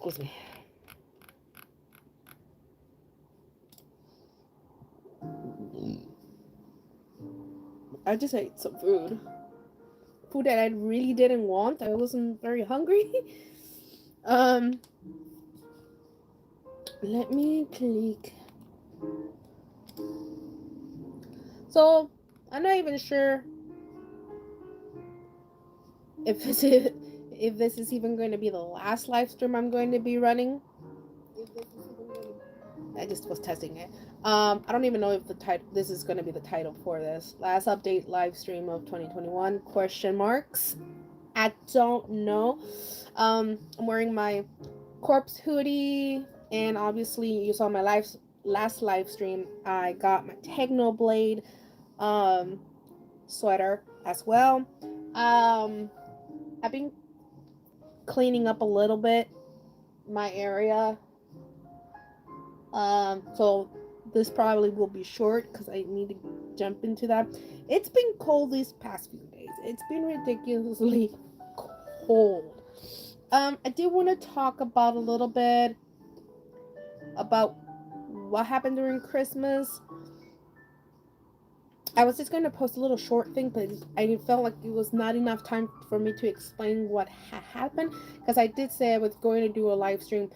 Excuse me. I just ate some food. Food that I really didn't want. I wasn't very hungry. um, let me click. So I'm not even sure if this is even going to be the last live stream I'm going to be running. I just was testing it. I don't even know if the title. This is going to be the title for this last update live stream of 2021 question marks. I don't know. I'm wearing my corpse hoodie, and obviously you saw my last live stream. I got my Technoblade sweater as well. I've been cleaning up a little bit my area. So this probably will be short because I need to jump into that. It's been cold these past few days. It's been ridiculously cold. I did want to talk about a little bit about what happened during Christmas. I was just going to post a little short thing, but I felt like it was not enough time for me to explain what happened, because I did say I was going to do a live stream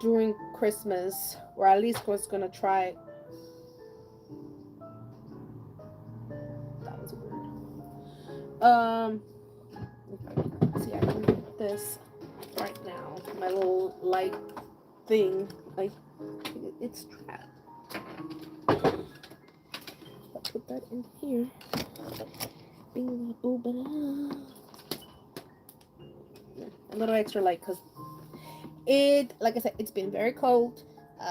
during Christmas, or at least was going to try. That was weird. See, I can do this right now. My little light thing, like, it's trapped. I'll put that in here. A little extra light because like I said, it's been very cold.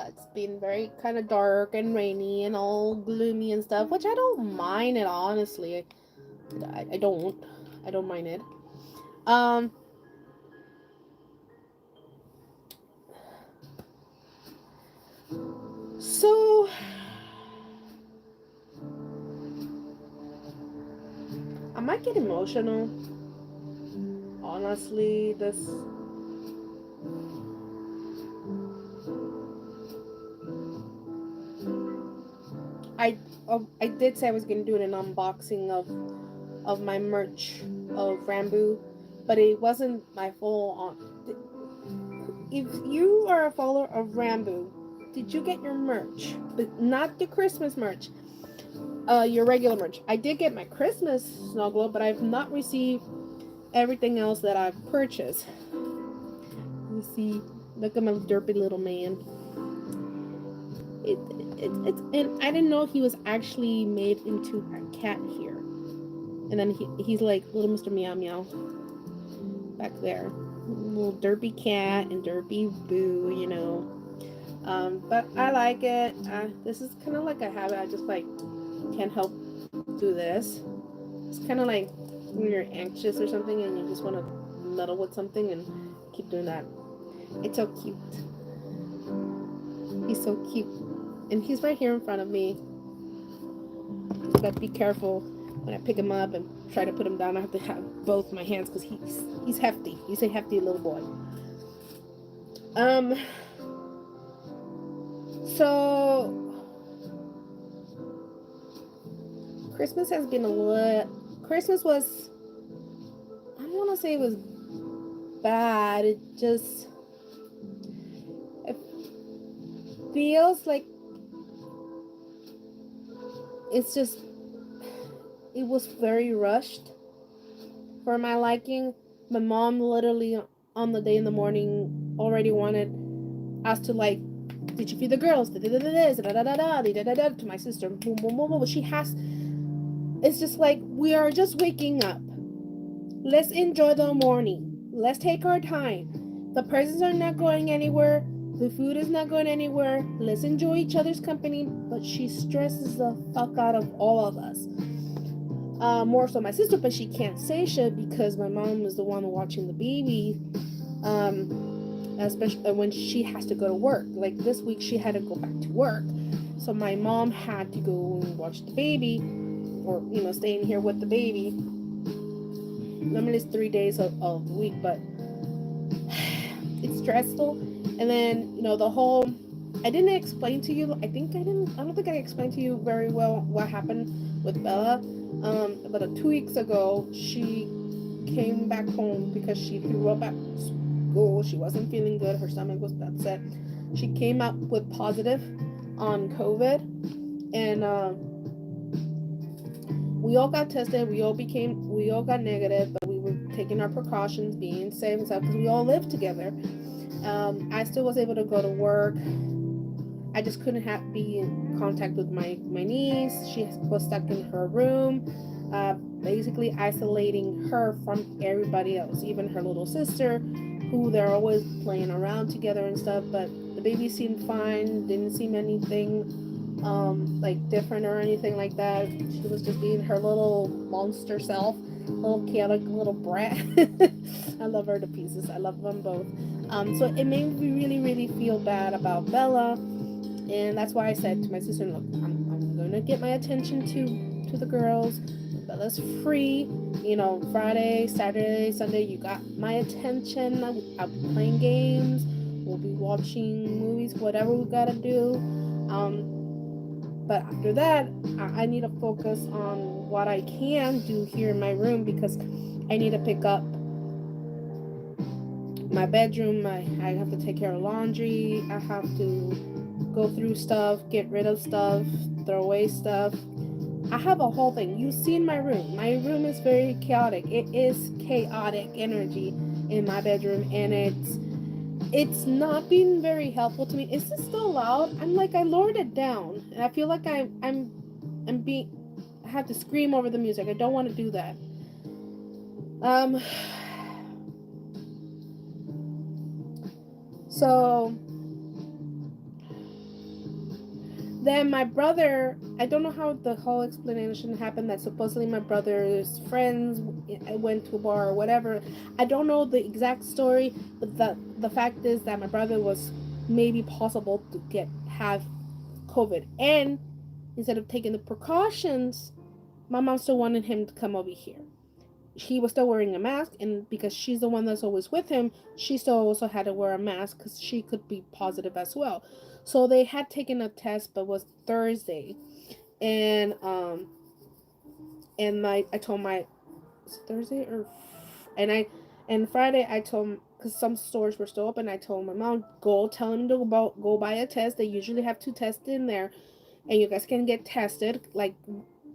It's been very kind of dark and rainy and all gloomy and stuff, which I don't mind it, honestly. I don't mind it. So I might get emotional. Honestly, I did say I was gonna do an unboxing of my merch of Rambo, but it wasn't my full on. If you are a follower of Rambo, did you get your merch? But not the Christmas merch. Your regular merch. I did get my Christmas snow globe, but I've not received everything else that I've purchased. You see, look at my derpy little man. It's and I didn't know he was actually made into a cat here. And then he's like little Mr. Meow Meow back there. Little derpy cat and derpy boo, you know. But I like it. This is kind of like a habit. I just like can't help do this. It's kind of like when you're anxious or something and you just want to meddle with something and keep doing that. It's so cute. He's so cute. And he's right here in front of me. But be careful when I pick him up and try to put him down. I have to have both my hands because he's hefty. He's a hefty little boy. So Christmas has been Christmas was, I don't want to say it was bad. It feels like it was very rushed for my liking. My mom literally on the day in the morning already wanted us to, like, did you feed the girls? To my sister. Boom, boom, boom, boom. It's just like, we are just waking up. Let's enjoy the morning. Let's take our time. The presents are not going anywhere. The food is not going anywhere. Let's enjoy each other's company. But she stresses the fuck out of all of us. More so my sister, but she can't say shit because my mom is the one watching the baby. Especially when she has to go to work. Like this week, she had to go back to work. So my mom had to go and watch the baby, or, you know, stay in here with the baby. Normally it's 3 days of the week, but it's stressful. And then, the whole, I didn't explain to you, I don't think I explained to you very well what happened with Bella. About 2 weeks ago, she came back home because she threw up at school. She wasn't feeling good. Her stomach was upset. She came up with positive on COVID, and we all got tested. We all got negative, but we were taking our precautions, being safe and stuff because we all lived together. I still was able to go to work. I just couldn't be in contact with my niece. She was stuck in her room, basically isolating her from everybody else, even her little sister, who they're always playing around together and stuff. But the baby seemed fine, didn't seem anything like different or anything like that. She was just being her little monster self, little chaotic little brat. I love her to pieces. I love them both. So it made me really, really feel bad about Bella. And that's why I said to my sister, look, I'm going to get my attention to the girls. Bella's free. Friday, Saturday, Sunday, you got my attention. I'll be playing games. We'll be watching movies, whatever we got to do. But after that, I need to focus on what I can do here in my room because I need to pick up my bedroom. I have to take care of laundry. I have to go through stuff, get rid of stuff, throw away stuff. I have a whole thing. You see in my room. My room is very chaotic. It is chaotic energy in my bedroom, and it's not been very helpful to me. Is this still loud? I lowered it down, and I feel like I have to scream over the music. I don't want to do that. So then my brother, I don't know how the whole explanation happened, that supposedly my brother's friends went to a bar or whatever. I don't know the exact story, but the fact is that my brother was maybe possible to have COVID, and instead of taking the precautions, my mom still wanted him to come over here. He was still wearing a mask, and because she's the one that's always with him, she still also had to wear a mask because she could be positive as well. So they had taken a test, but it was Thursday, and I told my, is it Thursday or, and Friday I told, because some stores were still open, I told my mom, go tell him to go buy a test. They usually have 2 tests in there, and you guys can get tested like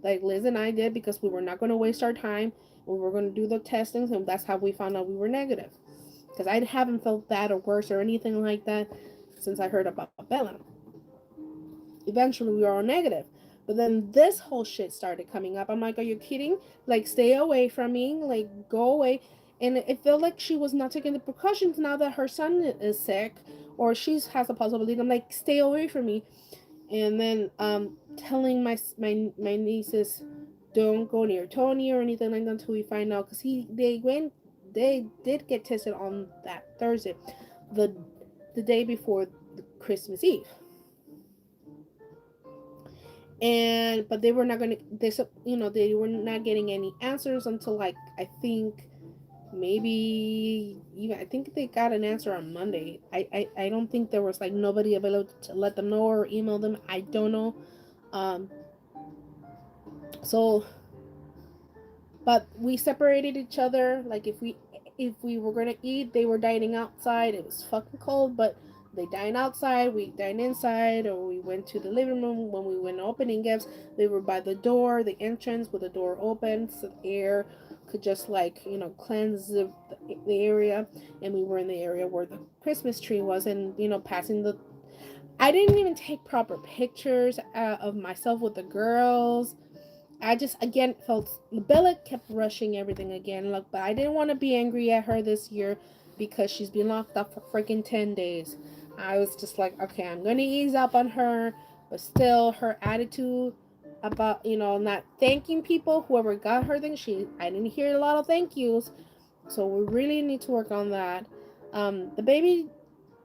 Liz and I did, because we were not going to waste our time. We were going to do the testings, and that's how we found out we were negative. Because I haven't felt bad or worse or anything like that since I heard about Bella. Eventually, we were all negative. But then this whole shit started coming up. I'm like, are you kidding? Stay away from me. Go away. And it felt like she was not taking the precautions now that her son is sick, or she has a possibility. I'm like, stay away from me. And then telling my nieces, don't go near Tony or anything like that until we find out, because they did get tested on that Thursday, the day before Christmas Eve, but they were not gonna, they were not getting any answers until I think maybe even, I think they got an answer on Monday. I don't think there was nobody available to let them know or email them. I don't know. So, but we separated each other. If we were gonna eat, they were dining outside. It was fucking cold, but they dined outside, we dined inside, or we went to the living room. When we went opening gifts, they were by the door, the entrance with the door open, so the air could just cleanse the area. And we were in the area where the Christmas tree was, and passing the, I didn't even take proper pictures of myself with the girls. I just again felt Bella kept rushing everything again. But I didn't want to be angry at her this year because she's been locked up for freaking 10 days. I was just like, okay, I'm gonna ease up on her, but still her attitude about not thanking people, whoever got her thing, I didn't hear a lot of thank yous. So we really need to work on that. The baby,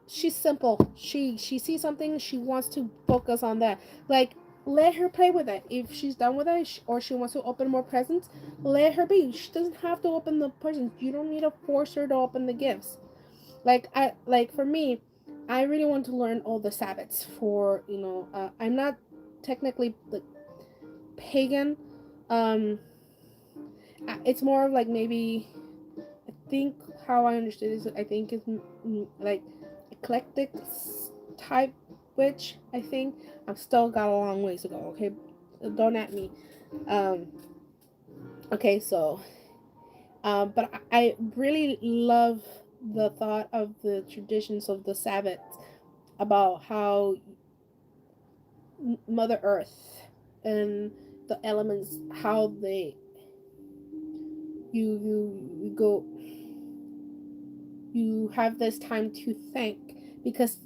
she's simple. She sees something, she wants to focus on that. Let her play with it. If she's done with it, or she wants to open more presents, let her be. She doesn't have to open the presents. You don't need to force her to open the gifts. For me, I really want to learn all the Sabbaths for, I'm not technically like pagan. Um, it's more of like maybe I think how I understood is I think it's like eclectic type witch. I think I've still got a long ways to go. Okay, don't at me. Um, okay, so but I really love the thought of the traditions of the Sabbath about how Mother Earth and the elements, how they you go, you have this time to thank, because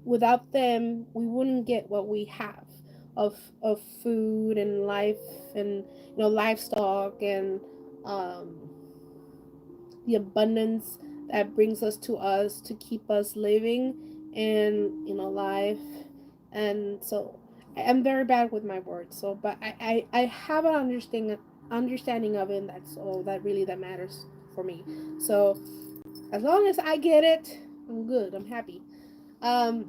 without them we wouldn't get what we have of food and life and livestock and um, the abundance that brings us to keep us living and life. And so I'm very bad with my words, so but I have an understanding of it, and that's all that matters for me. So as long as I get it, I'm good, I'm happy. Um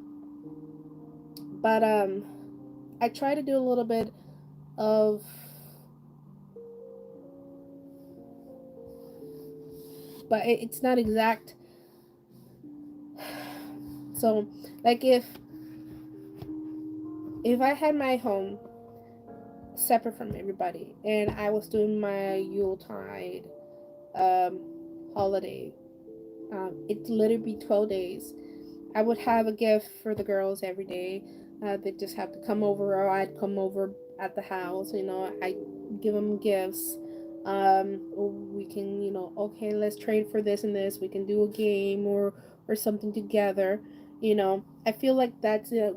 but I try to do a little bit of, but it's not exact. So like if I had my home separate from everybody and I was doing my Yuletide um, holiday, it'd literally be 12 days. I would have a gift for the girls every day. They just have to come over, or I'd come over at the house. I give them gifts. We can, okay, let's trade for this and this. We can do a game or something together. I feel like that's it.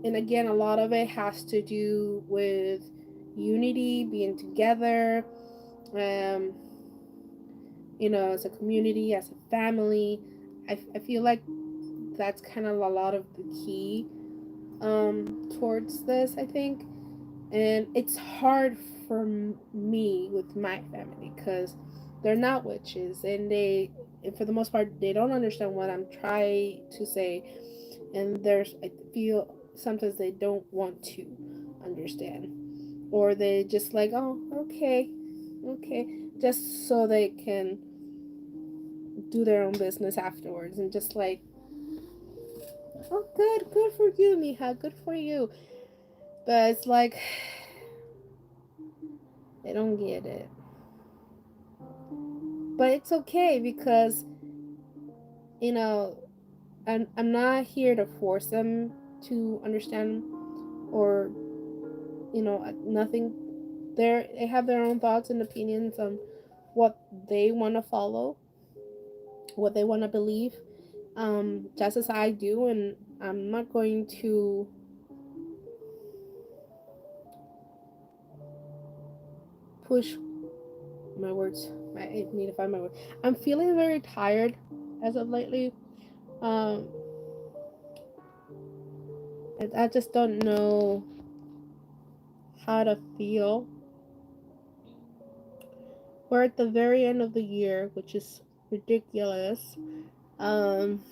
And again, a lot of it has to do with unity, being together. Um, as a community, as a family. I feel like that's kind of a lot of the key towards this, I think. And it's hard for me with my family because they're not witches, and for the most part, they don't understand what I'm trying to say. And I feel sometimes they don't want to understand, or they just like, oh, okay, okay, just so they can do their own business afterwards, and just like, oh, good for you, Mija, good for you. But it's like they don't get it. But it's okay because you know I'm not here to force them to understand, or nothing. They have their own thoughts and opinions on what they want to follow, what they want to believe, just as I do, and I'm not going to push my words. I need to find my word. I'm feeling very tired as of lately. Um, I just don't know how to feel. We're at the very end of the year, which is ridiculous. Um,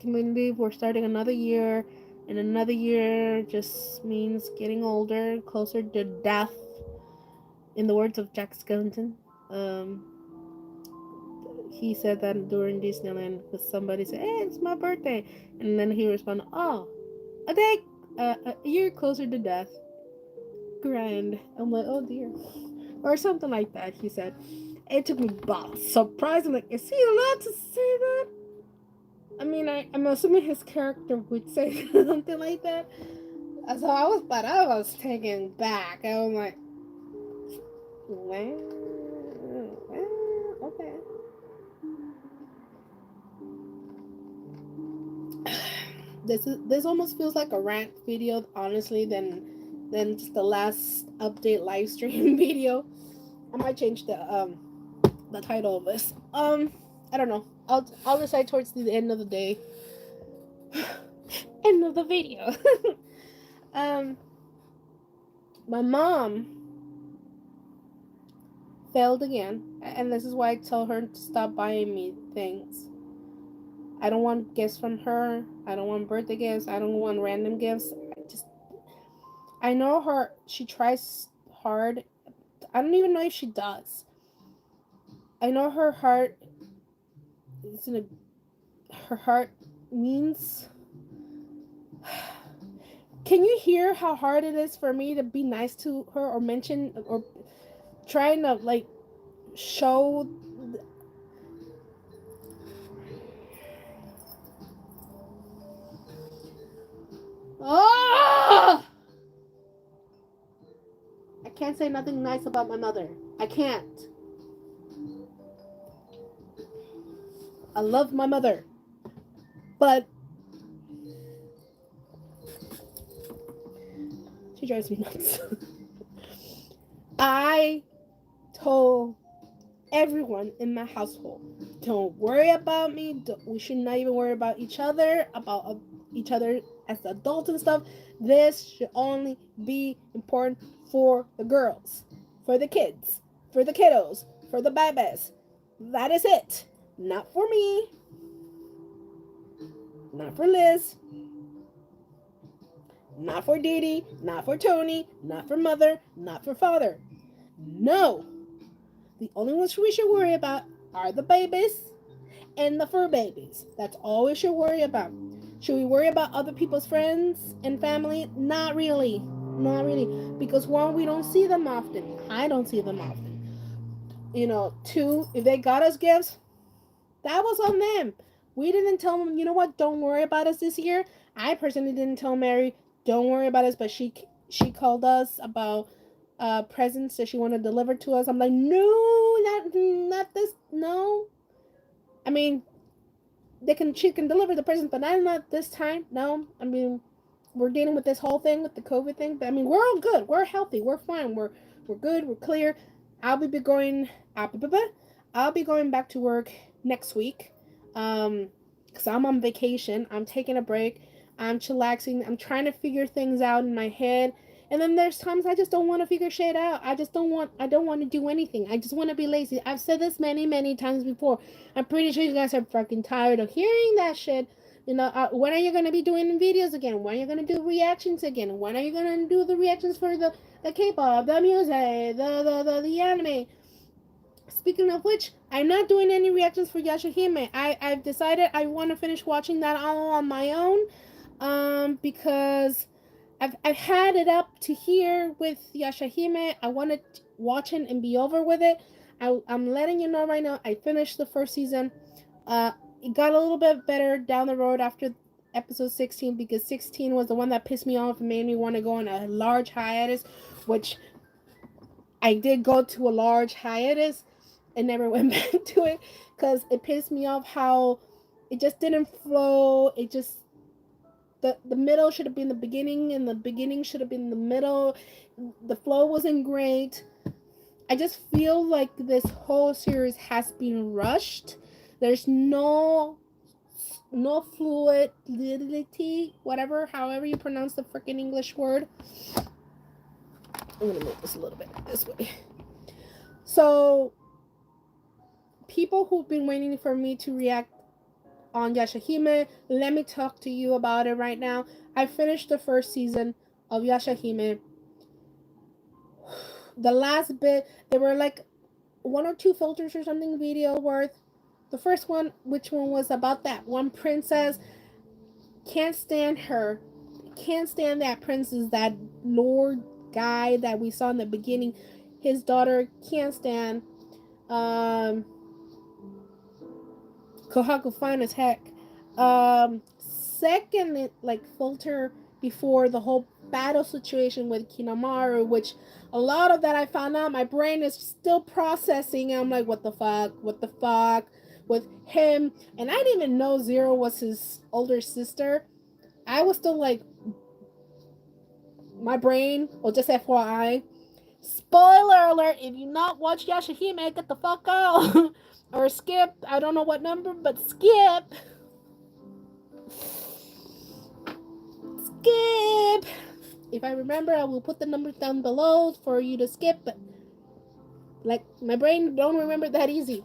can we believe we're starting another year, and another year just means getting older, closer to death. In the words of Jack Skellington, um, he said that during Disneyland because somebody said, "Hey, it's my birthday," and then he responded, "Oh, a day, a year closer to death." Grand. I'm like, oh dear, or something like that. He said. It took me by surprise. I'm like, is he allowed to say that? I mean, I'm assuming his character would say something like that. So I was taken back. I was like, well, okay. This almost feels like a rant video, honestly, than just the last update live stream video. I might change the title of this. I don't know. I'll decide towards the end of the day. End of the video. um, my mom failed again, and this is why I tell her to stop buying me things. I don't want gifts from her. I don't want birthday gifts. I don't want random gifts. I know her. She tries hard. I don't even know if she does. I know her heart is in a, her heart means. Can you hear how hard it is for me to be nice to her or mention or trying to like show? Oh! I can't say nothing nice about my mother. I can't. I love my mother. But she drives me nuts. I told everyone in my household, don't worry about me. We should not even worry about each other as adults and stuff. This should only be important for the girls, for the kids, for the kiddos, for the babies. That is it. Not for me. Not for Liz. Not for Dee Dee. Not for Tony. Not for mother. Not for father. No. The only ones we should worry about are the babies and the fur babies. That's all we should worry about. Should we worry about other people's friends and family? Not really. Not really. Because one, we don't see them often. I don't see them often. Two, if they got us gifts, that was on them. We didn't tell them, you know what, don't worry about us this year. I personally didn't tell Mary, don't worry about us, but she called us about presents that she wanted delivered to us. I'm like, no, not this, no. I mean, she can deliver the presents, but not this time. No, I mean, we're dealing with this whole thing with the COVID thing. But I mean, we're all good. We're healthy. We're fine. We're good. We're clear. I'll be going back to work next week. Because I'm on vacation. I'm taking a break. I'm chillaxing. I'm trying to figure things out in my head. And then there's times I just don't want to figure shit out. I don't want to do anything. I just want to be lazy. I've said this many, many times before. I'm pretty sure you guys are fucking tired of hearing that shit. When are you going to be doing videos again? When are you going to do reactions again? When are you going to do the reactions for the K-pop, the music, the anime? Speaking of which, I'm not doing any reactions for Yashahime. I've decided I want to finish watching that all on my own. Because I've had it up to here with Yashahime. I want to watch it and be over with it. I'm letting you know right now, I finished the first season. It got a little bit better down the road after episode 16, because 16 was the one that pissed me off and made me want to go on a large hiatus, which I did go to a large hiatus and never went back to it because it pissed me off how it just didn't flow. It just, the middle should have been the beginning and the beginning should have been the middle. The flow wasn't great. I just feel like this whole series has been rushed. There's no fluidity, however you pronounce the freaking English word. I'm gonna move this a little bit this way. So, people who've been waiting for me to react on Yashahime, let me talk to you about it right now. I finished the first season of Yashahime. The last bit, there were like 1 or 2 filters or something video worth. The first one, which one was about that one princess, can't stand her, can't stand that princess, that lord guy that we saw in the beginning, his daughter, can't stand. Kohaku fine as heck. Second, like, filter before the whole battle situation with Kinamaru, which a lot of that I found out, my brain is still processing. I'm like, what the fuck with him? And I didn't even know Zero was his older sister. I was still like, my brain, or just FYI, spoiler alert, if you not watch Yashahime, get the fuck out. Or skip, I don't know what number, but skip. If I remember, I will put the numbers down below for you to skip, but like, my brain don't remember that easy.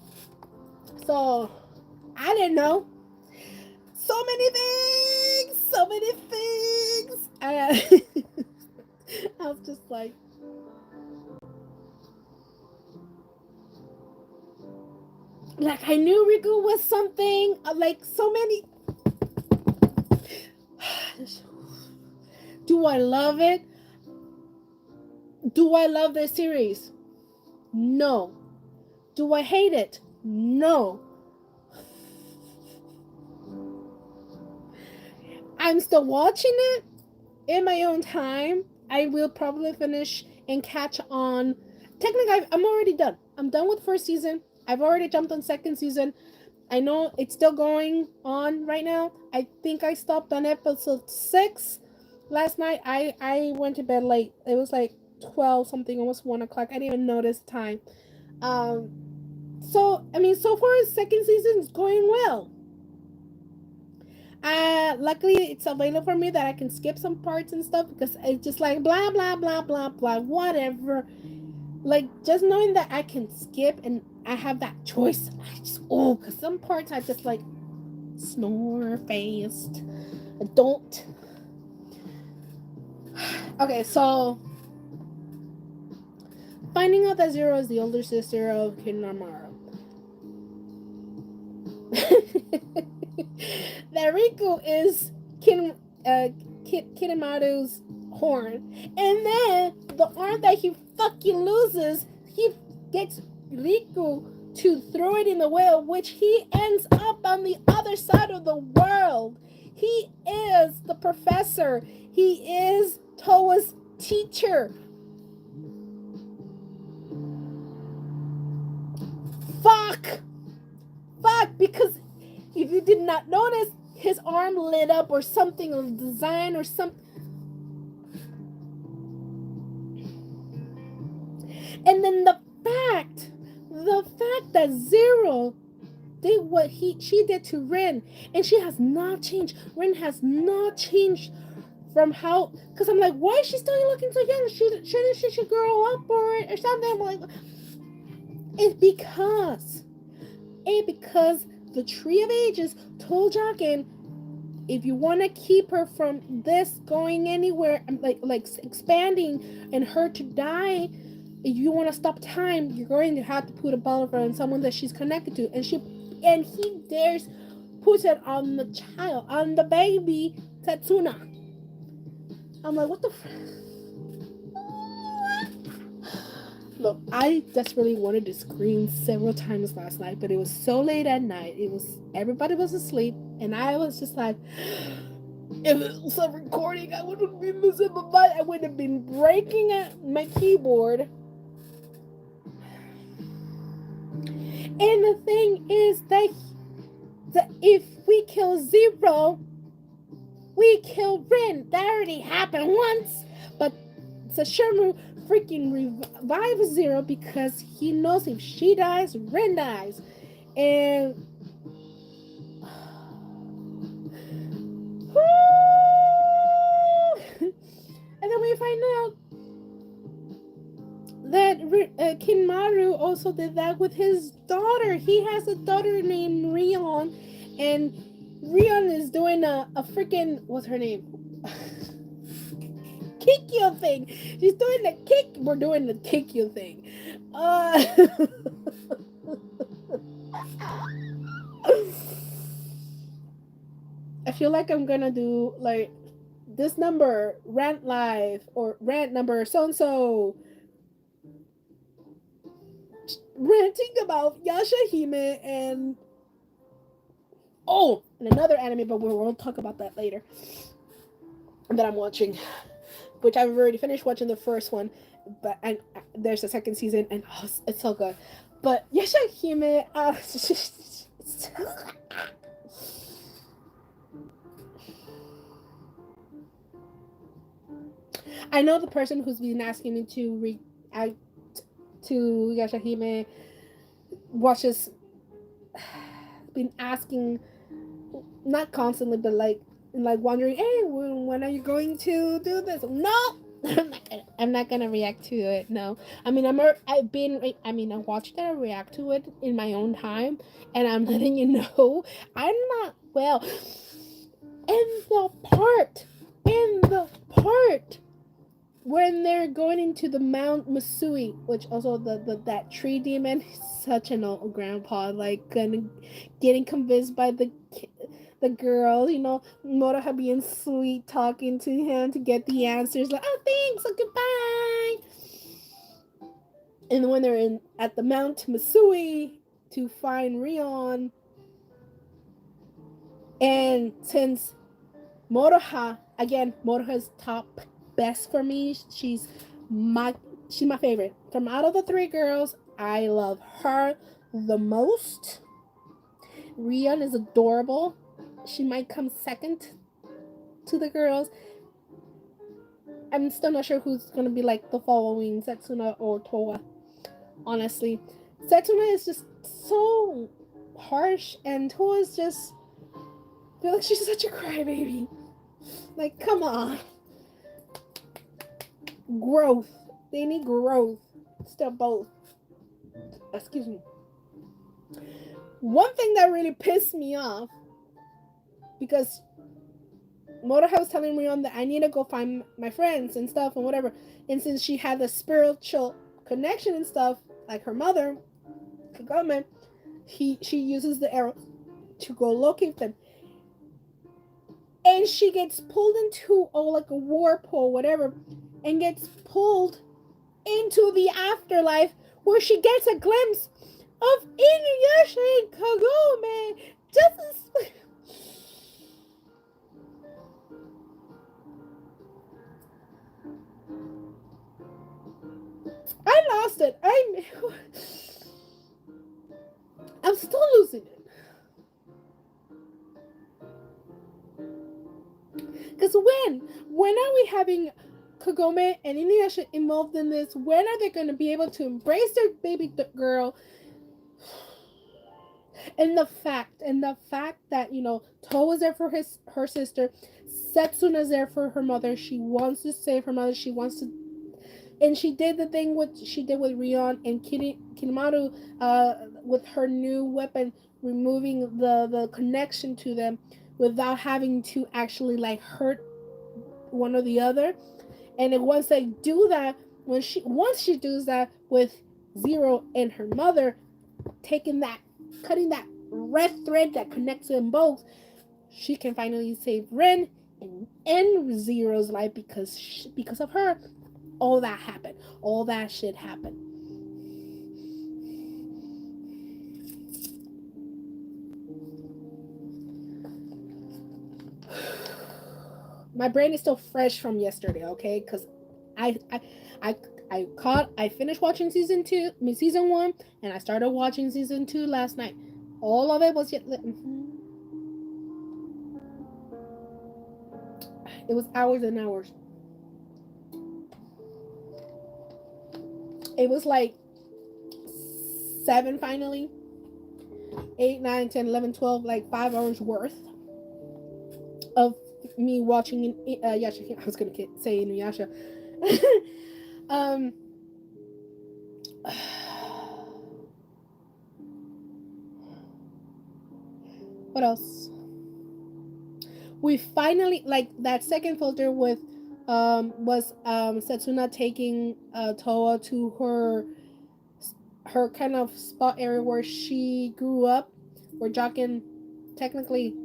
So I didn't know. so many things, so many things. I was just like, I knew Riku was something. Like so many. Do I love it? Do I love this series? No. Do I hate it? No. I'm still watching it in my own time. I will probably finish and catch on. Technically, I'm already done. I'm done with first season. I've already jumped on second season. I know it's still going on right now. I think I stopped on episode 6 last night. I went to bed late. It was like 12 something, almost 1 o'clock. I didn't even notice time. So I mean, so far second season is going well. Luckily it's available for me that I can skip some parts and stuff because it's just like blah blah blah blah blah whatever. Like just knowing that I can skip and I have that choice. Because some parts I just like snore fast. I don't. Okay, so finding out that Zero is the older sister of Kinamaru. That Riku is Kinamaru's horn, and then the arm that he fucking loses, he gets Riku to throw it in the well, which he ends up on the other side of the world. He is the professor. He is Towa's teacher. Fuck, because if you did not notice, his arm lit up or something, or design or something. And then the fact that Zero did what she did to Rin, and she has not changed. Rin has not changed from how, because I'm like, why is she still looking so young? Shouldn't she grow up or something? I'm like, it's because the Tree of Ages told Jaken, if you want to keep her from this going anywhere, like expanding and her to die, if you want to stop time, you're going to have to put a ball on someone that she's connected to. And he dares put it on the child, on the baby Tatsuna. I'm like, what the Look, I desperately wanted to scream several times last night, but it was so late at night. Everybody was asleep, and I was just like, if it was a recording, I would have been losing my mind. I would have been breaking my keyboard. And the thing is that if we kill Zero, we kill Rin. That already happened once, but Sesshomaru freaking revives Zero because he knows if she dies, Rin dies. And and then we find out that Kinmaru also did that with his daughter. He has a daughter named Rion, and Rion is doing a freaking, what's her name? Kikyo thing. She's doing the kick. We're doing the Kikyo thing. I feel like I'm gonna do like this number, Rant Live, or Rant number so-and-so, ranting about Yashahime and another anime, but we'll talk about that later, that I'm watching, which I've already finished watching the first one, and there's a second season, and it's so good. But Yashahime, I know the person who's been asking me to react to Yashahime watches, been asking, not constantly, but like wondering, hey, when are you going to do this? No, I'm not gonna react to it. No, I mean, I watched it and react to it in my own time, and I'm letting you know I'm not well. in the part when they're going into the Mount Masui, which also the that tree demon is such an old grandpa, like getting convinced by the girl, Moroha being sweet, talking to him to get the answers, like, oh, thanks, oh, goodbye. And when they're at the Mount Masui to find Rion, and since Moroha's top best for me, she's my favorite. From out of the three girls, I love her the most. Rion is adorable. She might come second to the girls. I'm still not sure who's gonna be like the following, Setsuna or Towa. Honestly, Setsuna is just so harsh, and Towa is just, I feel like she's such a crybaby. Like, come on. Growth. They need growth. Still both. Excuse me. One thing that really pissed me off, because Moroha was telling Rion that I need to go find my friends and stuff and whatever. And since she had the spiritual connection and stuff, like her mother, Kagome, she uses the arrow to go locate them. And she gets pulled into like a warp or whatever, and gets pulled into the afterlife, where she gets a glimpse of Inuyasha and Kagome. Just as... I lost it. I'm still losing it. Because when are we having Kagome and Inuyasha involved in this? When are they going to be able to embrace their baby girl? And the fact that, Towa's there for her sister, Setsuna's there for her mother. She wants to save her mother. She wants to, and she did the thing she did with Rion and Kinemaro, with her new weapon, removing the connection to them without having to actually like hurt one or the other. And then once they do that, once she does that with Zero and her mother, cutting that red thread that connects them both, she can finally save Ren and end Zero's life, because of her. All that happened. All that shit happened. My brain is still fresh from yesterday, okay? Because I finished watching season 1, and I started watching season 2 last night. All of it was it was hours and hours. It was like 7 finally. 8, 9, 10, 11, 12, like 5 hours worth of me watching Yashahime. I was gonna say Inuyasha. What else? We finally, like, that second filter was Setsuna taking Towa to her kind of spot area where she grew up, where Jokin technically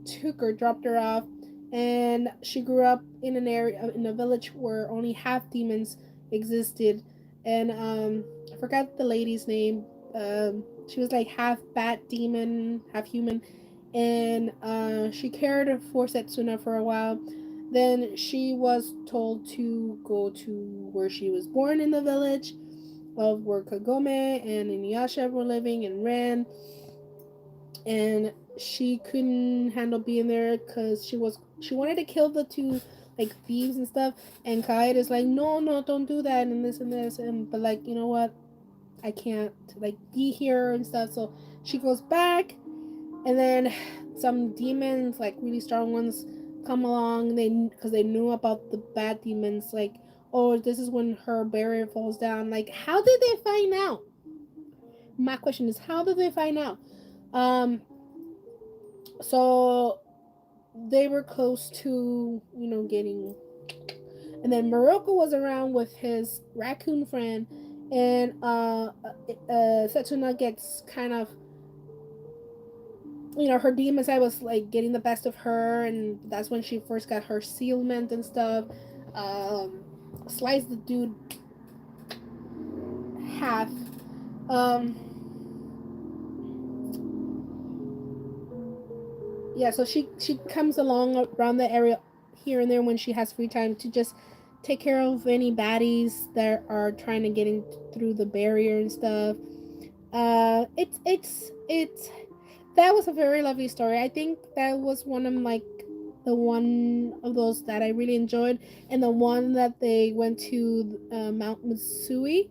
took her, dropped her off, and she grew up in a village where only half demons existed. And I forgot the lady's name. She was like half bat demon, half human, and she cared for Setsuna for a while. Then she was told to go to where she was born, in the village of where Kagome and Inuyasha were living, and Ran. And she couldn't handle being there because she wanted to kill the two like thieves and stuff. And Kaede is like, no, don't do that, and this, but like, you know what? I can't like be here and stuff. So she goes back, and then some demons, like really strong ones, come along. Because they knew about the bad demons. Like, oh, this is when her barrier falls down. Like, how did they find out? My question is, how did they find out? So they were close to, getting. And then Morocco was around with his raccoon friend, and Setsuna gets kind of, her demon side was like getting the best of her, and that's when she first got her sealment and stuff. Um, Sliced the dude half. Um, yeah, so she comes along around the area here and there when she has free time to just take care of any baddies that are trying to get in through the barrier and stuff. It's that was a very lovely story. I think that was one of like the one of those that I really enjoyed, and the one that they went to Mount Missouri.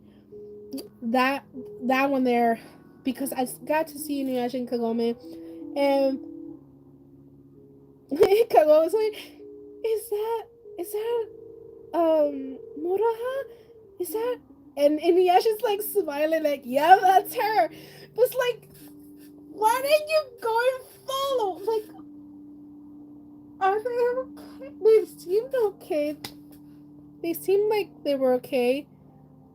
That that one there, because I got to see Inuyasha and Kagome, and Kagome was like, is that Muraha? Is that? And Inuyasha's like smiling, like, yeah, that's her. But it's like, why didn't you go and follow? Like, are they okay? They seemed okay. They seemed like they were okay.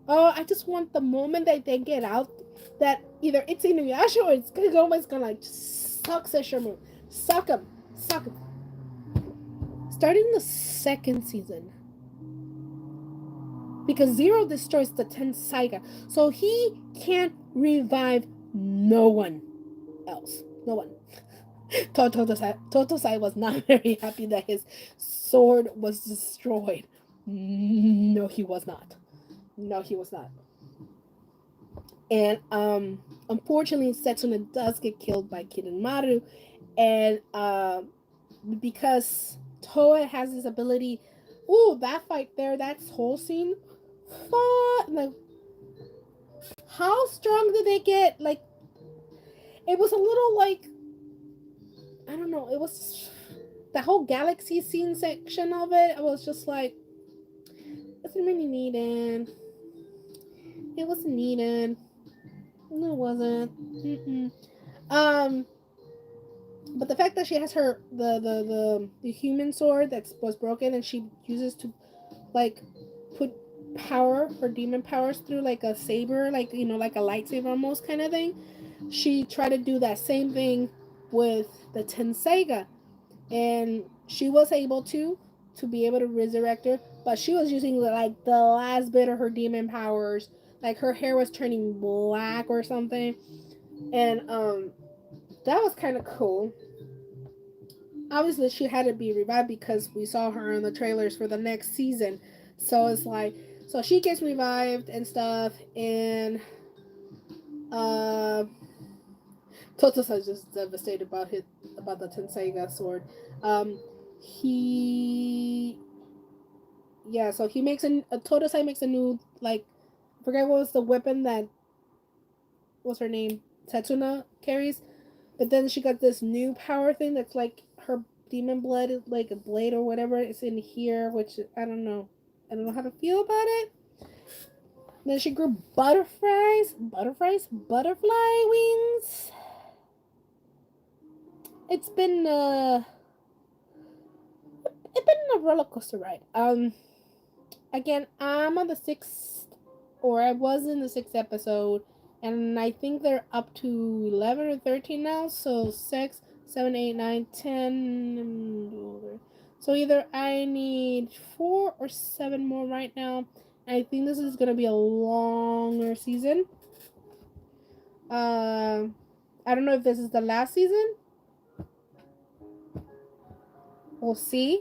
Oh, I just want the moment that they get out, that either it's Inuyasha or it's Kagome's gonna like suck Sesshomu. Suck him. Suck him. Starting the second season. Because Zero destroys the Tenseiga. So he can't revive no one else. No one. Totosai was not very happy that his sword was destroyed. No, he was not. No, he was not. And unfortunately, Setsuna does get killed by Kirinmaru, and because Toa has this ability. Ooh, that fight there, that whole scene. Like, how strong did they get? Like, it was a little like, I don't know. It was the whole galaxy scene section of it. I was just like, wasn't really needed. It wasn't needed. No, it wasn't. Mm-mm. Um, but the fact that she has the human sword that was broken and she uses to like put power or demon powers through like a saber, like like a lightsaber almost kind of thing. She tried to do that same thing with the Tenseiga, and she was able to be able to resurrect her, but she was using like the last bit of her demon powers. Like her hair was turning black or something, and that was kind of cool. Obviously, she had to be revived because we saw her in the trailers for the next season. So it's like, so she gets revived and stuff, and uh, Totosa's just devastated about the Tenseiga sword. He Yeah, so he makes a Totosai makes a new, like, I forget what was the weapon that, what's her name, Setsuna carries, but then she got this new power thing that's like her demon blood, like a blade or whatever. It's in here, which I don't know. I don't know how to feel about it. Then she grew butterfly wings. It's been a roller coaster ride. Again, I'm on the sixth, or I was in the sixth episode, and I think they're up to 11 or 13 now. So 6, 7, 8, 9, 10. So either I need 4 or 7 more right now. I think this is gonna be a longer season. I don't know if this is the last season. We'll see.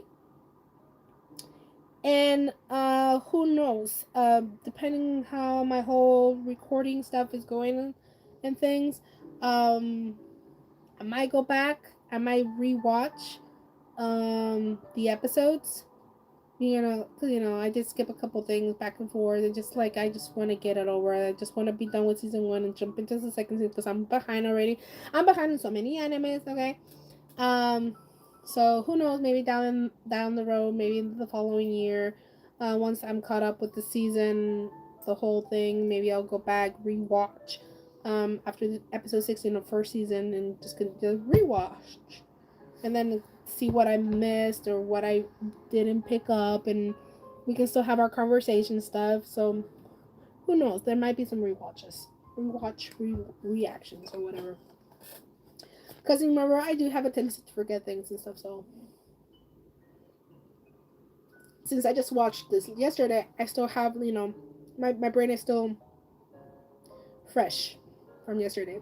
And who knows? Depending how my whole recording stuff is going and things, I might go back. I might rewatch the episodes. Cause I did skip a couple things back and forth, and just like I just want to get it over. I just want to be done with season 1 and jump into the second season because I'm behind already. I'm behind in so many animes. Okay, so who knows? Maybe down the road, maybe the following year, once I'm caught up with the season, the whole thing, maybe I'll go back rewatch after the episode 16 of first season and just rewatch. and then see what I missed or what I didn't pick up, and we can still have our conversation stuff. So who knows? There might be some reactions or whatever. Because remember, I do have a tendency to forget things and stuff. So since I just watched this yesterday, I still have, my brain is still fresh from yesterday.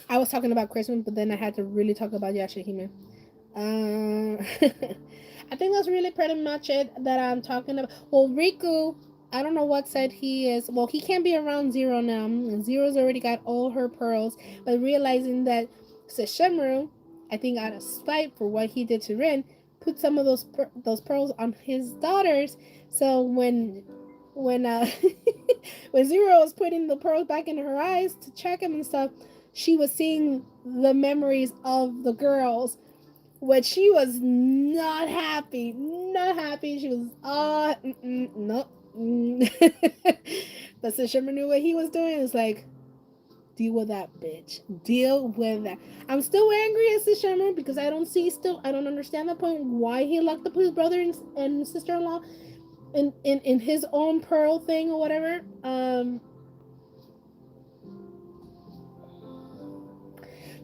I was talking about Christmas, but then I had to really talk about Yashahime. I think that's really pretty much it that I'm talking about. Well, Riku, I don't know what side he is. Well, he can't be around Zero now. Zero's already got all her pearls, but realizing that Sesshomaru, I think out of spite for what he did to Rin, put some of those pearls on his daughters. So when when Zero was putting the pearls back in her eyes to check him and stuff, she was seeing the memories of the girls, which she was not happy. Not happy. She was, no. But Sesshomaru knew what he was doing. It's like, deal with that, bitch. Deal with that. I'm still angry at Sesshomaru because I don't understand the point why he locked up his brother and sister-in-law in his own pearl thing or whatever.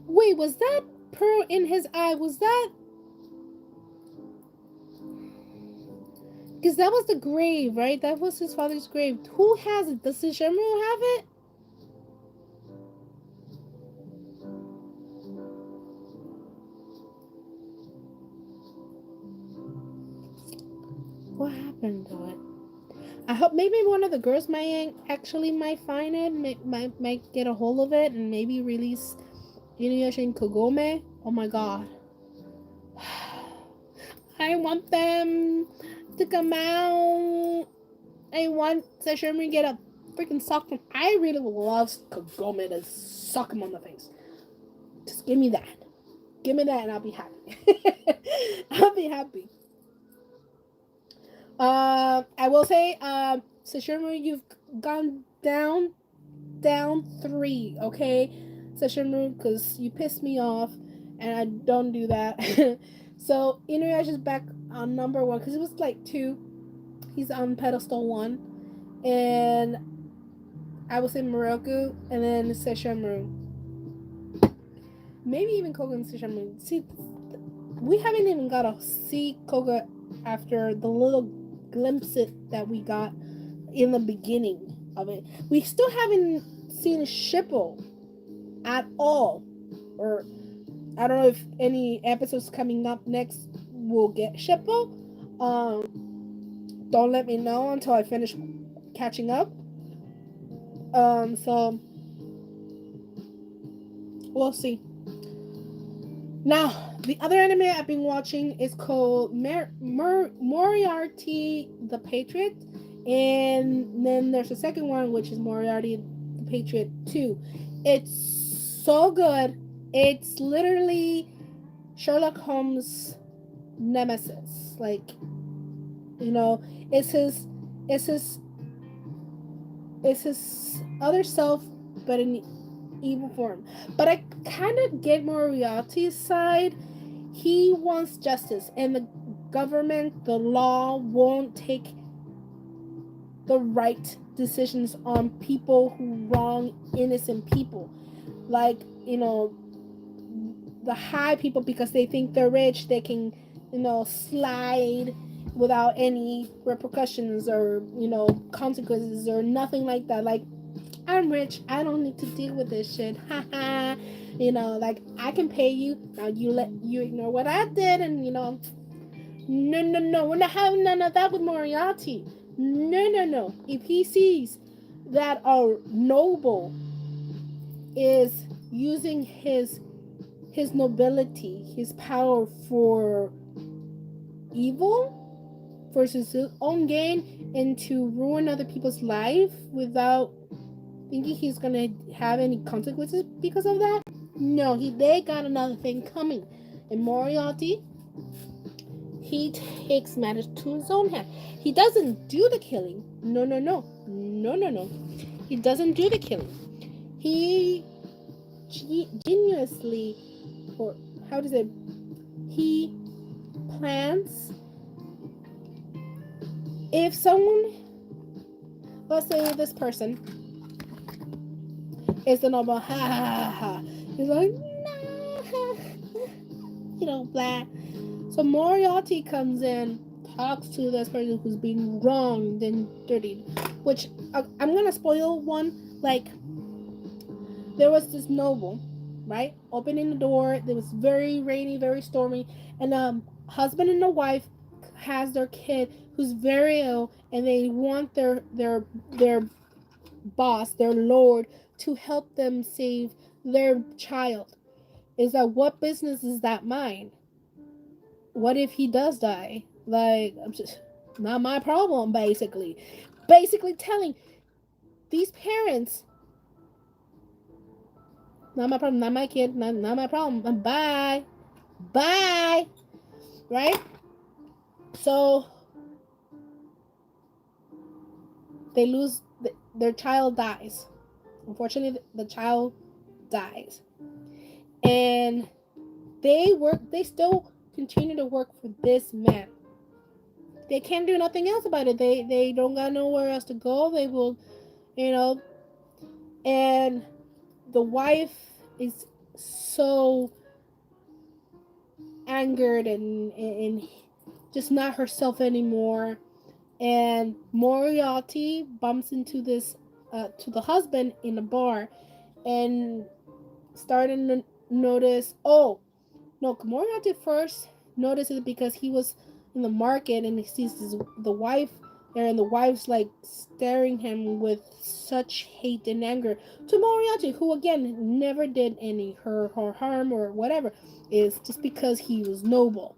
Wait, was that pearl in his eye? Was that? Because that was the grave, right? That was his father's grave. Who has it? Does Sesshomaru have it? What happened to it? I hope maybe one of the girls might find it, might get a hold of it, and maybe release Inuyasha and Kagome. Oh my god. I want them to come out. I want Sesshomaru to get a freaking sock from. I really would love Kagome to suck him on the face. Just give me that. Give me that and I'll be happy. I'll be happy. I will say, Sesshomaru, you've gone down 3, okay? Sesshomaru, because you pissed me off, and I don't do that. So, Inuyasha's back on number 1, because it was like 2. He's on pedestal 1. And I will say Moroku, and then Sesshomaru. Maybe even Koga and Sesshomaru. See, we haven't even got to see Koga after the little glimpse that we got in the beginning of it. We still haven't seen Shippo at all. Or I don't know if any episodes coming up next will get Shippo. Don't let me know until I finish catching up. So we'll see. Now, the other anime I've been watching is called Moriarty the Patriot. And then there's a second one, which is Moriarty the Patriot 2. It's so good. It's literally Sherlock Holmes' nemesis. Like, it's his other self, but in evil form. But I kind of get Moriarty's side. He wants justice, and the government, the law, won't take the right decisions on people who wrong innocent people. Like, the high people, because they think they're rich, they can, slide without any repercussions or, consequences or nothing like that. Like, I'm rich, I don't need to deal with this shit. Haha. Like, I can pay you. Now you ignore what I did, and no, we're not having none of that with Moriarty. No. If he sees that a noble is using his nobility, his power for evil, for his own gain, and to ruin other people's life without thinking he's gonna have any consequences because of that, no, they got another thing coming. And Moriarty, he takes matters to his own hand. He doesn't do the killing. No. He doesn't do the killing. He geniusly, or how does it? He plans. If someone, let's say this person is the normal ha. He's like, nah, blah. So Moriarty comes in, talks to this person who's being wronged and dirtied, which I'm gonna spoil one. Like, there was this noble, right, opening the door. It was very rainy, very stormy, and husband and a wife has their kid who's very ill, and they want their boss, their lord, to help them save their child. Is that, what business is that mine? What if he does die? Like, I'm just not my problem, basically telling these parents, not my problem, not my kid, not my problem, bye, right? So they lose, their child dies. Unfortunately, the child dies, and they still continue to work for this man. They can't do nothing else about it. They don't got nowhere else to go. They will, and the wife is so angered and just not herself anymore. And Moriarty bumps into this to the husband in a bar, and starting to notice. Oh no, Moriarty first notices because he was in the market and he sees the wife there, and the wife's like staring him with such hate and anger to Moriarty, who again never did any hurt or harm or whatever. Is just because he was noble,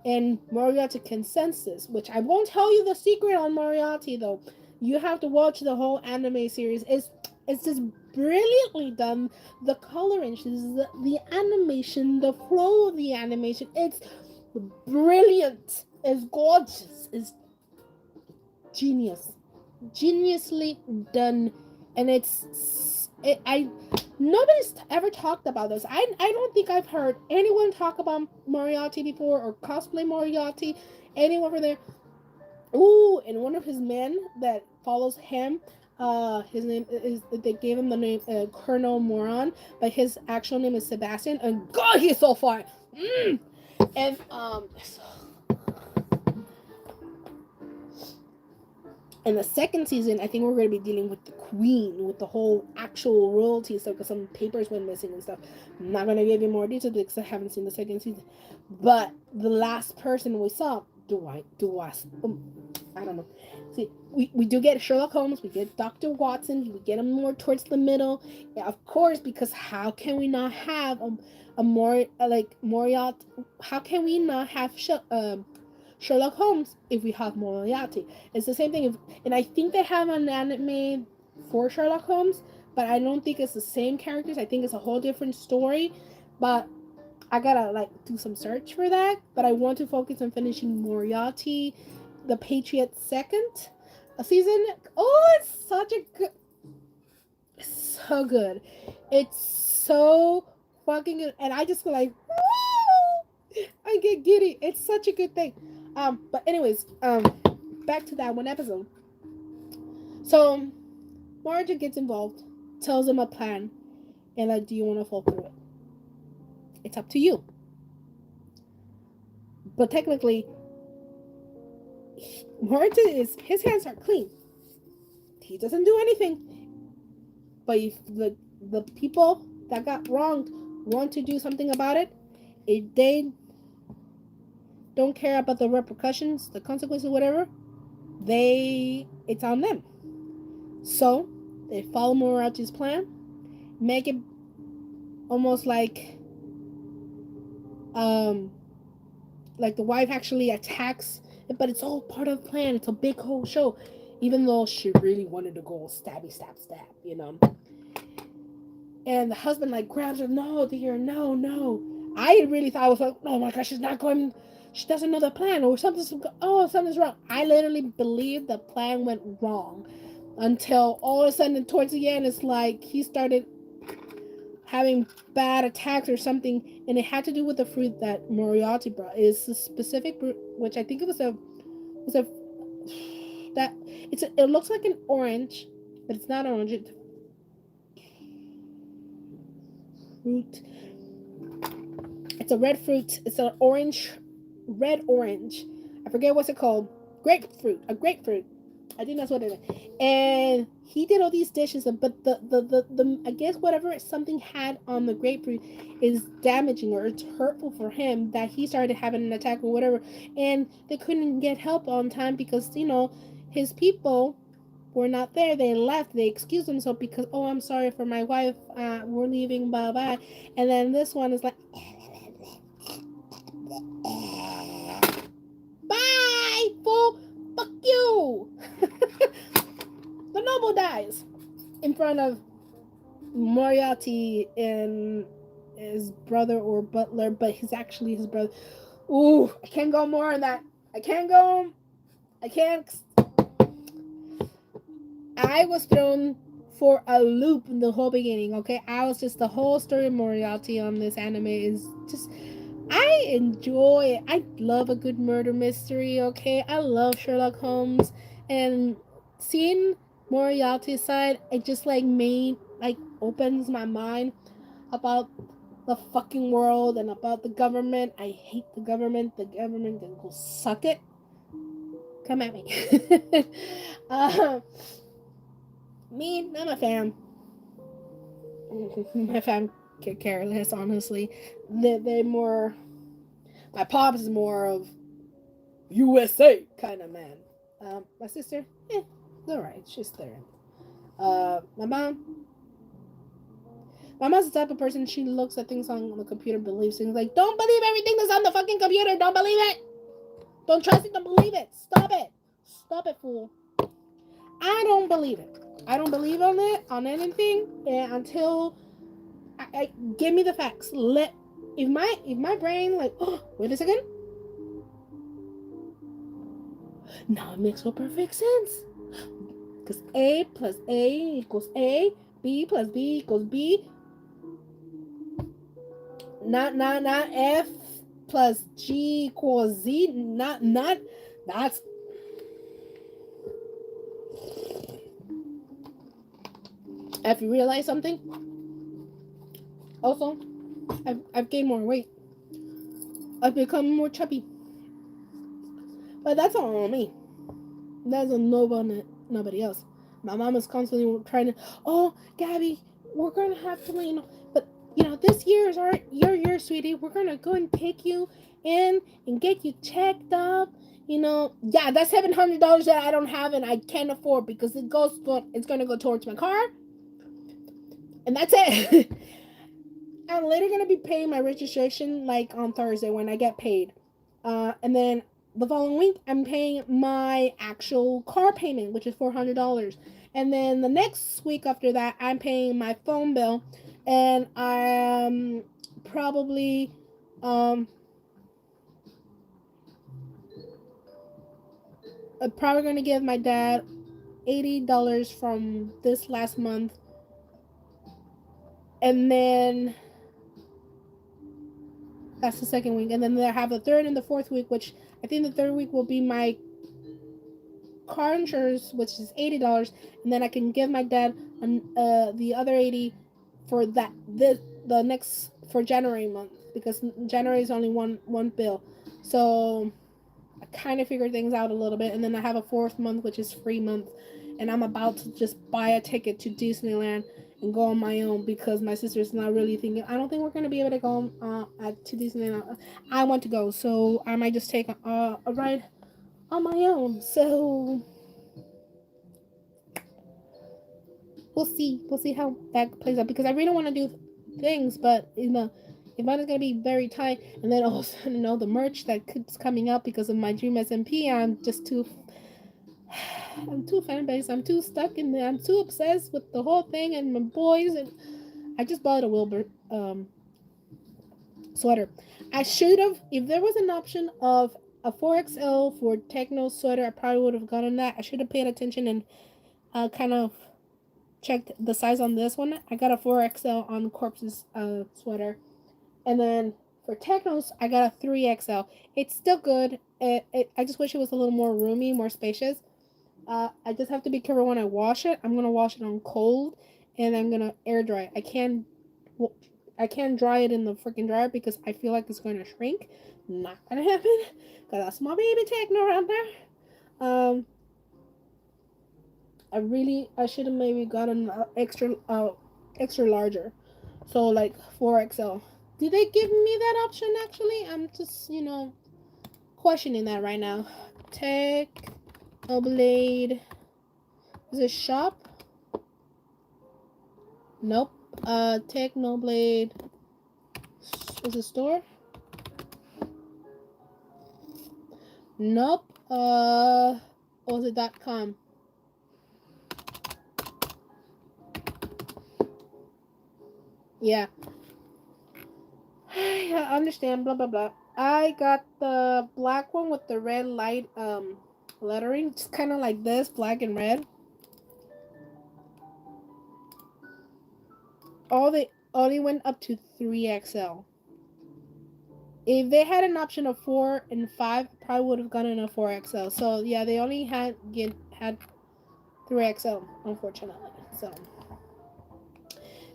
And Moriarty consensus, which I won't tell you the secret on Moriarty though. You have to watch the whole anime series. It's just brilliantly done. The coloration, the animation, the flow of the animation. It's brilliant. It's gorgeous. It's geniusly done, and nobody's ever talked about this. I don't think I've heard anyone talk about Moriarty before, or cosplay Moriarty, anyone over there. Ooh, and one of his men that follows him, his name is, they gave him the name Colonel Moron, but his actual name is Sebastian, and God, he's so fine. And in the second season, I think we're going to be dealing with the queen, with the whole actual royalty stuff, because some papers went missing and stuff. I'm not going to give you more details because I haven't seen the second season. But the last person we saw, I don't know. See, we do get Sherlock Holmes, we get Dr. Watson, we get him more towards the middle. Yeah, of course, because how can we not have a more, like, Moriarty? How can we not have Sherlock Holmes if we have Moriarty? It's the same thing. And I think they have an anime for Sherlock Holmes, but I don't think it's the same characters. I think it's a whole different story. But I gotta do some search for that. But I want to focus on finishing Moriarty, the Patriot second season. Oh, it's such a good, so good. It's so fucking good, and I just feel like, woo! I get giddy. It's such a good thing. But anyways, back to that one episode. So, Marge gets involved, tells him a plan, and do you want to fall through it? It's up to you. But technically, Marge his hands are clean. He doesn't do anything. But if the people that got wronged want to do something about it, if they don't care about the repercussions, the consequences, whatever, it's on them. So they follow Moriarty's plan, make it almost like the wife actually attacks, but it's all part of the plan. It's a big whole show, even though she really wanted to go stabby stab, And the husband grabs her. No, dear, no. I really thought, I was like, oh my gosh, she's not going she doesn't know the plan, or something's wrong. I literally believe the plan went wrong until all of a sudden towards the end it's like he started having bad attacks or something, and it had to do with the fruit that Moriarty brought. It's a specific fruit, which I think it was a that it looks like an orange, but it's not orange. It's fruit. It's a red fruit. It's an red orange. I forget what's it called. A grapefruit. I think that's what it is. And he did all these dishes, but the I guess whatever something had on the grapefruit is damaging or it's hurtful for him, that he started having an attack or whatever. And they couldn't get help on time because his people were not there. They left. They excused themselves because, oh, I'm sorry for my wife. We're leaving. Bye bye. And then this one is like, bye, fool. Fuck you. The noble dies in front of Moriarty and his brother or butler, but he's actually his brother. Ooh, I can't go more on that. I can't. I was thrown for a loop in the whole beginning, okay? The whole story of Moriarty on this anime is just, I enjoy it. I love a good murder mystery, okay? I love Sherlock Holmes, and seeing Moriarty's side, it just opens my mind about the fucking world and about the government. I hate the government. The government can go suck it. Come at me. Me, I'm a fan. My fam could care less, honestly. They're more. My pops is more of USA kind of man. My sister, it's alright. She's there. My mom. My mom's the type of person, she looks at things on the computer, believes things like, don't believe everything that's on the fucking computer. Don't believe it. Don't trust it. Don't believe it. Stop it. Stop it, fool. I don't believe it. I don't believe on anything until I give me the facts. If my brain wait a second. Now it makes all perfect sense. Because A plus A equals A, B plus B equals B. Not F plus G equals Z. Not that's. Have you realized something? Also, I've gained more weight. I've become more chubby. But that's all on me. That's on nobody else. My mom is constantly trying to, oh, Gabby, we're going to have to, but, this year is your year, sweetie. We're going to go and take you in and get you checked up. Yeah, that's $700 that I don't have and I can't afford because it's going to go towards my car. And that's it. I'm later going to be paying my registration on Thursday when I get paid. And then the following week, I'm paying my actual car payment, which is $400. And then the next week after that, I'm paying my phone bill. And I'm probably going to give my dad $80 from this last month. And then that's the second week. And then I have the third and the fourth week, which I think the third week will be my car insurance, which is $80. And then I can give my dad the other $80 for for January month, because January is only one bill. So I kind of figured things out a little bit. And then I have a fourth month, which is free month. And I'm about to just buy a ticket to Disneyland and go on my own because my sister's not really thinking. I don't think we're going to be able to go to Disneyland. I want to go, so I might just take a ride on my own. So we'll see how that plays out, because I really want to do things, but if money's going to be very tight, and then all of a sudden, the merch that's coming up because of my Dream SMP, I'm too fan-based. I'm too stuck in there. I'm too obsessed with the whole thing and my boys. And I just bought a Wilbur sweater. I should have, if there was an option of a 4XL for techno sweater, I probably would have gotten that. I should have paid attention and kind of checked the size on this one. I got a 4XL on Corpse's sweater. And then for Technos, I got a 3XL. It's still good. I just wish it was a little more roomy, more spacious. I just have to be careful when I wash it. I'm gonna wash it on cold, and I'm gonna air dry. I can't dry it in the freaking dryer because I feel like it's going to shrink. Not gonna happen. Cause that's my baby Techno out there. I should have maybe gotten extra larger. So like 4XL. Did they give me that option actually? I'm just, questioning that right now. Technoblade. Is it shop? Nope. Technoblade. Is it store? Nope. Was it .com? Yeah. I understand, blah blah blah. I got the black one with the red light lettering. It's kind of like this, black and red. They only went up to 3XL. If they had an option of 4 and 5, I probably would have gotten a 4XL. So yeah, they only had 3XL, unfortunately. So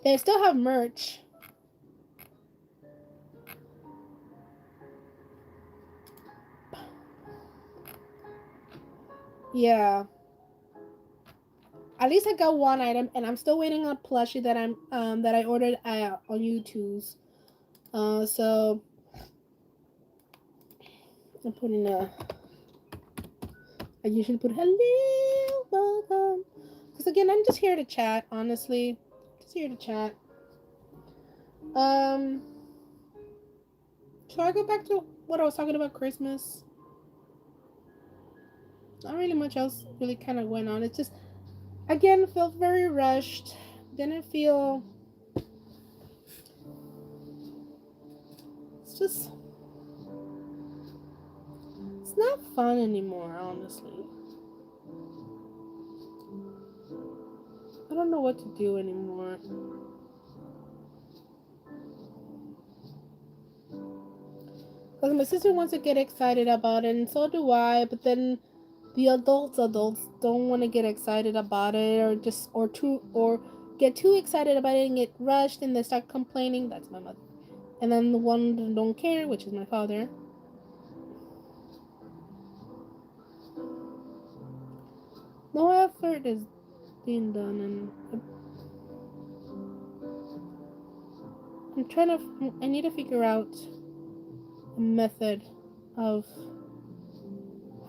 they still have merch. Yeah. At least I got one item, and I'm still waiting on plushie that I ordered on YouTube's. So I'm putting I usually put hello, welcome, because again, I'm just here to chat. Honestly, just here to chat. So I go back to what I was talking about Christmas. Not really much else really kind of went on. It's just, again, felt very rushed. Didn't feel. It's just. It's not fun anymore, honestly. I don't know what to do anymore. Because my sister wants to get excited about it, and so do I. But then the adults don't want to get excited about it, or get too excited about it and get rushed, and they start complaining. That's my mother. And then the one that don't care, which is my father. No effort is being done, and I need to figure out a method of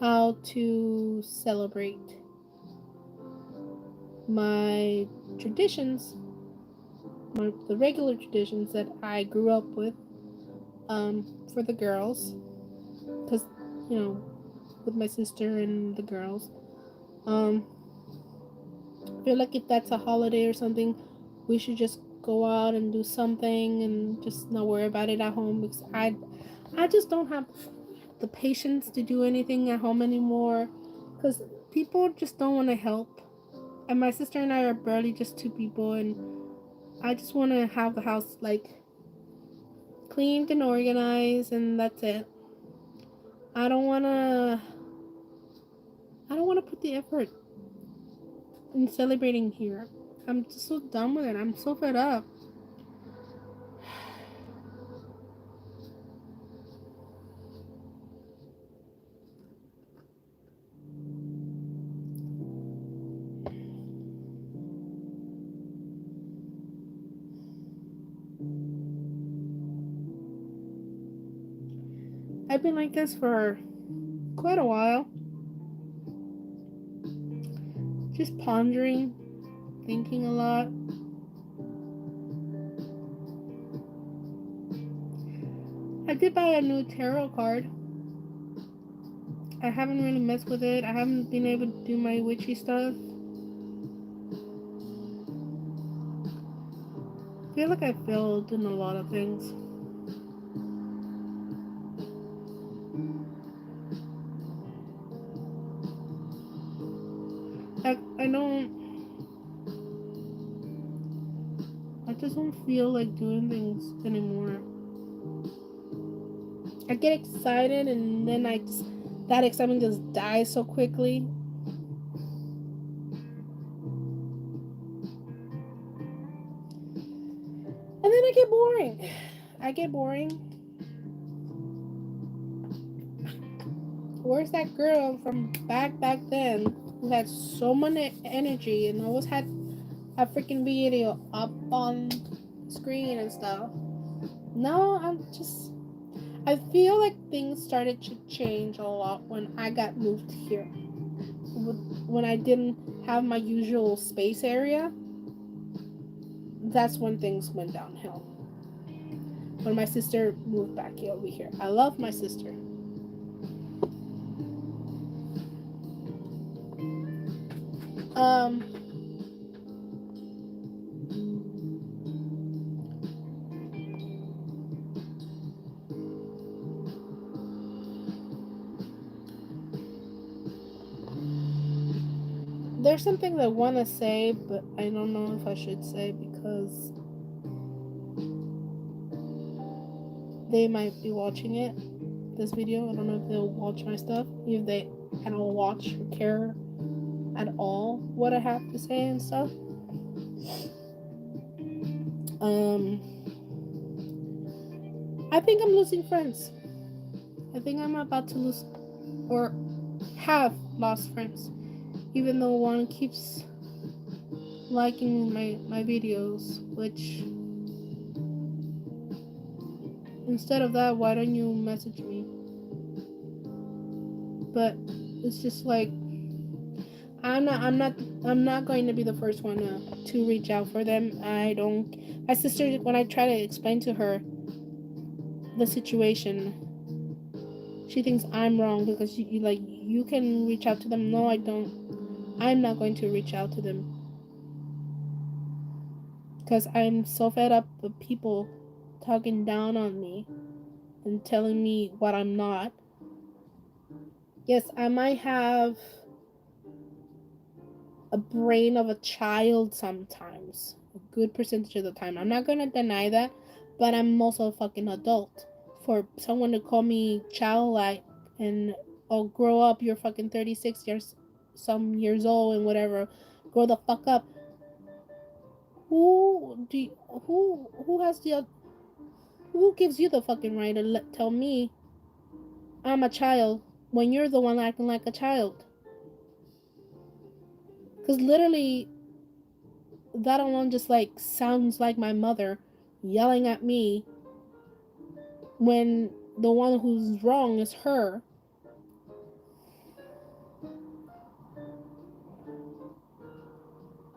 how to celebrate my traditions, the regular traditions that I grew up with, for the girls, because with my sister and the girls. I feel like if that's a holiday or something, we should just go out and do something and just not worry about it at home, because I just don't have the patience to do anything at home anymore, because people just don't want to help, and my sister and I are barely just two people, and I just want to have the house like cleaned and organized, and that's it. I don't want to put the effort in celebrating here. I'm just so done with it. I'm so fed up. I've been like this for quite a while. Just pondering, thinking a lot. I did buy a new tarot card. I haven't really messed with it. I haven't been able to do my witchy stuff. I feel like I failed in a lot of things. just don't feel like doing things anymore. I get excited and then that excitement just dies so quickly. And then I get boring. Where's that girl from back then who had so much energy and always had a freaking video up on screen and stuff? No, I feel like things started to change a lot when I got moved here. When I didn't have my usual space area, that's when things went downhill. When my sister moved back over here. I love my sister. There's something that I want to say, but I don't know if I should say because they might be watching this video. I don't know if they'll watch my stuff, if they I don't watch or care at all what I have to say and stuff. I think I'm losing friends. I think I'm about to lose or have lost friends. Even though one keeps liking my videos, which instead of that, why don't you message me? But it's just like I'm not going to be the first one to reach out for them. My sister, when I try to explain to her the situation, she thinks I'm wrong because you can reach out to them. No, I don't. I'm not going to reach out to them because I'm so fed up with people talking down on me and telling me what I'm not. Yes, I might have a brain of a child sometimes, a good percentage of the time. I'm not gonna deny that, but I'm also a fucking adult. For someone to call me childlike and grow up, you're fucking 36 years old and whatever, grow the fuck up. Who gives you the fucking right to tell me I'm a child when you're the one acting like a child? Because literally, that alone just sounds like my mother yelling at me when the one who's wrong is her.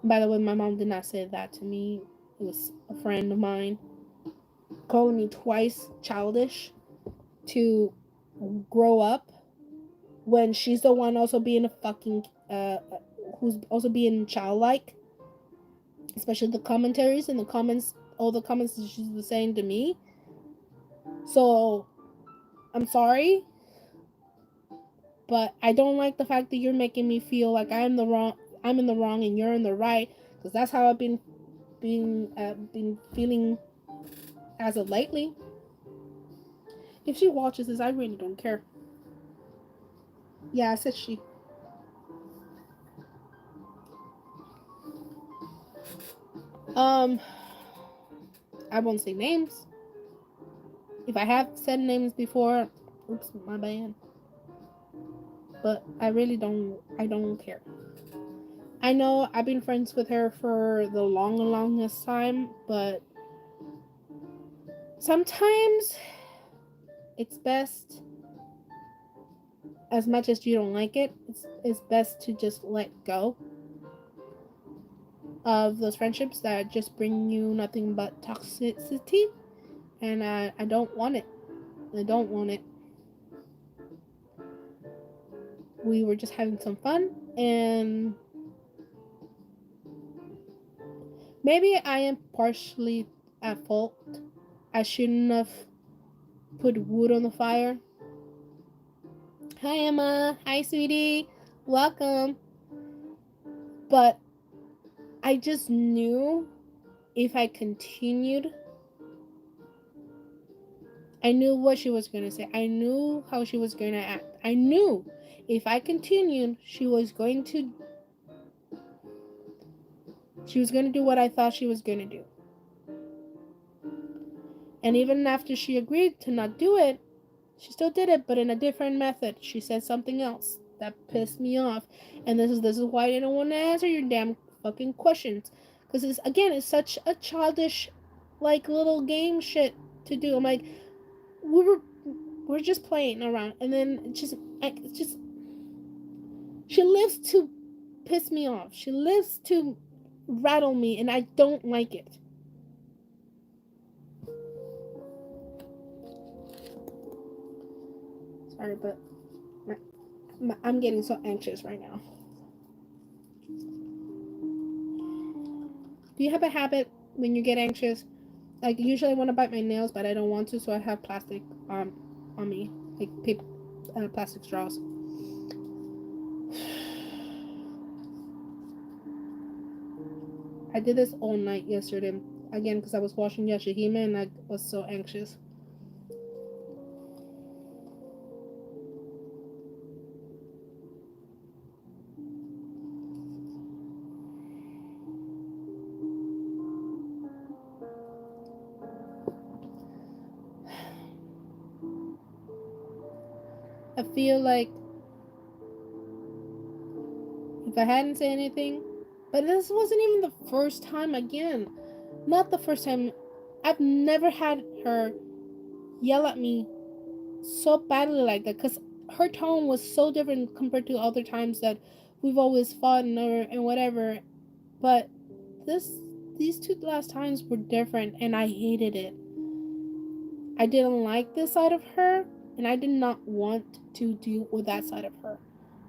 By the way, my mom did not say that to me. It was a friend of mine calling me twice childish to grow up when she's the one also being a fucking who's also being childlike, especially the commentaries and the comments, all the comments that she was saying to me. So I'm sorry, but I don't like the fact that you're making me feel like I'm in the wrong and you're in the right, because that's how I've been feeling as of lately. If she watches this, I really don't care. Yeah, I said she. I won't say names. If I have said names before, oops, my bad. But I don't care. I know I've been friends with her for the longest time, but sometimes it's best, as much as you don't like it, it's best to just let go of those friendships that just bring you nothing but toxicity. And I don't want it. I don't want it. We were just having some fun, and maybe I am partially at fault. I shouldn't have put wood on the fire. Hi, Emma. Hi, sweetie. Welcome. But I just knew if I continued, I knew what she was going to say. I knew how she was going to act. I knew if I continued, she was going to do what I thought she was going to do. And even after she agreed to not do it, she still did it, but in a different method. She said something else that pissed me off. And this is why I don't want to answer your damn fucking questions. Because it's such a childish, like, little game shit to do. I'm like, we're just playing around, and then she lives to piss me off. She lives to rattle me, and I don't like it. Sorry, but I'm getting so anxious right now. Do you have a habit when you get anxious? Like, usually I want to bite my nails, but I don't want to, so I have plastic on me, like paper, plastic straws. I did this all night yesterday, again, because I was watching Yashahime and I was so anxious. I feel like if I hadn't said anything, but this wasn't even the first time, again, not the first time. I've never had her yell at me so badly like that, because her tone was so different compared to other times that we've always fought and whatever. But these two last times were different, and I hated it. I didn't like this side of her, and I did not want to deal with that side of her.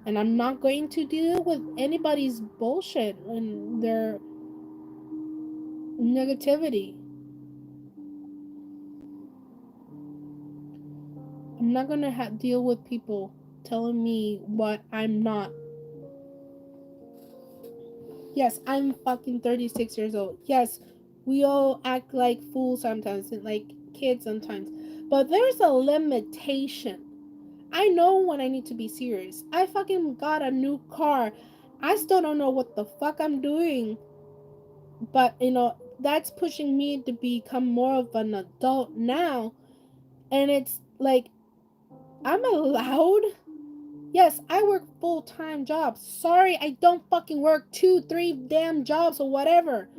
And I'm not going to deal with anybody's bullshit and their negativity. I'm not going to deal with people telling me what I'm not. Yes, I'm fucking 36 years old. Yes, we all act like fools sometimes, and like kids sometimes. But there's a limitation. I know when I need to be serious. I fucking got a new car. I still don't know what the fuck I'm doing. But, that's pushing me to become more of an adult now. And it's like, I'm allowed. Yes, I work full-time jobs. Sorry, I don't fucking work 2-3 damn jobs or whatever.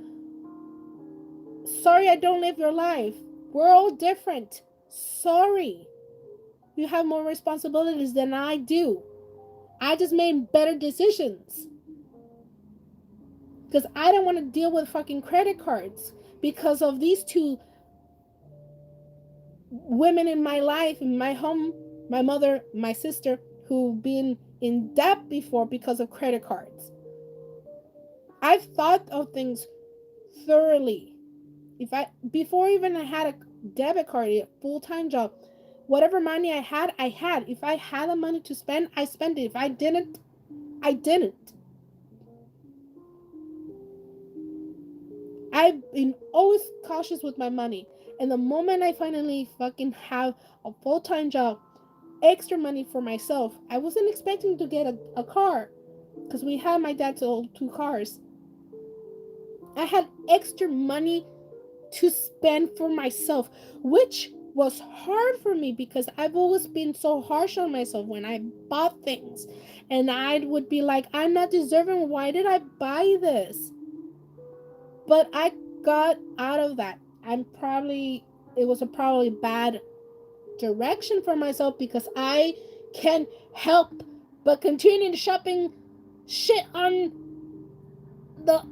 Sorry, I don't live your life. We're all different. Sorry. You have more responsibilities than I do. I just made better decisions. Because I don't want to deal with fucking credit cards because of these two women in my life, in my home, my mother, my sister, who've been in debt before because of credit cards. I've thought of things thoroughly. Before even I had a debit card, a full-time job, whatever money I had, I had. If I had the money to spend, I spent it. If I didn't, I didn't. I've been always cautious with my money. And the moment I finally fucking have a full-time job, extra money for myself, I wasn't expecting to get a car because we had my dad's old 2 cars. I had extra money to spend for myself, which was hard for me because I've always been so harsh on myself when I bought things. And I would be like, I'm not deserving. Why did I buy this? But I got out of that. It was a probably bad direction for myself because I can't help but continue shopping shit on the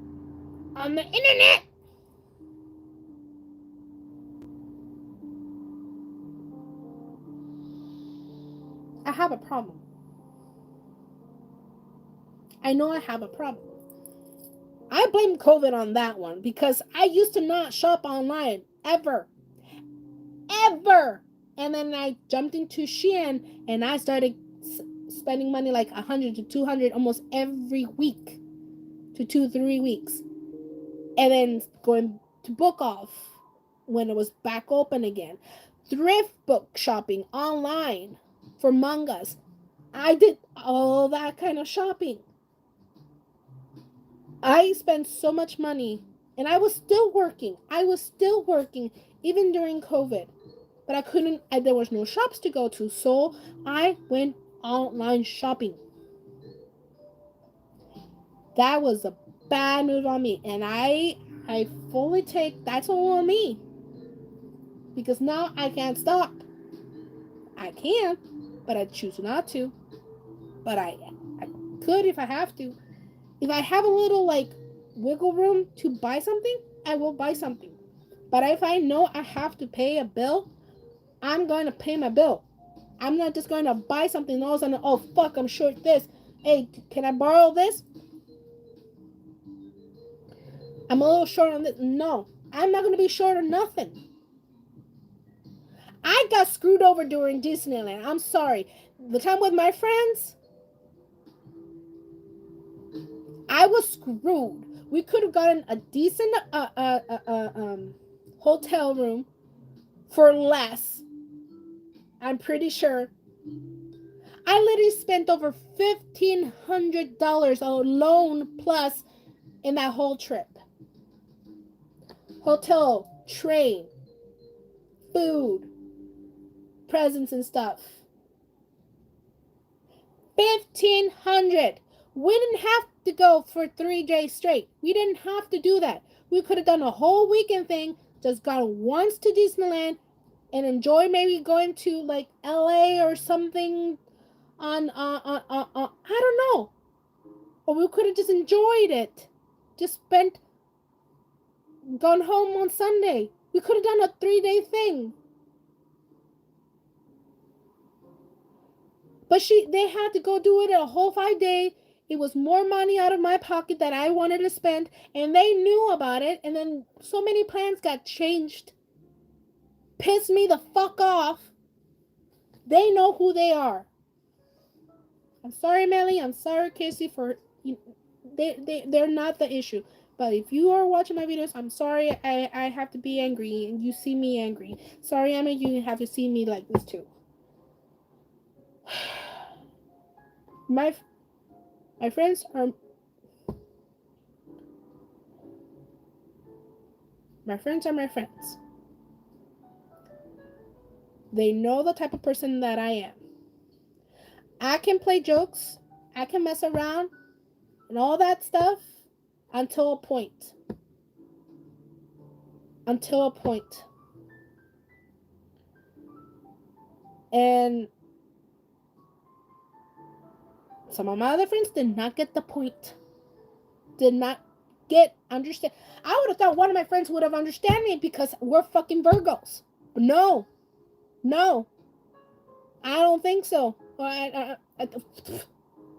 internet. I have a problem. I know I have a problem. I blame COVID on that one because I used to not shop online ever. Ever. And then I jumped into Shein and I started spending money like 100 to 200 almost every week to 2-3 weeks. And then going to book off when it was back open again. Thrift book shopping online for mangas. I did all that kind of shopping. I spent so much money, and I was still working. Even during COVID. But I couldn't, there was no shops to go to, so I went online shopping. That was a bad move on me, and I fully take that's all on me, because now I can't stop. I can, but I choose not to. But I could if I have to. If I have a little like wiggle room to buy something, I will buy something. But if I know I have to pay a bill, I'm going to pay my bill. I'm not just going to buy something and all of a sudden, oh fuck, I'm short this. Hey, can I borrow this? I'm a little short on this. No, I'm not going to be short on nothing. I got screwed over during Disneyland. I'm sorry. The time with my friends, I was screwed. We could have gotten a decent hotel room for less. I'm pretty sure. I literally spent over $1,500 alone plus in that whole trip. Hotel, train, food, presents and stuff. $1,500. We didn't have to go for 3 days straight. We didn't have to do that. We could have done a whole weekend thing, just gone once to Disneyland and enjoy maybe going to like LA or something on I don't know. Or we could have just enjoyed it. Just gone home on Sunday. We could have done a 3-day thing. But they had to go do it a whole 5 day. It was more money out of my pocket that I wanted to spend, and they knew about it, and then so many plans got changed. Pissed me the fuck off. They know who they are. I'm sorry, Melly. I'm sorry, Casey, for they're not the issue. But if you are watching my videos, I'm sorry. I have to be angry, and you see me angry. Sorry, Emma, you have to see me like this too. My friends are my friends. They know the type of person that I am. I can play jokes, I can mess around, and all that stuff until a point. Until a point. And some of my other friends did not get the point. Did not understand. I would have thought one of my friends would have understand me because we're fucking Virgos. But no. I don't think so. I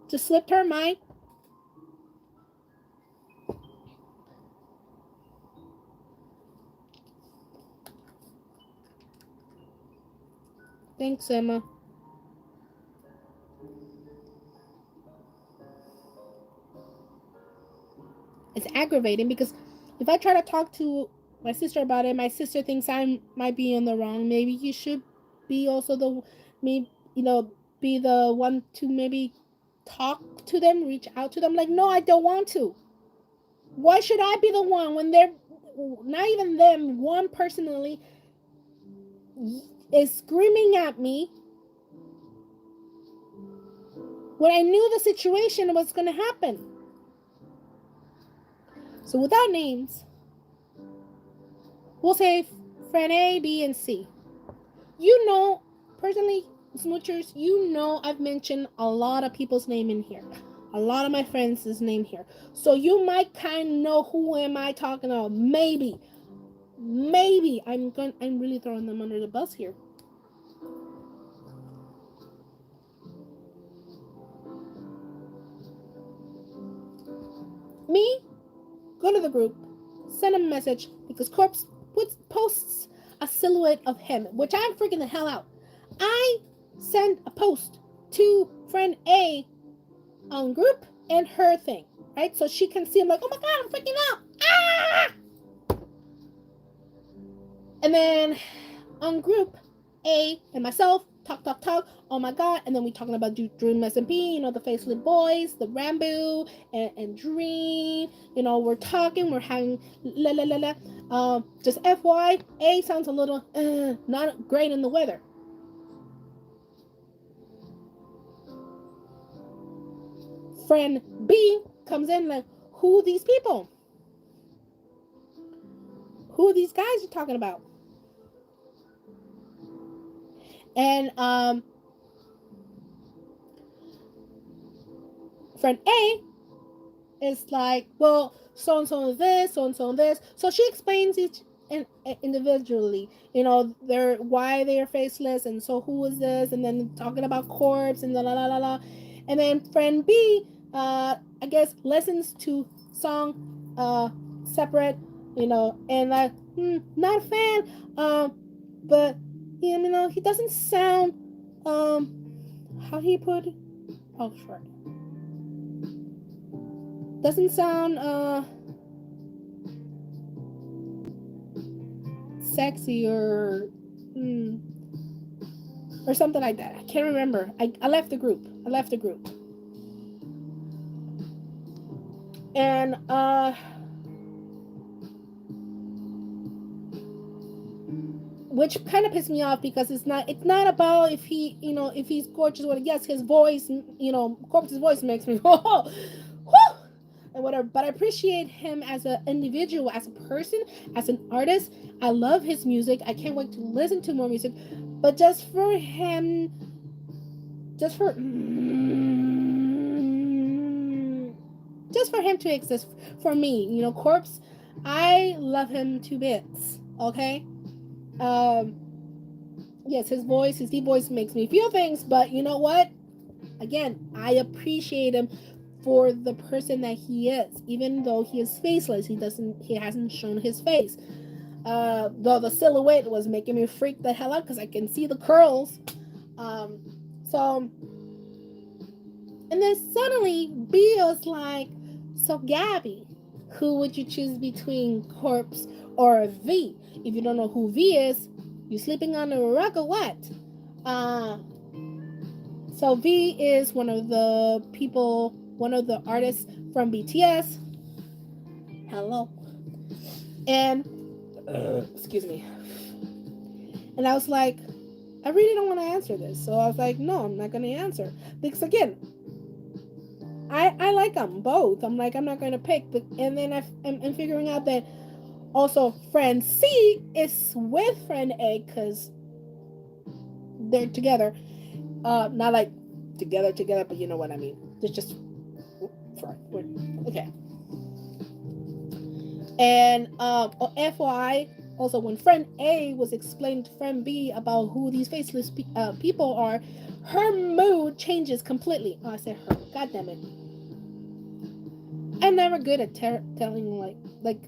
just slipped her mind. Thanks, Emma. It's aggravating because if I try to talk to my sister about it, my sister thinks I might be in the wrong. Maybe you should be also be the one to maybe talk to them, reach out to them. Like, no, I don't want to. Why should I be the one when they're not even them, one personally is screaming at me when I knew the situation was going to happen? So without names, we'll say friend A, B, and C. You know, personally, smoochers, you know I've mentioned a lot of people's name in here. A lot of my friends' name here. So you might kind of know who am I talking about. Maybe. I'm really throwing them under the bus here. Me? Go to the group. Send him a message because Corpse posts a silhouette of him, which I'm freaking the hell out. I send a post to friend A on group and her thing, right? So she can see him like, oh my god, I'm freaking out. Ah! And then on group A and myself, talk. Oh my god! And then we talking about Dream SMP, the Faceless Boys, the Rambo, and Dream. We're talking, we're having la la la la. Just FY, A sounds a little not great in the weather. Friend B comes in like, who are these people? Who are these guys you're talking about? And friend A is like, well, so and so is this, so and so and this. So she explains each individually, their why they are faceless, and so who is this, and then talking about corpse and la la la la. And then friend B, I guess listens to song separate, and like not a fan, but he doesn't sound how he put it? Oh, sure. Doesn't sound sexy or something like that. I can't remember. I left the group. And which kind of pissed me off because it's not about if he if he's gorgeous or yes, his voice, Corpse's voice makes me whoo, and whatever, but I appreciate him as an individual, as a person, as an artist. I love his music. I can't wait to listen to more music, but just for him to exist for me, Corpse, I love him to bits. Okay. Yes, his deep voice makes me feel things, but you know what? Again, I appreciate him for the person that he is, even though he is faceless. He hasn't shown his face. Though the silhouette was making me freak the hell out because I can see the curls. So, and then suddenly B was like, so Gabby, who would you choose between Corpse or V? If you don't know who V is, you sleeping on a rock or what? So V is one of the artists from BTS. Hello. And excuse me. And I was like, I really don't want to answer this. So I was like, no, I'm not going to answer. Because again, I like them both. I'm like, I'm not going to pick. But, and then I'm figuring out that also friend C is with friend A because they're together. Not like together, but you know what I mean. It's just okay. And FYI, also when friend A was explaining to friend B about who these faceless people are, her mood changes completely. Oh, I said her. God damn it. I'm never good at telling like.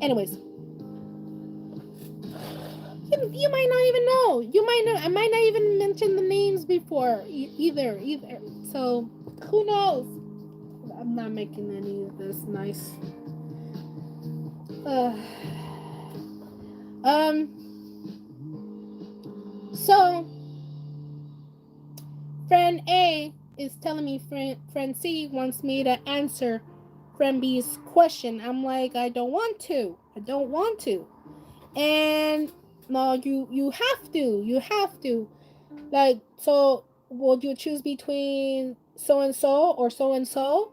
Anyways, you might not even know. I might not even mention the names before either. So who knows? I'm not making any of this nice. So friend A is telling me friend C wants me to answer friend B's question. I'm like, I don't want to. And no, you have to. Like, so would you choose between so and so or so and so?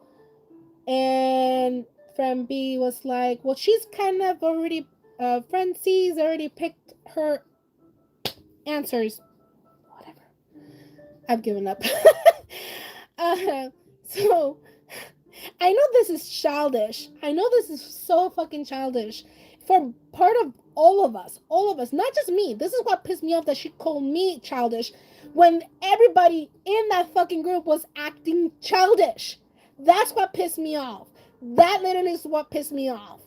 And friend B was like, well, she's kind of already friend C's already picked her answers. Whatever. I've given up. So I know this is childish. I know this is so fucking childish for part of all of us, not just me. This is what pissed me off, that she called me childish when everybody in that fucking group was acting childish. That's what pissed me off. That literally is what pissed me off.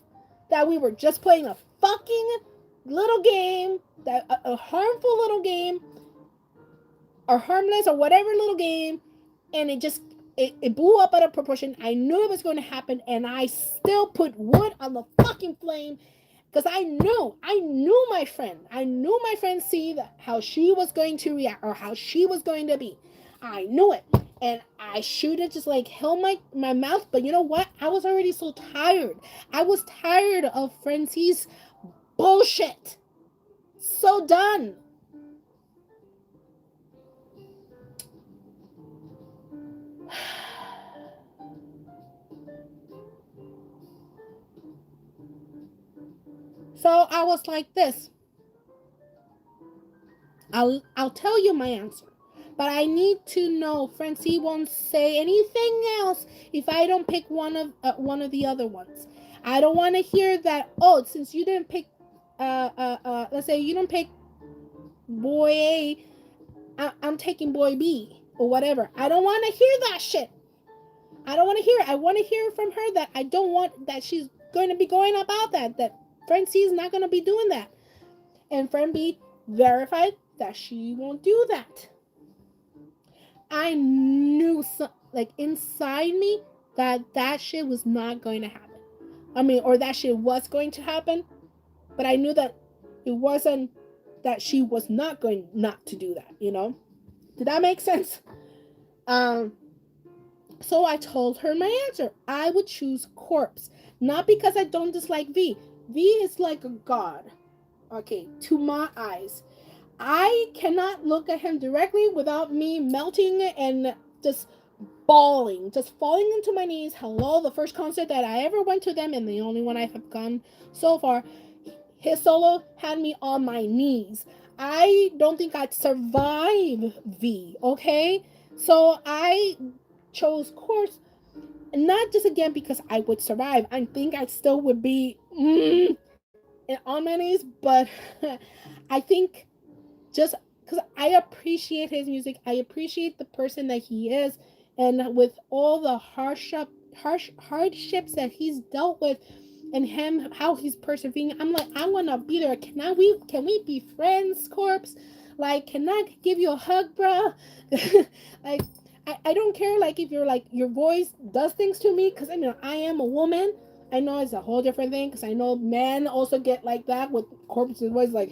That we were just playing a fucking little game, that a harmful little game, or harmless or whatever little game, and it blew up out of proportion. I knew it was going to happen, and I still put wood on the fucking flame Because I knew my friend. I knew my friend C, that how she was going to react or how she was going to be. I knew it. And I should have just like held my mouth. But you know what? I was already so tired. I was tired of friend C's bullshit. So done. So I was like this. I'll tell you my answer. But I need to know Francie won't say anything else if I don't pick one of the other ones. I don't want to hear that. Oh, since you didn't pick, let's say you don't pick boy A, I'm taking boy B or whatever. I don't want to hear that shit. I don't want to hear it. I want to hear from her that I don't want that she's going to be going about that. That friend C is not going to be doing that, and friend B verified that she won't do that. I knew, like inside me, that shit was not going to happen. I mean, or that shit was going to happen, but I knew that it wasn't that she was not going not to do that. You know, did that make sense? So I told her my answer. I would choose Corpse, not because I don't dislike V. V is like a god. Okay, to my eyes. I cannot look at him directly without me melting and just bawling, just falling into my knees. Hello, the first concert that I ever went to them, and the only one I have gone so far, his solo had me on my knees. I don't think I'd survive V, okay? So I chose Course, not just again because I would survive. I think I still would be on my knees, but I think just because I appreciate his music, I appreciate the person that he is, and with all the hardships that he's dealt with, and him how he's persevering, I'm like, I want to be there. Can we be friends, Corpse? Like, can I give you a hug, bro? Like, I don't care like if you're like your voice does things to me, because I mean I am a woman. I know it's a whole different thing, because I know men also get like that with Corpse's voice, like.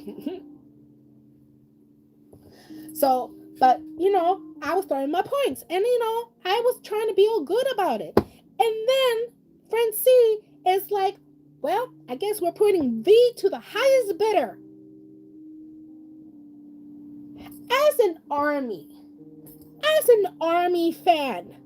So, but you know, I was throwing my points, and you know, I was trying to be all good about it. And then friend C is like, well, I guess we're putting V to the highest bidder. As an army fan,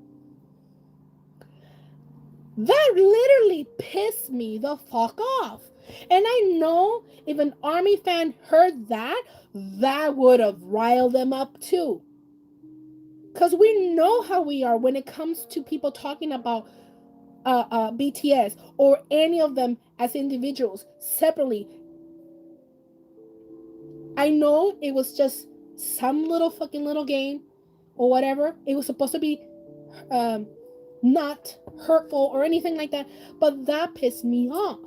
that literally pissed me the fuck off. And I know if an army fan heard that, that would have riled them up too. Because we know how we are when it comes to people talking about BTS or any of them as individuals separately. I know it was just some little game or whatever. It was supposed to be not hurtful or anything like that, but that pissed me off.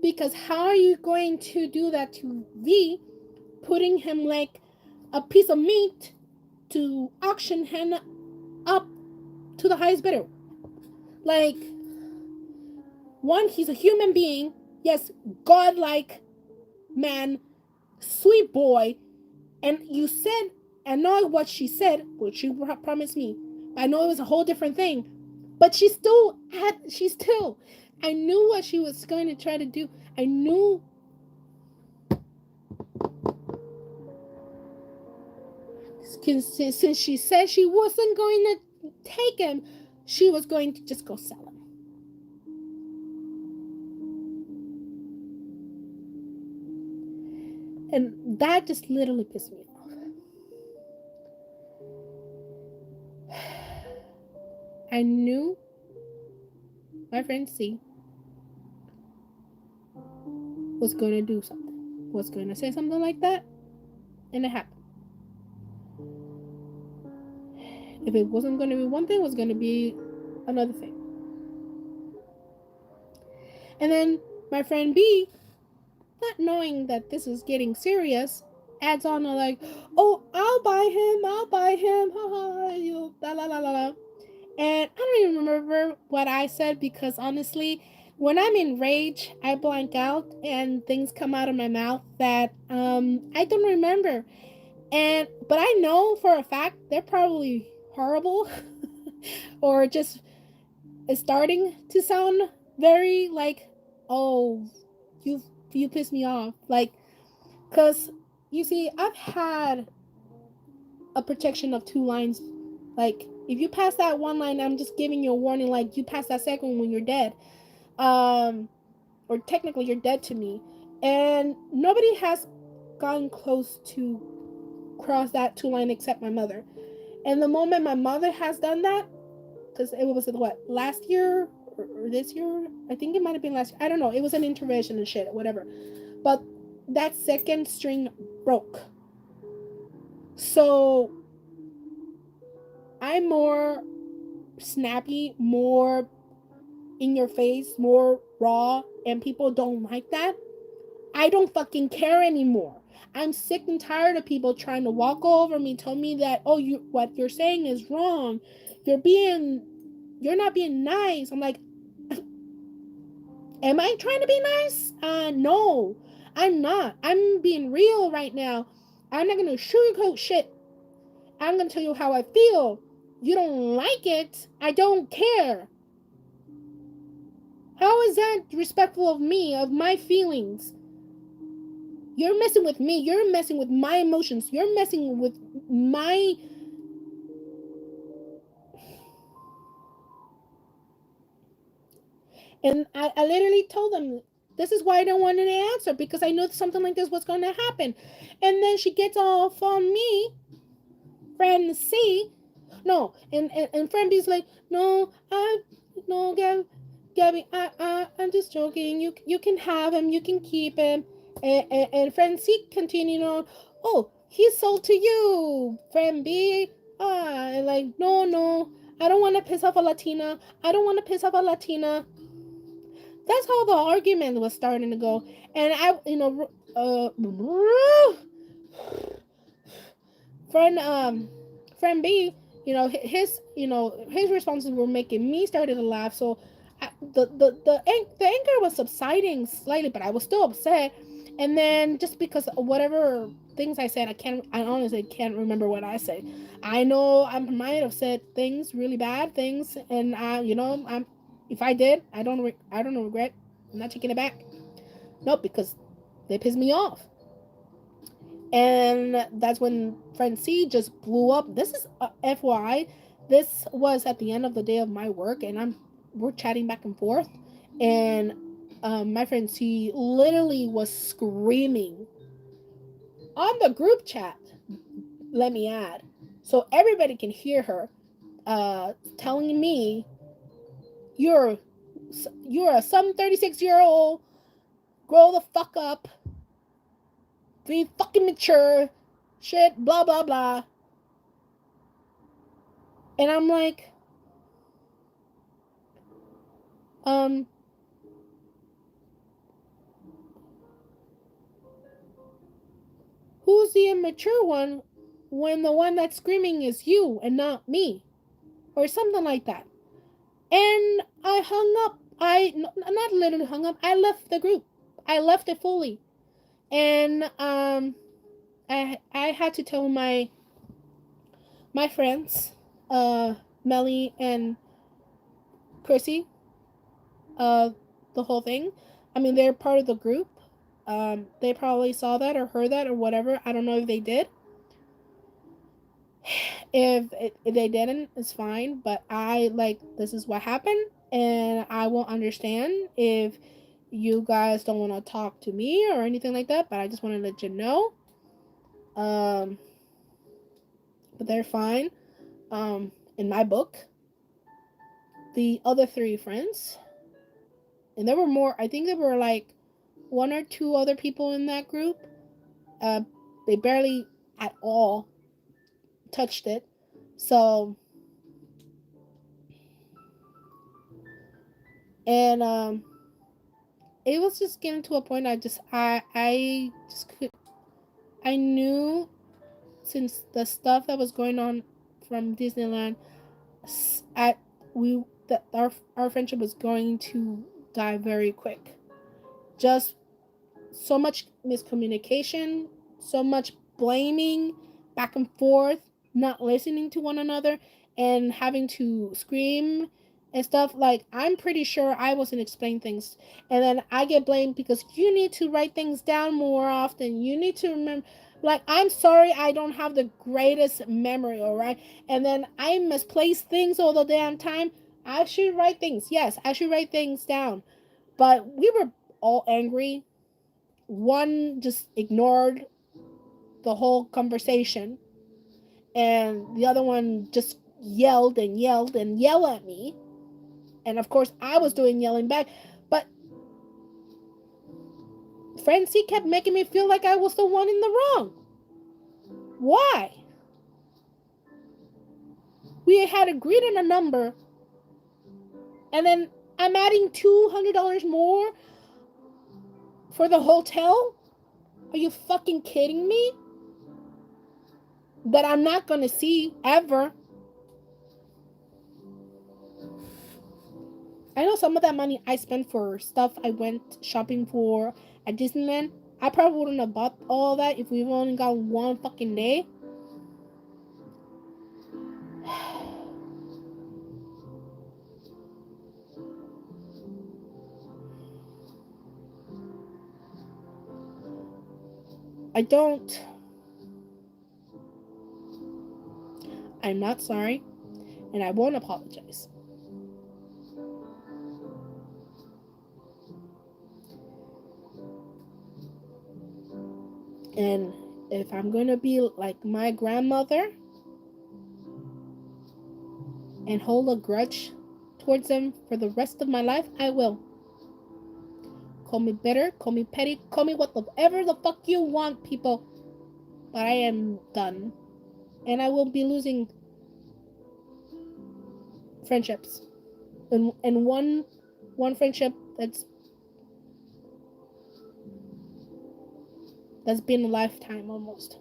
Because how are you going to do that to V, putting him like a piece of meat to auction him up to the highest bidder? Like, one, he's a human being. Yes, godlike man, sweet boy. And you said, I know what she said, what she promised me. I know it was a whole different thing. But she still, I knew what she was going to try to do. I knew. Since she said she wasn't going to take him, she was going to just go sell him. And that just literally pissed me off. I knew my friend C was going to do something, was going to say something like that, and it happened. If it wasn't going to be one thing, it was going to be another thing. And then my friend B, not knowing that this is getting serious, adds on a like, oh, I'll buy him, haha, you, la la la la la. And I don't even remember what I said, because honestly, when I'm in rage, I blank out and things come out of my mouth that I don't remember. But I know for a fact they're probably horrible or just starting to sound very like, oh, you you piss me off. Like, cuz you see, I've had a protection of 2 lines. Like, if you pass that 1 line, I'm just giving you a warning. Like, you pass that second one, you're dead. Um, or technically, you're dead to me. And nobody has gotten close to cross that 2 line except my mother. And the moment my mother has done that, because it was what, last year or this year? I think it might have been last year. I don't know. It was an intervention and shit, whatever. But that second string broke. So I'm more snappy, more in your face, more raw, and people don't like that. I don't fucking care anymore. I'm sick and tired of people trying to walk over me, tell me that, oh, you, what you're saying is wrong. You're not being nice. I'm like, am I trying to be nice? No, I'm not. I'm being real right now. I'm not gonna sugarcoat shit. I'm gonna tell you how I feel. You don't like it, I don't care. How is that respectful of me, of my feelings? You're messing with me. You're messing with my emotions. You're messing with my. And I literally told them, this is why I don't want an answer, because I know something like this was going to happen. And then she gets off on me, friend C. No, and friend B's like, no, no, Gabby, I'm just joking. You can have him. You can keep him. And friend C continued on, oh, he's sold to you, friend B. And like, no, no, I don't want to piss off a Latina. I don't want to piss off a Latina. That's how the argument was starting to go. And friend friend B, his responses were making me started to laugh. So the anger was subsiding slightly, but I was still upset. And then just because whatever things I said, I honestly can't remember what I said. I know I might have said things, really bad things, and I'm if I did, I don't regret. I'm not taking it back. Nope, because they pissed me off. And that's when friend C just blew up. This is FYI. This was at the end of the day of my work, and we're chatting back and forth, and my friend C literally was screaming on the group chat. Let me add, so everybody can hear her, telling me, "You're a some 36-year-old. Grow the fuck up. Be fucking mature. Shit. Blah blah blah." And I'm like, um, who's the immature one when the one that's screaming is you and not me? Or something like that. And I hung up. Not literally hung up. I left the group. I left it fully. And I had to tell my friends, Melly and Chrissy, uh, the whole thing. I mean, they're part of the group. They probably saw that or heard that or whatever. I don't know if they did. If they didn't, it's fine. But this is what happened, and I won't understand if you guys don't want to talk to me or anything like that. But I just want to let you know. Um, but they're fine. In my book, the other 3 friends, and there were more. I think there were like 1 or 2 other people in that group. Uh, they barely at all touched it. So, and it was just getting to a point. I just could. I knew, since the stuff that was going on from Disneyland, at we that our friendship was going to die very quick. Just so much miscommunication, so much blaming back and forth, not listening to one another, and having to scream and stuff. Like, I'm pretty sure I wasn't explaining things, and then I get blamed because you need to write things down more often. You need to remember. Like, I'm sorry, I don't have the greatest memory, all right? And then I misplace things all the damn time. I should write things. Yes, I should write things down. But we were all angry. One just ignored the whole conversation, and the other one just yelled and yelled and yelled at me. And of course, I was doing yelling back. But Francie kept making me feel like I was the one in the wrong. Why? We had agreed on a number, and then I'm adding $200 more for the hotel? Are you fucking kidding me? That I'm not gonna see ever. I know some of that money I spent for stuff I went shopping for at Disneyland. I probably wouldn't have bought all that if we've only got one fucking day. I'm not sorry, and I won't apologize. And if I'm going to be like my grandmother and hold a grudge towards them for the rest of my life, I will. Call me bitter, call me petty, call me whatever the fuck you want, people. But I am done. And I will be losing friendships. And one friendship that's been a lifetime almost.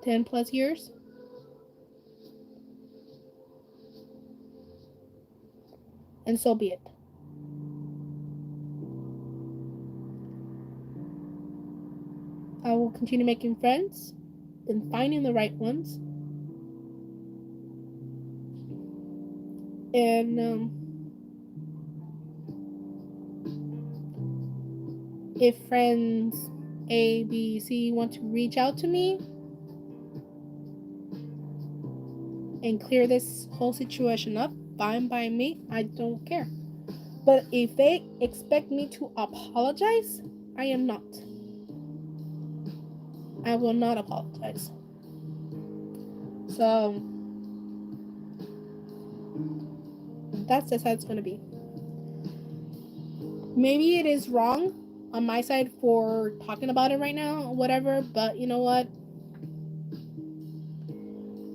10 plus years. And so be it. I will continue making friends and finding the right ones. And if friends A, B, C want to reach out to me and clear this whole situation up, fine by me. I don't care. But if they expect me to apologize, I am not. I will not apologize. So that's just how it's going to be. Maybe it is wrong on my side for talking about it right now or whatever, but you know what?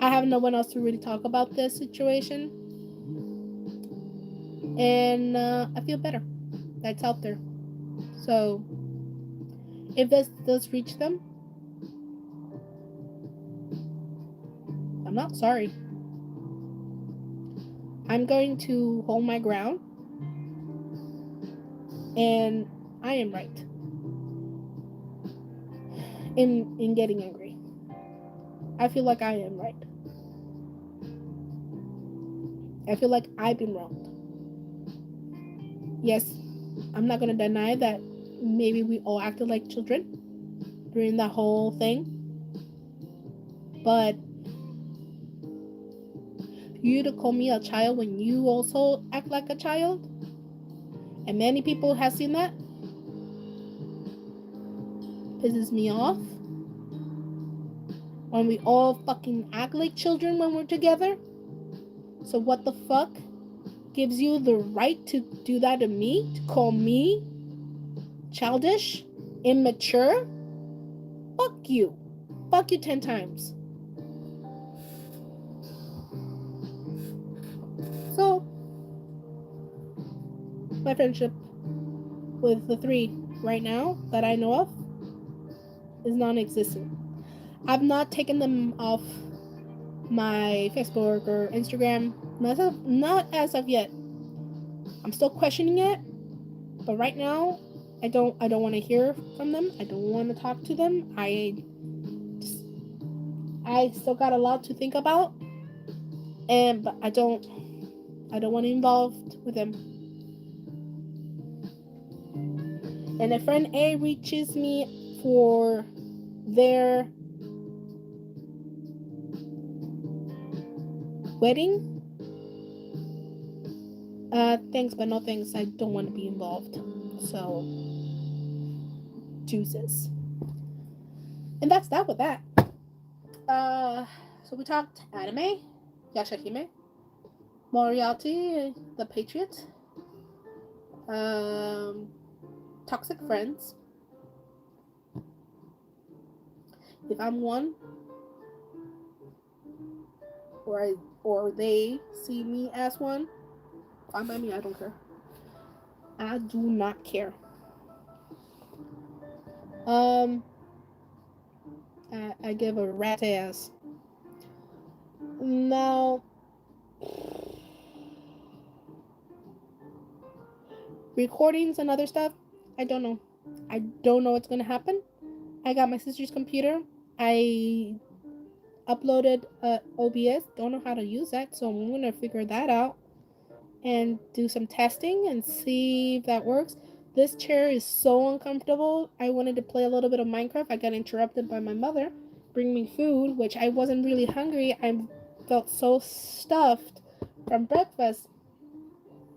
I have no one else to really talk about this situation. And I feel better. That's out there. So if this does reach them, I'm not sorry. I'm going to hold my ground. And I am right in getting angry. I feel like I am right. I feel like I've been wronged. Yes, I'm not going to deny that maybe we all acted like children during that whole thing. But you to call me a child when you also act like a child, and many people have seen that, pisses me off. When we all fucking act like children when we're together. So what the fuck gives you the right to do that to me? To call me childish? Immature? Fuck you. Fuck you 10 times. So, my friendship with the three right now that I know of is non-existent. I've not taken them off my Facebook or Instagram. Not as of yet. I'm still questioning it, but right now, I don't want to hear from them. I don't want to talk to them. I still got a lot to think about, but I don't want to involved with them. And if friend A reaches me for their wedding, thanks but no thanks. I don't want to be involved. So, deuces. And that's that with that. So we talked anime, Yashahime, Moriarty, the Patriot, toxic friends. If I'm one, or they see me as one, I'm by me. I don't care. I do not care. I give a rat ass. Now, recordings and other stuff, I don't know. I don't know what's gonna happen. I got my sister's computer. I uploaded OBS. Don't know how to use that, so I'm gonna figure that out and do some testing and see if that works. This chair is so uncomfortable. I wanted to play a little bit of Minecraft. I got interrupted by my mother bringing me food, which I wasn't really hungry. I felt so stuffed from breakfast,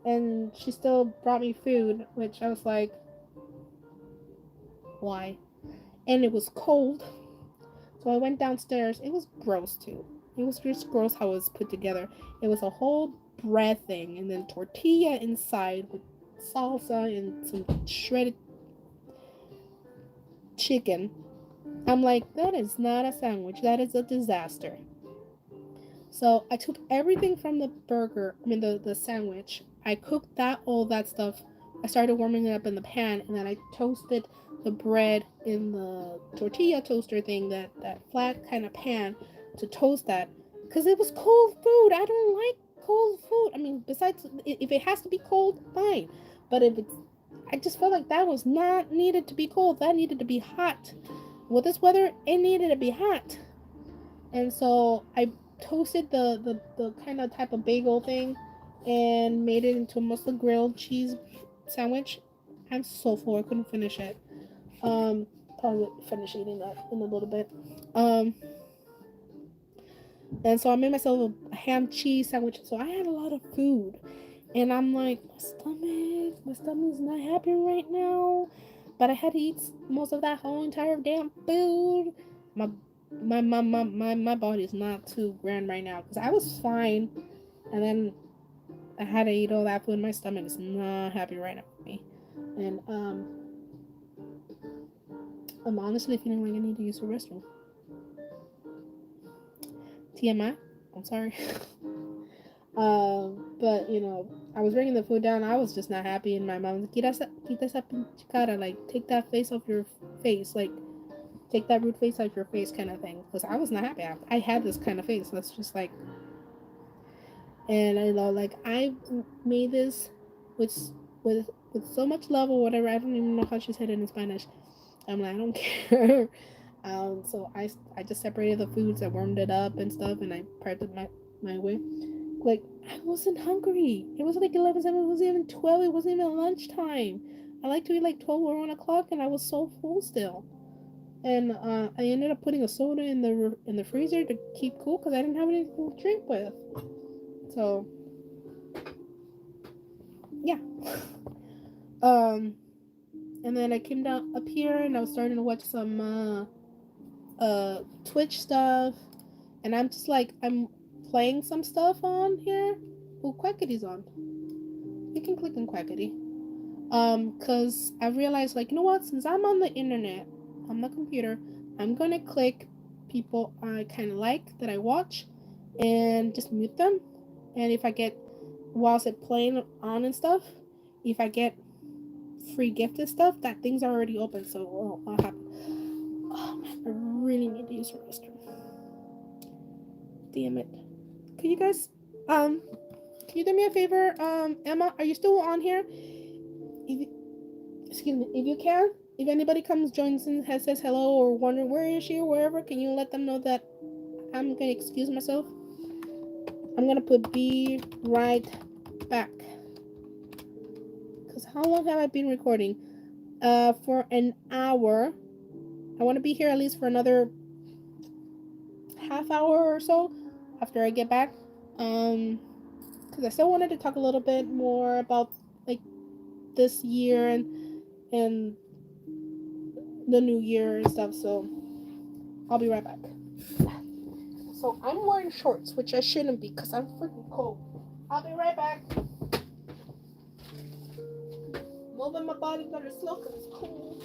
and she still brought me food, which I was like, why? And it was cold, so I went downstairs. It was gross too. It was just gross how it was put together. It was a whole bread thing, and then tortilla inside with salsa and some shredded chicken. I'm like, that is not a sandwich. That is a disaster. So I took everything from the burger, the sandwich. I cooked all that stuff. I started warming it up in the pan, and then I toasted the bread in the tortilla toaster thing, that flat kind of pan, to toast that. Because it was cold food. I don't like cold food. Besides, if it has to be cold, fine. But I just felt like that was not needed to be cold. That needed to be hot. With this weather, it needed to be hot. And so I toasted the kind of type of bagel thing and made it into almost a grilled cheese sandwich. I'm so full, I couldn't finish it. Probably finish eating that in a little bit. And so I made myself a ham cheese sandwich. So I had a lot of food, and I'm like, my stomach's not happy right now. But I had to eat most of that whole entire damn food. My body's not too grand right now, because I was fine, and then I had to eat all that food. My stomach is not happy right now with me, and I'm honestly feeling like I need to use the restroom. TMI, I'm sorry. But I was bringing the food down. I was just not happy, and my mom was like, "Quita esa pinche cara, like take that face off your face, like take that rude face off your face," kind of thing. Because I was not happy. I had this kind of face. That's just like, and I made this with so much love or whatever. I don't even know how she said it in Spanish. I'm like, I don't care. So I just separated the foods, I warmed it up and stuff, and I prepped it my way. Like, I wasn't hungry. It was like 11, 7, it wasn't even 12, it wasn't even lunchtime. I like to eat like 12 or 1 o'clock, and I was so full still. And I ended up putting a soda in the freezer to keep cool, because I didn't have anything to drink with. So, yeah. And then I came down up here, and I was starting to watch some Twitch stuff, and I'm just like, I'm playing some stuff on here. Oh, Quackity's on. You can click on Quackity. Cause I realized, like, you know what? Since I'm on the internet, on the computer, I'm gonna click people I kind of like that I watch, and just mute them. And if I get, whilst it playing on and stuff, if I get free gifted stuff, that thing's already open, so I'll have. Oh man, I really need to use the restroom. Damn it. Can you you do me a favor, Emma? Are you still on here? If, excuse me. If you can, if anybody comes, joins, and says hello or wonder where is she or wherever, can you let them know that I'm gonna excuse myself? I'm gonna put be right back. Cause how long have I been recording? For an hour. I want to be here at least for another half hour or so after I get back. Because I still wanted to talk a little bit more about like this year and the new year and stuff. So I'll be right back. So I'm wearing shorts, which I shouldn't be because I'm freaking cold. I'll be right back. Moving my body better slow because it's cold.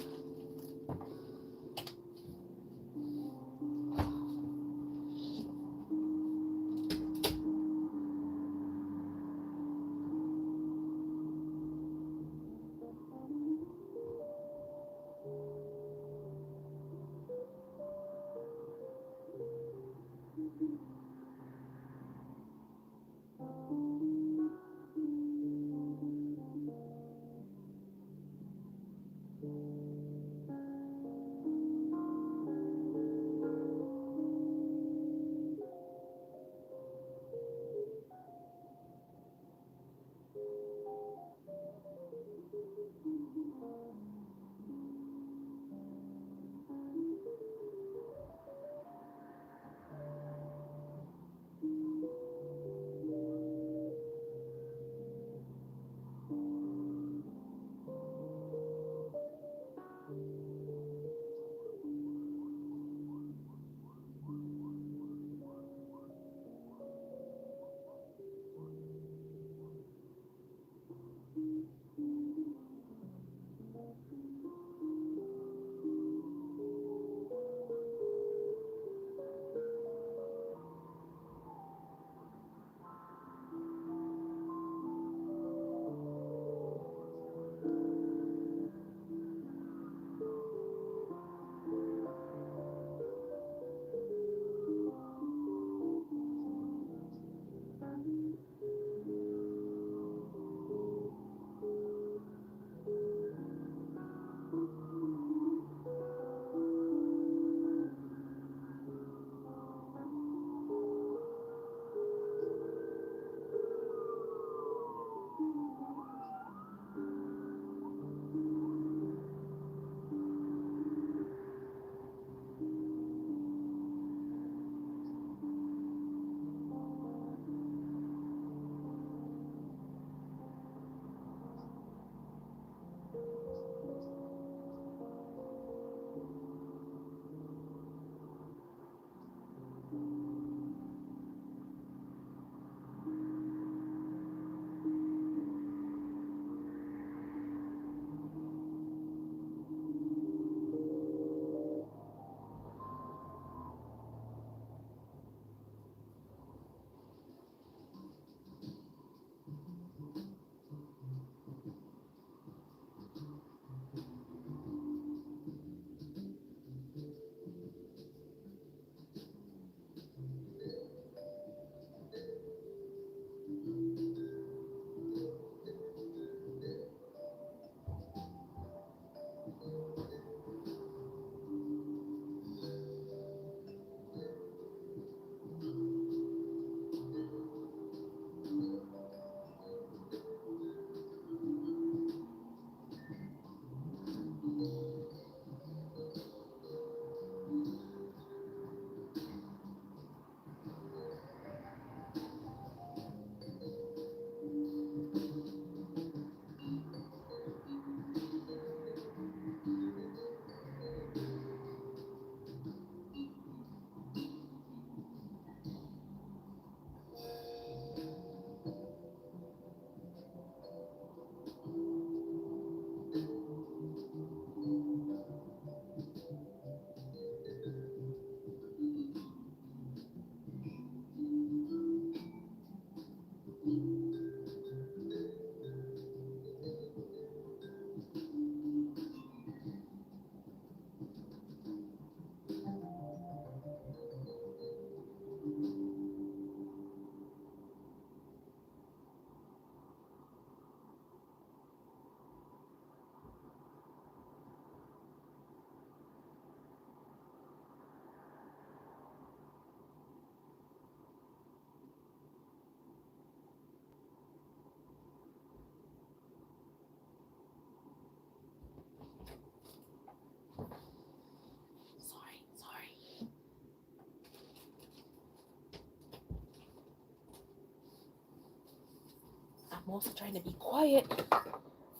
I'm also trying to be quiet.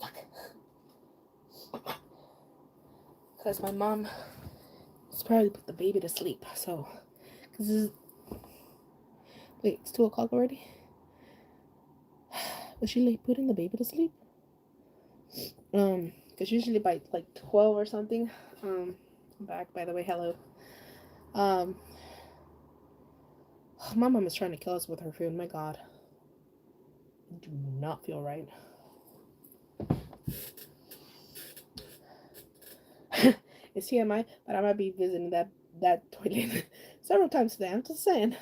Fuck. Because my mom has probably put the baby to sleep. So, because this is... Wait, it's 2 o'clock already? Was she like putting the baby to sleep? Because usually by like 12 or something. I'm back, by the way. Hello. My mom is trying to kill us with her food. My God. I do not feel right. It's TMI, but I might be visiting that toilet several times today. I'm just saying.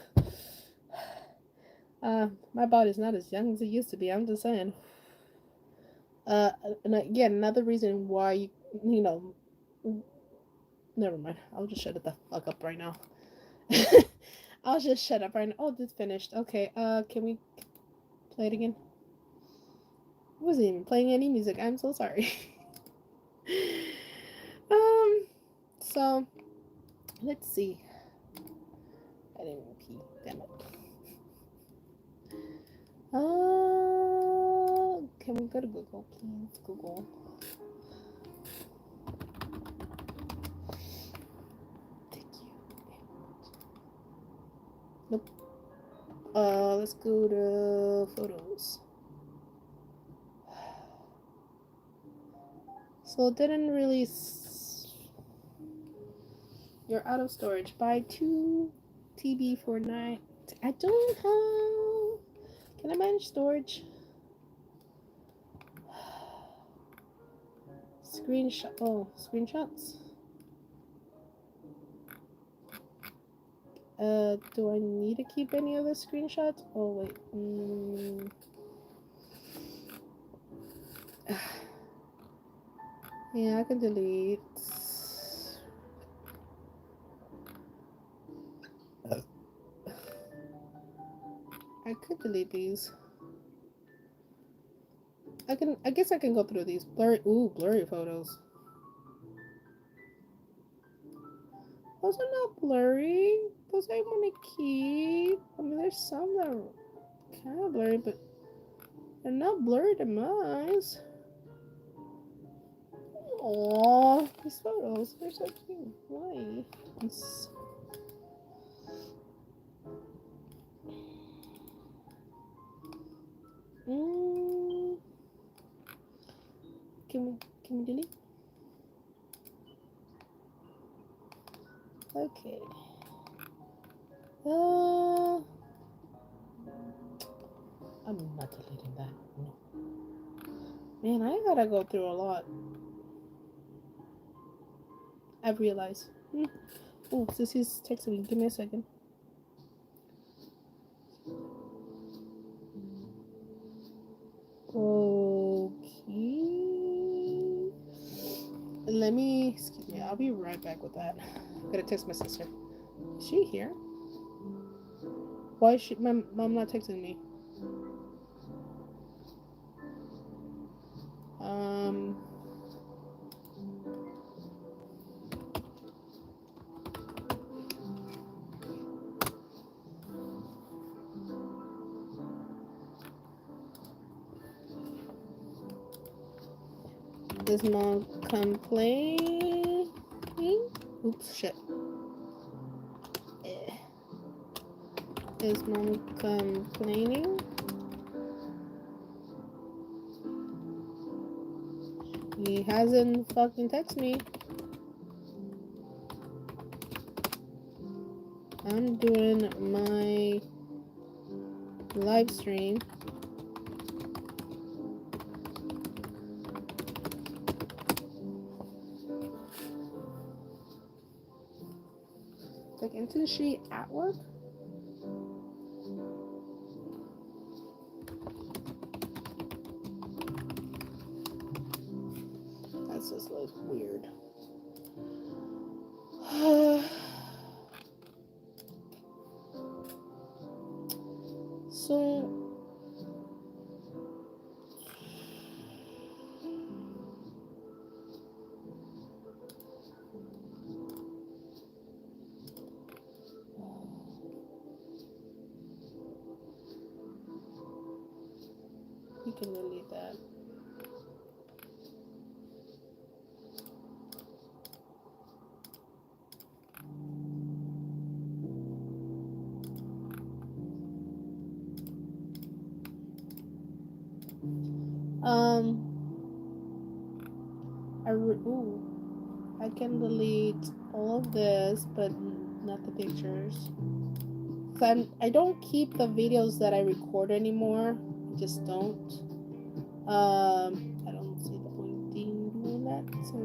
My body's not as young as it used to be. I'm just saying. And again, another reason why you know, never mind. I'll just shut it the fuck up right now. I'll just shut up right now. Oh, this finished. Okay. Can we play it again? I wasn't even playing any music. I'm so sorry. So let's see. I didn't pee. Damn it. Can we go to Google, please? Google. Thank you. Nope. Let's go to photos. So it didn't really. You're out of storage. Buy 2 TB for 9. I don't have. Can I manage storage? Screenshot. Oh, screenshots. Do I need to keep any of the screenshots? Oh wait. Yeah, I can delete. I could delete these. I guess I can go through these. Blurry photos. Those are not blurry. Those I want to keep. I mean, there's some that are kind of blurry, but they're not blurry to my eyes. Aww, these photos, they're so cute. Why? Can we delete? Okay. I'm not deleting that. No. Man, I gotta go through a lot. I've realized. Oh, Sissy's texting me. Give me a second. Okay. Excuse me, I'll be right back with that. I'm gonna text my sister. Is she here? Why is my mom not texting me? Is mom complaining? Oops, shit. Is mom complaining? He hasn't fucking texted me. I'm doing my live stream. Like, isn't she at work? That's just like weird. So We can delete that. I can delete all of this, but not the pictures. So I don't keep the videos that I record anymore. I just don't. I don't see the point in doing that. So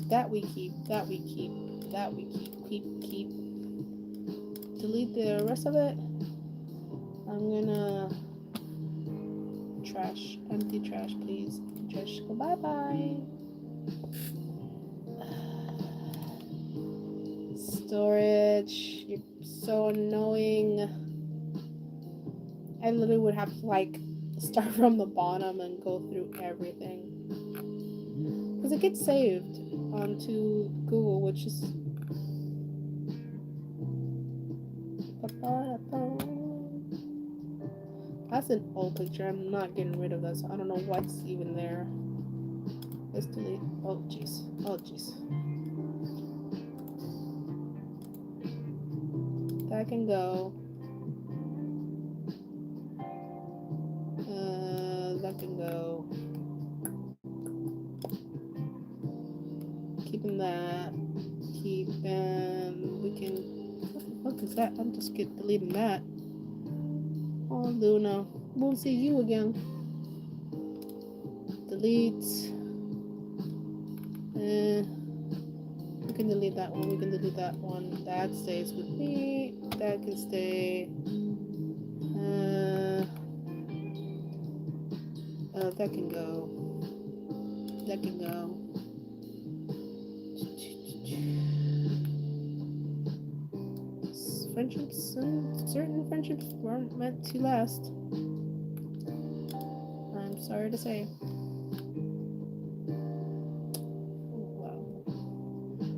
that we keep. Keep. Delete the rest of it. I'm gonna trash, empty trash, please. Empty trash. Go bye bye. Storage. You're so annoying. I literally would have to like start from the bottom and go through everything because it gets saved onto Google, which is that's an old picture. I'm not getting rid of this. I don't know what's even there. Let's delete. Oh jeez. Oh jeez. That can go. That can go. Keeping that. We can. What is that? I'm just deleting that. Oh, Luna. Won't see you again. Delete. We can delete that one. We can delete that one. That stays with me. That can stay. That can go. That can go. Friendships, certain friendships weren't meant to last. I'm sorry to say.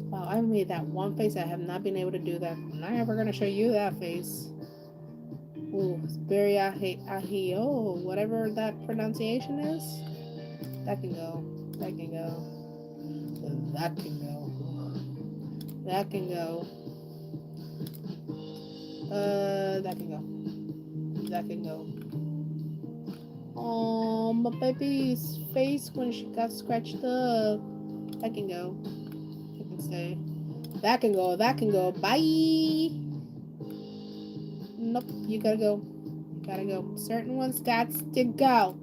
Wow, I made that one face. I have not been able to do that. I'm not ever gonna show you that face. Ooh, it's very ahio, whatever that pronunciation is. That can go. That can go. That can go. That can go. That can go. That can go. Oh, my baby's face when she got scratched up. That can go. That can stay. That can go. That can go. Bye. Nope. You gotta go. You gotta go. Certain ones got to go.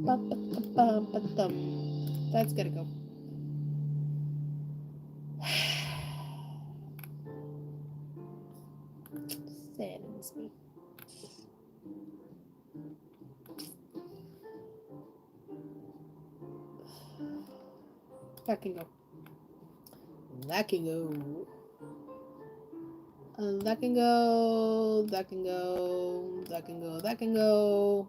No. That's gotta go. Saddens me. That can go. That can go. That can go. That can go. That can go. That can go.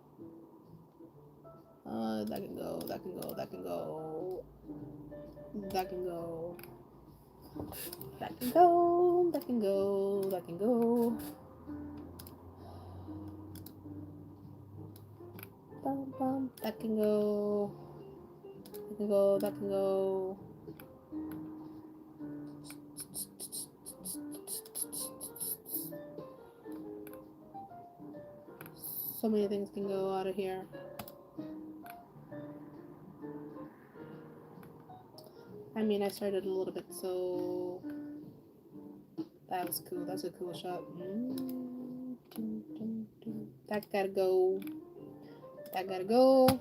That can go. That can go. That can go. That can go. That can go. That can go. That can go. Bum, bum. That can go. That can go. That can go. So many things can go out of here. I mean, I started a little bit, so that was cool. That's a cool shot. That gotta go. That gotta go.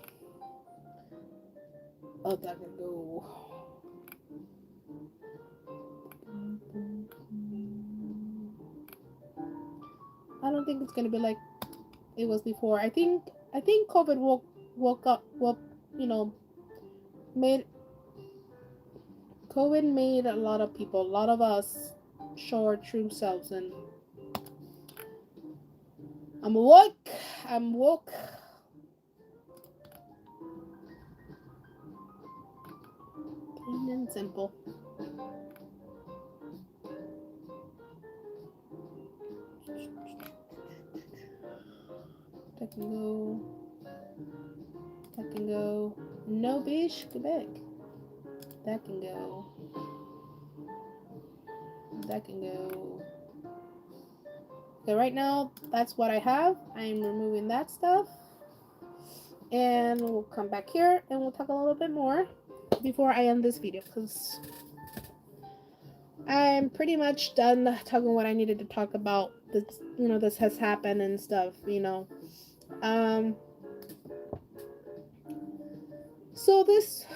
Oh, that gotta go. I don't think it's gonna be like it was before. I think COVID made a lot of people, a lot of us, show our true selves, and I'm woke. Plain and simple. That can go. That can go. No, bitch. Go back. That can go. That can go. Okay, right now, that's what I have. I'm removing that stuff. And we'll come back here and we'll talk a little bit more before I end this video, because I'm pretty much done talking what I needed to talk about. This, this has happened and stuff, So this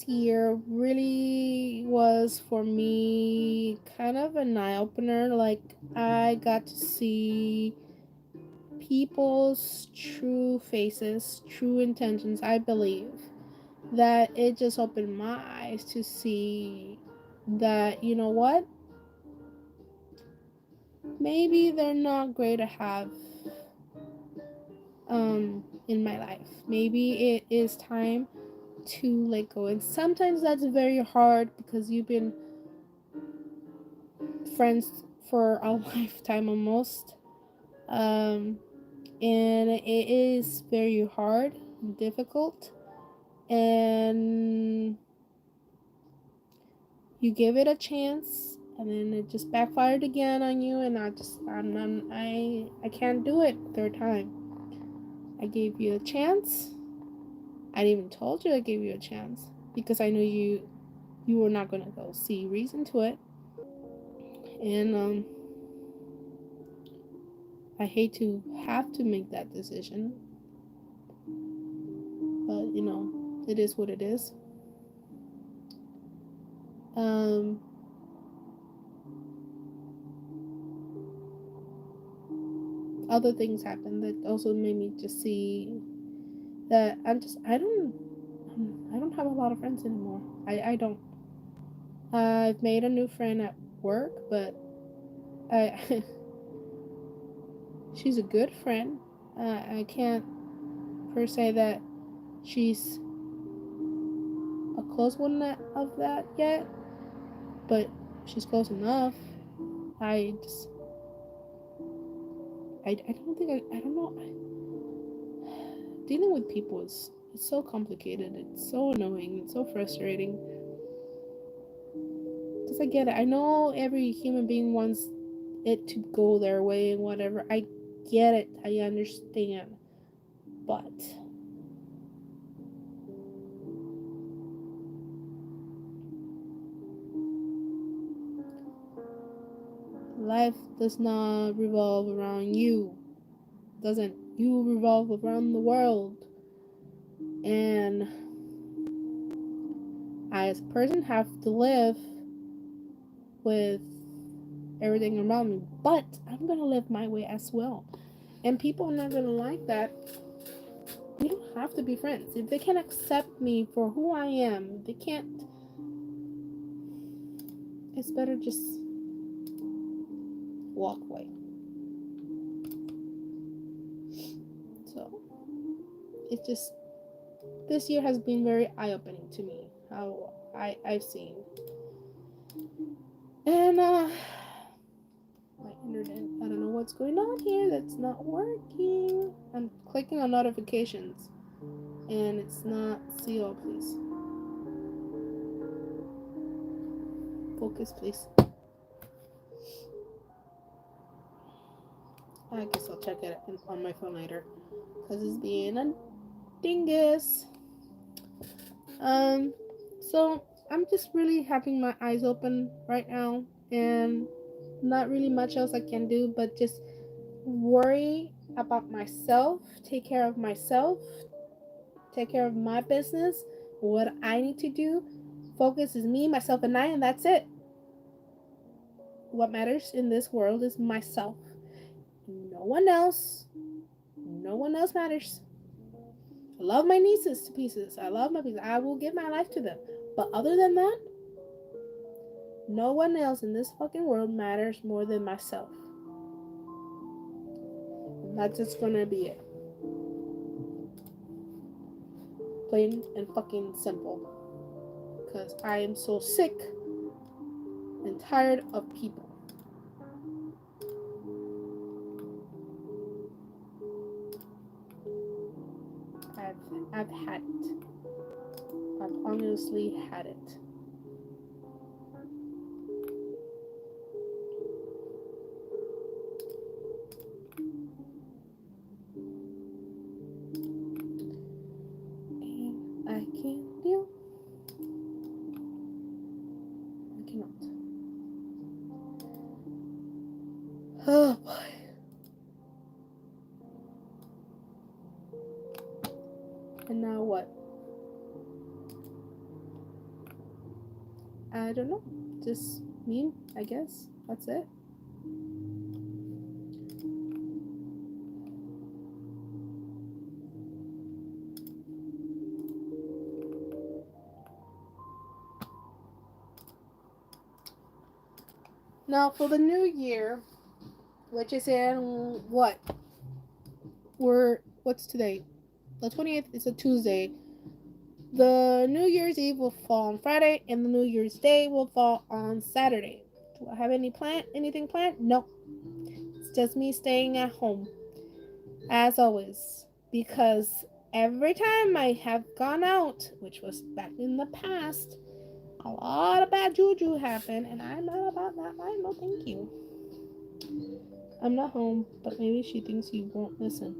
year really was for me kind of an eye-opener. Like, I got to see people's true faces, true intentions. I believe that it just opened my eyes to see that, you know what, maybe they're not great to have in my life. Maybe it is time to let go. And sometimes that's very hard because you've been friends for a lifetime almost. And it is very hard and difficult. And you give it a chance, and then it just backfired again on you, and I can't do it third time. I gave you a chance. I even told you I gave you a chance because I knew you were not gonna go see reason to it. And I hate to have to make that decision, but it is what it is. Other things happened that also made me just see that I don't have a lot of friends anymore. I don't. I've made a new friend at work, but she's a good friend. I can't per se that she's a close one of that yet, but she's close enough. I don't think I don't know. Dealing with people it's so complicated. It's so annoying. It's so frustrating. Because I get it. I know every human being wants it to go their way and whatever. I get it. I understand. But life does not revolve around you. Doesn't. You revolve around the world. And I, as a person, have to live with everything around me. But I'm going to live my way as well. And people are not going to like that. We don't have to be friends. If they can't accept me for who I am, they can't. It's better just walk away. So, it's just, this year has been very eye-opening to me, how I've seen. And, my internet, I don't know what's going on here, that's not working. I'm clicking on notifications, and it's not, CO, please. Focus, please. I guess I'll check it on my phone later, because it's being a dingus. So I'm just really having my eyes open right now, and not really much else I can do but just worry about myself, take care of myself, take care of my business, what I need to do. Focus is me, myself, and I, and that's it. What matters in this world is myself. No one else. No one else matters. I love my nieces to pieces. I love my pieces. I will give my life to them. But other than that, no one else in this fucking world matters more than myself. And that's just gonna be it. Plain and fucking simple. Because I am so sick and tired of people. I've had it. I've honestly had it. And I can't deal. I cannot. Oh boy. And now what? I don't know. Just me, I guess. That's it. Now for the new year, which is in what? What's today? The 20th is a Tuesday. The New Year's Eve will fall on Friday, and the New Year's Day will fall on Saturday. Do I have anything planned? No. It's just me staying at home, as always. Because every time I have gone out, which was back in the past, a lot of bad juju happened, and I'm not about that life. No, thank you. I'm not home, but maybe she thinks you won't listen.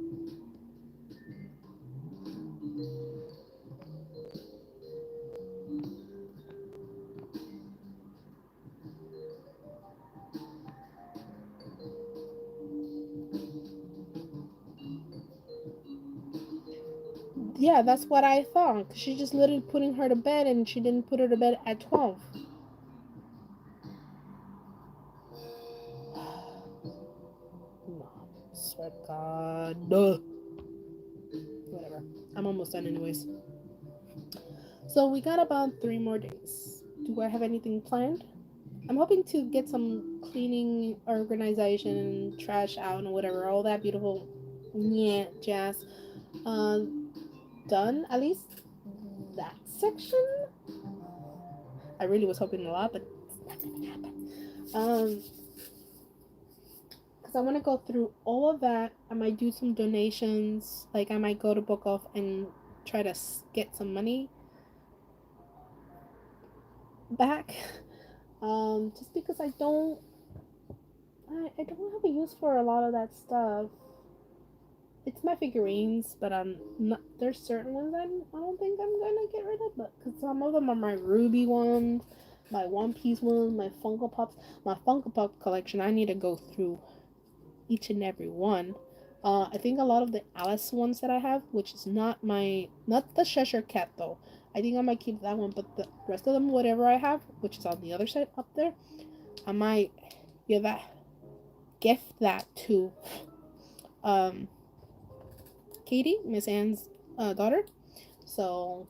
Yeah, that's what I thought. She just literally putting her to bed, and she didn't put her to bed at 12. No, swear to God. Duh. Whatever. I'm almost done, anyways. So we got about 3 more days. Do I have anything planned? I'm hoping to get some cleaning, organization, trash out, and whatever, all that beautiful jazz uh, done. At least that section. I really was hoping a lot, but it's not gonna happen. Because I want to go through all of that. I might do some donations. Like I might go to Book Off and try to get some money back. Just because I don't have a use for a lot of that stuff. It's my figurines, but I'm not. There's certain ones I don't think I'm gonna get rid of, but because some of them are my Ruby ones, my One Piece ones, my Funko Pops, my Funko Pop collection. I need to go through each and every one. I think a lot of the Alice ones that I have, which is not the Cheshire Cat though. I think I might keep that one, but the rest of them, whatever I have, which is on the other side up there, I might gift that to Katie, Miss Anne's daughter. So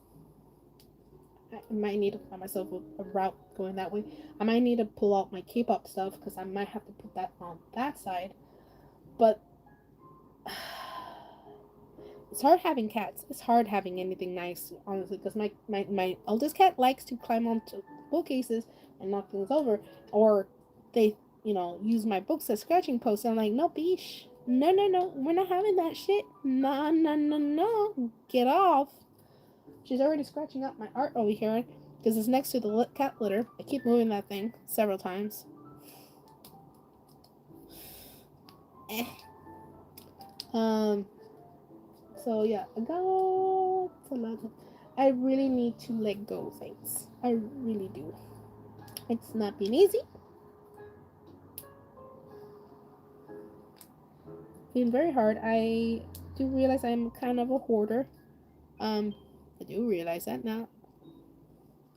I might need to find myself a route going that way. I might need to pull out my K-pop stuff because I might have to put that on that side. But it's hard having cats. It's hard having anything nice, honestly, because my oldest cat likes to climb onto bookcases and knock things over, or they, use my books as scratching posts. I'm like, no, bish. No, no, no. We're not having that shit. No, no, no, no. Get off. She's already scratching up my art over here because it's next to the cat litter. I keep moving that thing several times. So yeah, I really need to let go of things. I really do. It's not been easy. Been very hard. I do realize I'm kind of a hoarder. I do realize that now.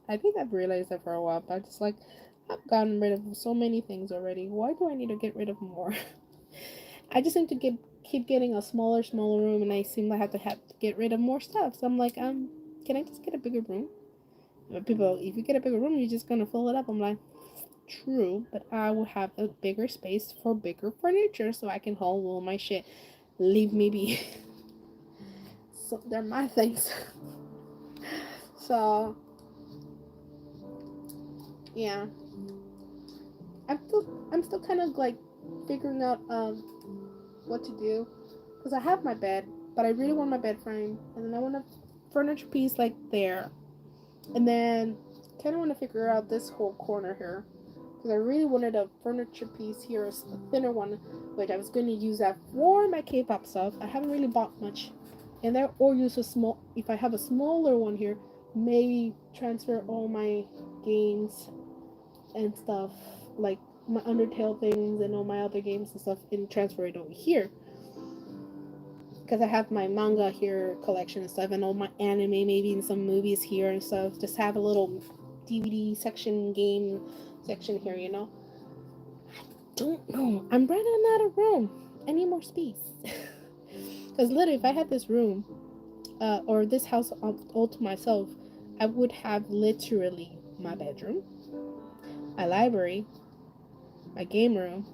I think I've realized that for a while, but I'm just like, I've gotten rid of so many things already. Why do I need to get rid of more? I just seem to keep getting a smaller room, and I seem like I have to get rid of more stuff. So I'm like, can I just get a bigger room? But people, if you get a bigger room, you're just gonna fill it up. I'm like, true, but I will have a bigger space for bigger furniture so I can hold all my shit. Leave me be. So they're my things. So yeah, I'm still kind of like figuring out what to do because I have my bed, but I really want my bed frame, and then I want to furniture piece like there. And then kind of want to figure out this whole corner here. Because I really wanted a furniture piece here, a thinner one, which I was going to use that for my K-pop stuff. I haven't really bought much in there, or use a small, if I have a smaller one here, maybe transfer all my games and stuff, like my Undertale things and all my other games and stuff, and transfer it over here. Because I have my manga here collection and stuff, and all my anime, maybe in some movies here and stuff. Just have a little DVD section, game section here, you know. I don't know. I'm running out of room. I need more space. Because literally, if I had this room, or this house all to myself, I would have literally my bedroom, my library, my game room,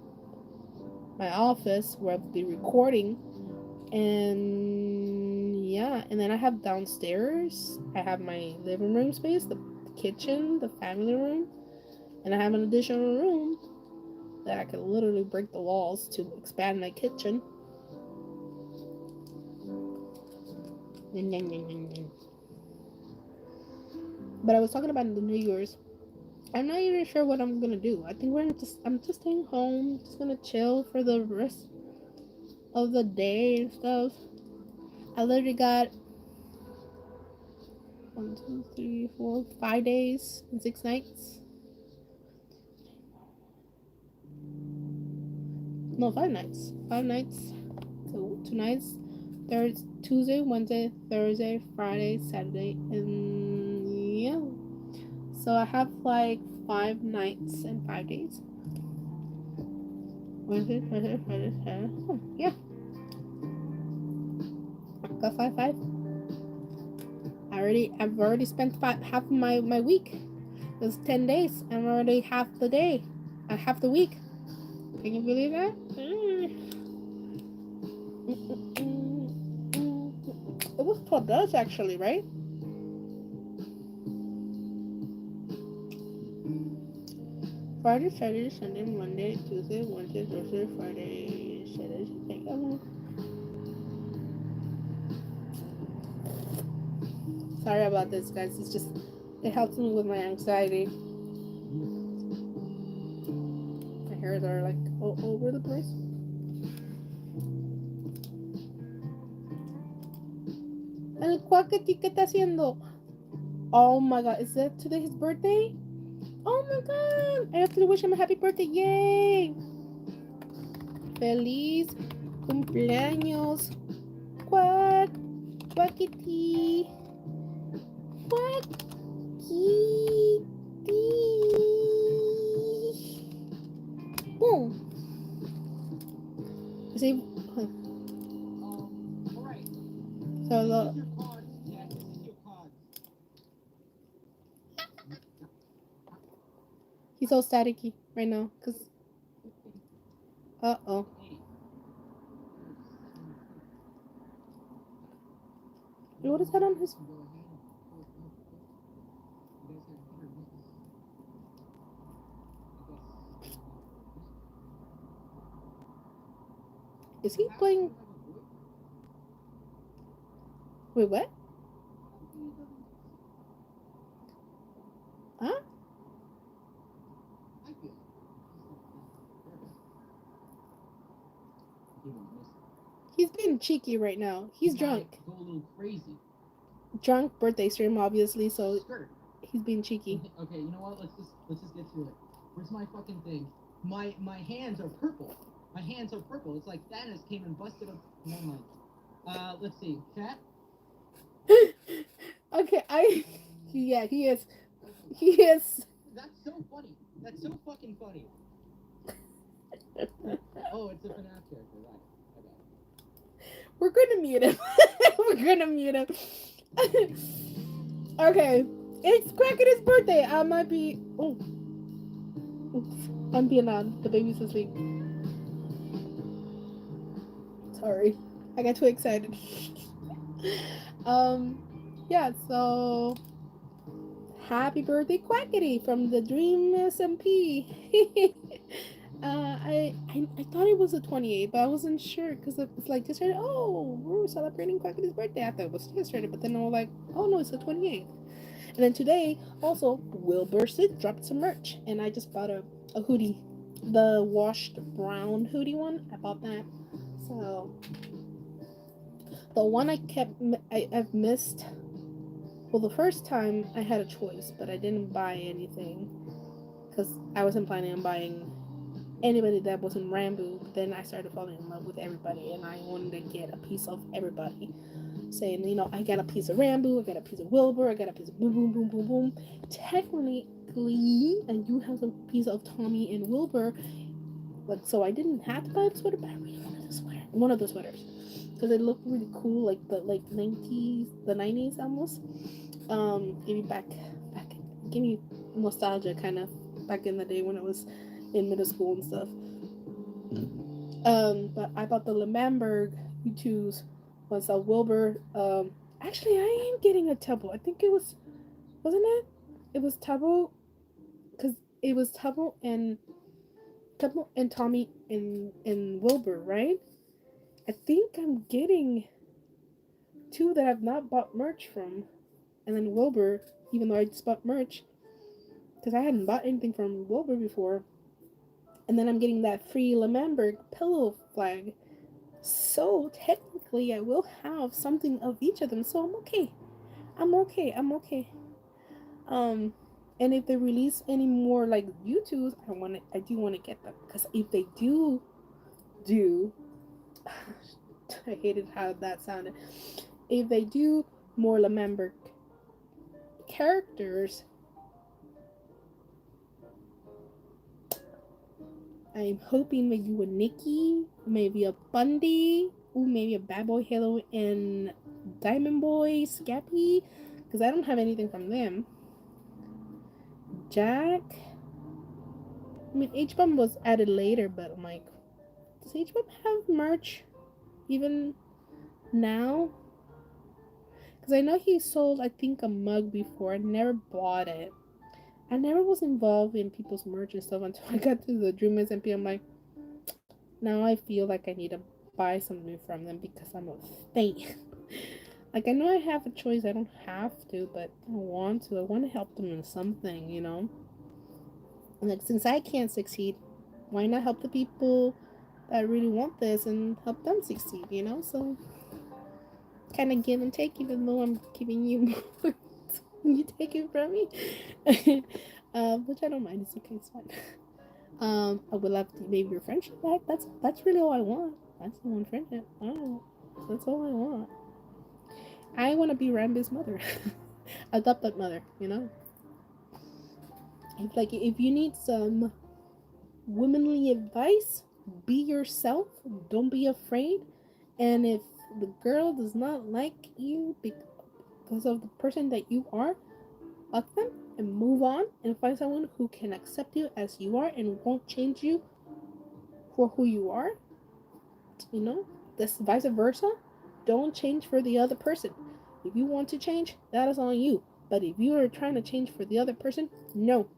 my office where I'll be recording, and yeah, and then I have downstairs, I have my living room space, the kitchen, the family room, and I have an additional room that I could literally break the walls to expand my kitchen. But I was talking about the New Year's. I'm not even sure what I'm gonna do. I think I'm just staying home, just gonna chill for the rest of the day and stuff. I literally got 1, 2, 3, 4, 5 days and 6 nights. No, 5 nights. 5 nights. So 2 nights. There's Tuesday, Wednesday, Thursday, Friday, Saturday, and yeah. So I have like 5 nights and 5 days. Wednesday, Thursday, Friday, Saturday. Oh, yeah. Got 5. I've already spent half of my week. It was 10 days. I'm already half the day. Half the week. Can you believe that? It was $12 actually, right? Friday, Saturday, Sunday, Monday, Tuesday, Wednesday, Thursday, Friday, Saturday, Sunday. Sorry about this, guys. It's just, it helps me with my anxiety. My hairs are like all over the place. El Quackity, ¿qué está haciendo? Oh my god, is that today his birthday? Oh my god, I have to wish him a happy birthday. Yay! Feliz cumpleaños, Quack, Quackity, Quackity. Boom. See? Alright. So look. He's so staticky right now, cause. Uh-oh. What is that on his? Is he playing? Wait, what? Huh? He's being cheeky right now. He's drunk. Go a little crazy. Drunk birthday stream, obviously, so he's being cheeky. Okay, you know what? Let's just get to it. Where's my fucking thing? My hands are purple. My hands are purple. It's like Thanos came and busted up. Never mind. Let's see. Chat. Okay, yeah, he is. He is. That's so funny. That's so fucking funny. Oh, it's a FNAF character, right? We're gonna mute him. We're gonna mute him. Okay, it's Cracker's birthday. I might be. Oh, oops. I'm being on. The baby's asleep. Sorry, I got too excited. Yeah. So, happy birthday, Quackity from the Dream SMP. I thought it was the 28th, but I wasn't sure because it's like yesterday. Oh, we're celebrating Quackity's birthday. I thought it was yesterday, but then I was like, oh no, it's the 28th. And then today, also, Wilbur Sid dropped some merch, and I just bought a hoodie, the washed brown hoodie one. I bought that. So the one I've missed. Well, the first time I had a choice, but I didn't buy anything because I wasn't planning on buying anybody that wasn't Rambo. But then I started falling in love with everybody, and I wanted to get a piece of everybody. Saying, I got a piece of Rambo, I got a piece of Wilbur, I got a piece of boom, boom, boom, boom, boom. Technically, and you have a piece of Tommy and Wilbur. Like, so I didn't have to buy the sweater, but I really wanted the sweater. One of the sweaters. Because it looked really cool, like the 90s, the 90s almost. Give me back, give me nostalgia kind of back in the day when I was in middle school and stuff. But I bought the Lemberg U2s was a Wilbur. Actually, I am getting a Tubbo. I think wasn't it? It was Tubbo, because it was Tubbo and Tommy and Wilbur, right? I think I'm getting two that I've not bought merch from, and then Wilbur, even though I just bought merch, because I hadn't bought anything from Wilbur before. And then I'm getting that free Lemberg pillow flag. So technically, I will have something of each of them. So I'm okay. I'm okay. Um, and if they release any more like U2s, I do want to get them because if they do, I hated how that sounded. If they do more Lemember characters, I'm hoping maybe a Nikki, maybe a Bundy, ooh, maybe a Bad Boy Halo and Diamond Boy Scappy, because I don't have anything from them. Jack. I mean, H-Bomb was added later, but I'm like, does H-Bomb have merch even now? Because I know he sold, I think, a mug before. I never bought it. I never was involved in people's merch and stuff until I got to the Dream SMP. I'm like, now I feel like I need to buy something from them because I'm a fan. Like, I know I have a choice. I don't have to, but I want to. I want to help them in something. Like, since I can't succeed, why not help the people that really want this and help them succeed? So, kind of give and take, even though I'm giving you more. You take it from me. Which I don't mind. It's okay. It's fine. I would love to maybe your friendship back. That's really all I want. That's the one friendship. That's all I want. I want to be Rambo's mother, adopted mother. If you need some womanly advice, be yourself. Don't be afraid. And if the girl does not like you because of the person that you are, fuck them and move on and find someone who can accept you as you are and won't change you for who you are. This vice versa. Don't change for the other person. If you want to change, that is on you. But if you are trying to change for the other person, no.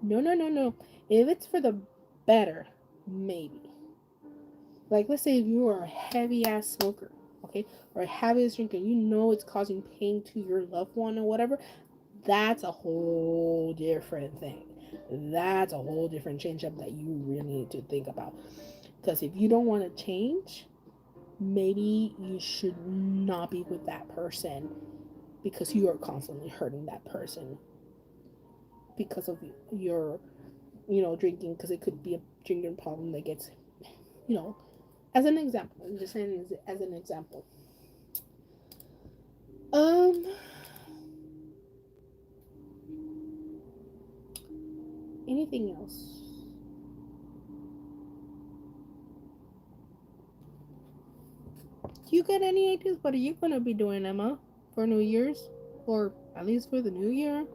No, no, no, no. If it's for the better, maybe. Like, let's say if you are a heavy ass smoker, okay, or a heavy ass drinker, it's causing pain to your loved one or whatever, that's a whole different thing. That's a whole different change up that you really need to think about. Because if you don't want to change, maybe you should not be with that person because you are constantly hurting that person because of your drinking, because it could be a drinking problem that gets you know as an example. I'm just saying as an example. um Anything else? Do you got any ideas? What are you gonna be doing, Emma, for New Year's, or at least for the new year?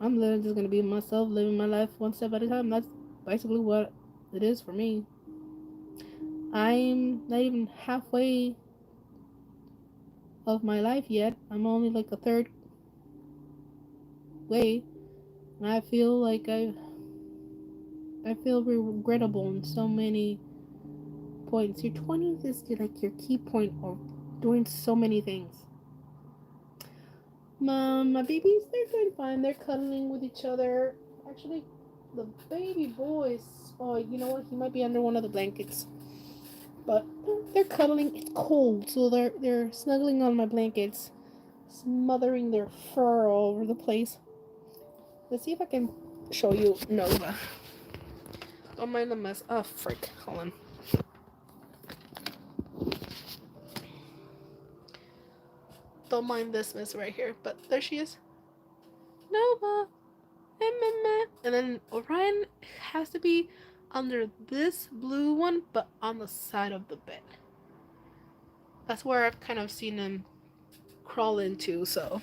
I'm literally just gonna be myself, living my life one step at a time. That's basically what it is for me. I'm not even halfway of my life yet. I'm only like a third way. And I feel like I feel regrettable in so many points. Your 20s is like your key point of doing so many things. My babies, they're doing fine. They're cuddling with each other. Actually, the baby boys, oh, you know what? He might be under one of the blankets. But they're cuddling. It's cold, so they're snuggling on my blankets, smothering their fur all over the place. Let's see if I can show you Nova. Don't mind the mess. Oh, frick. Hold on. Don't mind this mess right here. But there she is. Nova. And then Orion has to be under this blue one, but on the side of the bed. That's where I've kind of seen him crawl into, so.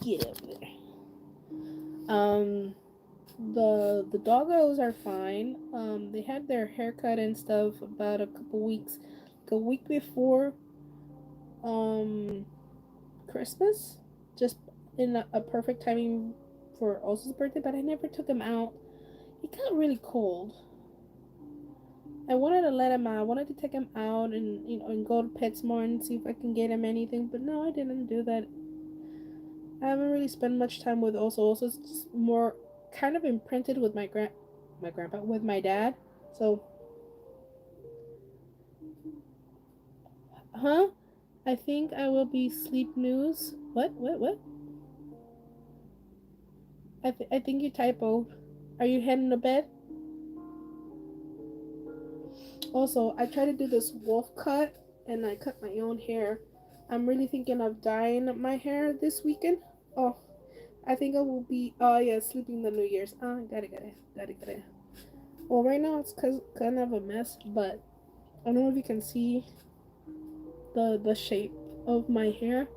Get over there. The doggos are fine. They had their haircut and stuff about a couple weeks, like a week before Christmas, just in a perfect timing for Osa's birthday. But I never took him out. It got really cold. I wanted to let him out. I wanted to take him out and and go to PetSmart and see if I can get him anything. But no, I didn't do that. I haven't really spent much time with Osa. Osa's just more kind of imprinted with my grandpa, with my dad. So, huh? I think I will be sleep news. What? I think you typoed. Are you heading to bed? Also, I tried to do this wolf cut and I cut my own hair. I'm really thinking of dyeing my hair this weekend. Oh, I think I will be, oh yeah, sleeping the New Year's. Got it. Well, right now it's kind of a mess, but I don't know if you can see the shape of my hair.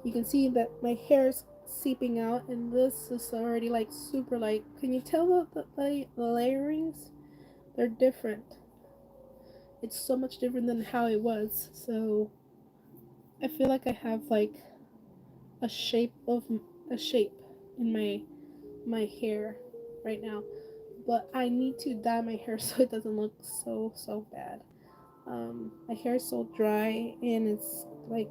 You can see that my hair is seeping out, and this is already like super light. Can you tell the layerings? They're different. It's so much different than how it was. So I feel like I have like a shape of a shape in my hair right now, but I need to dye my hair so it doesn't look so bad. My hair is so dry and it's like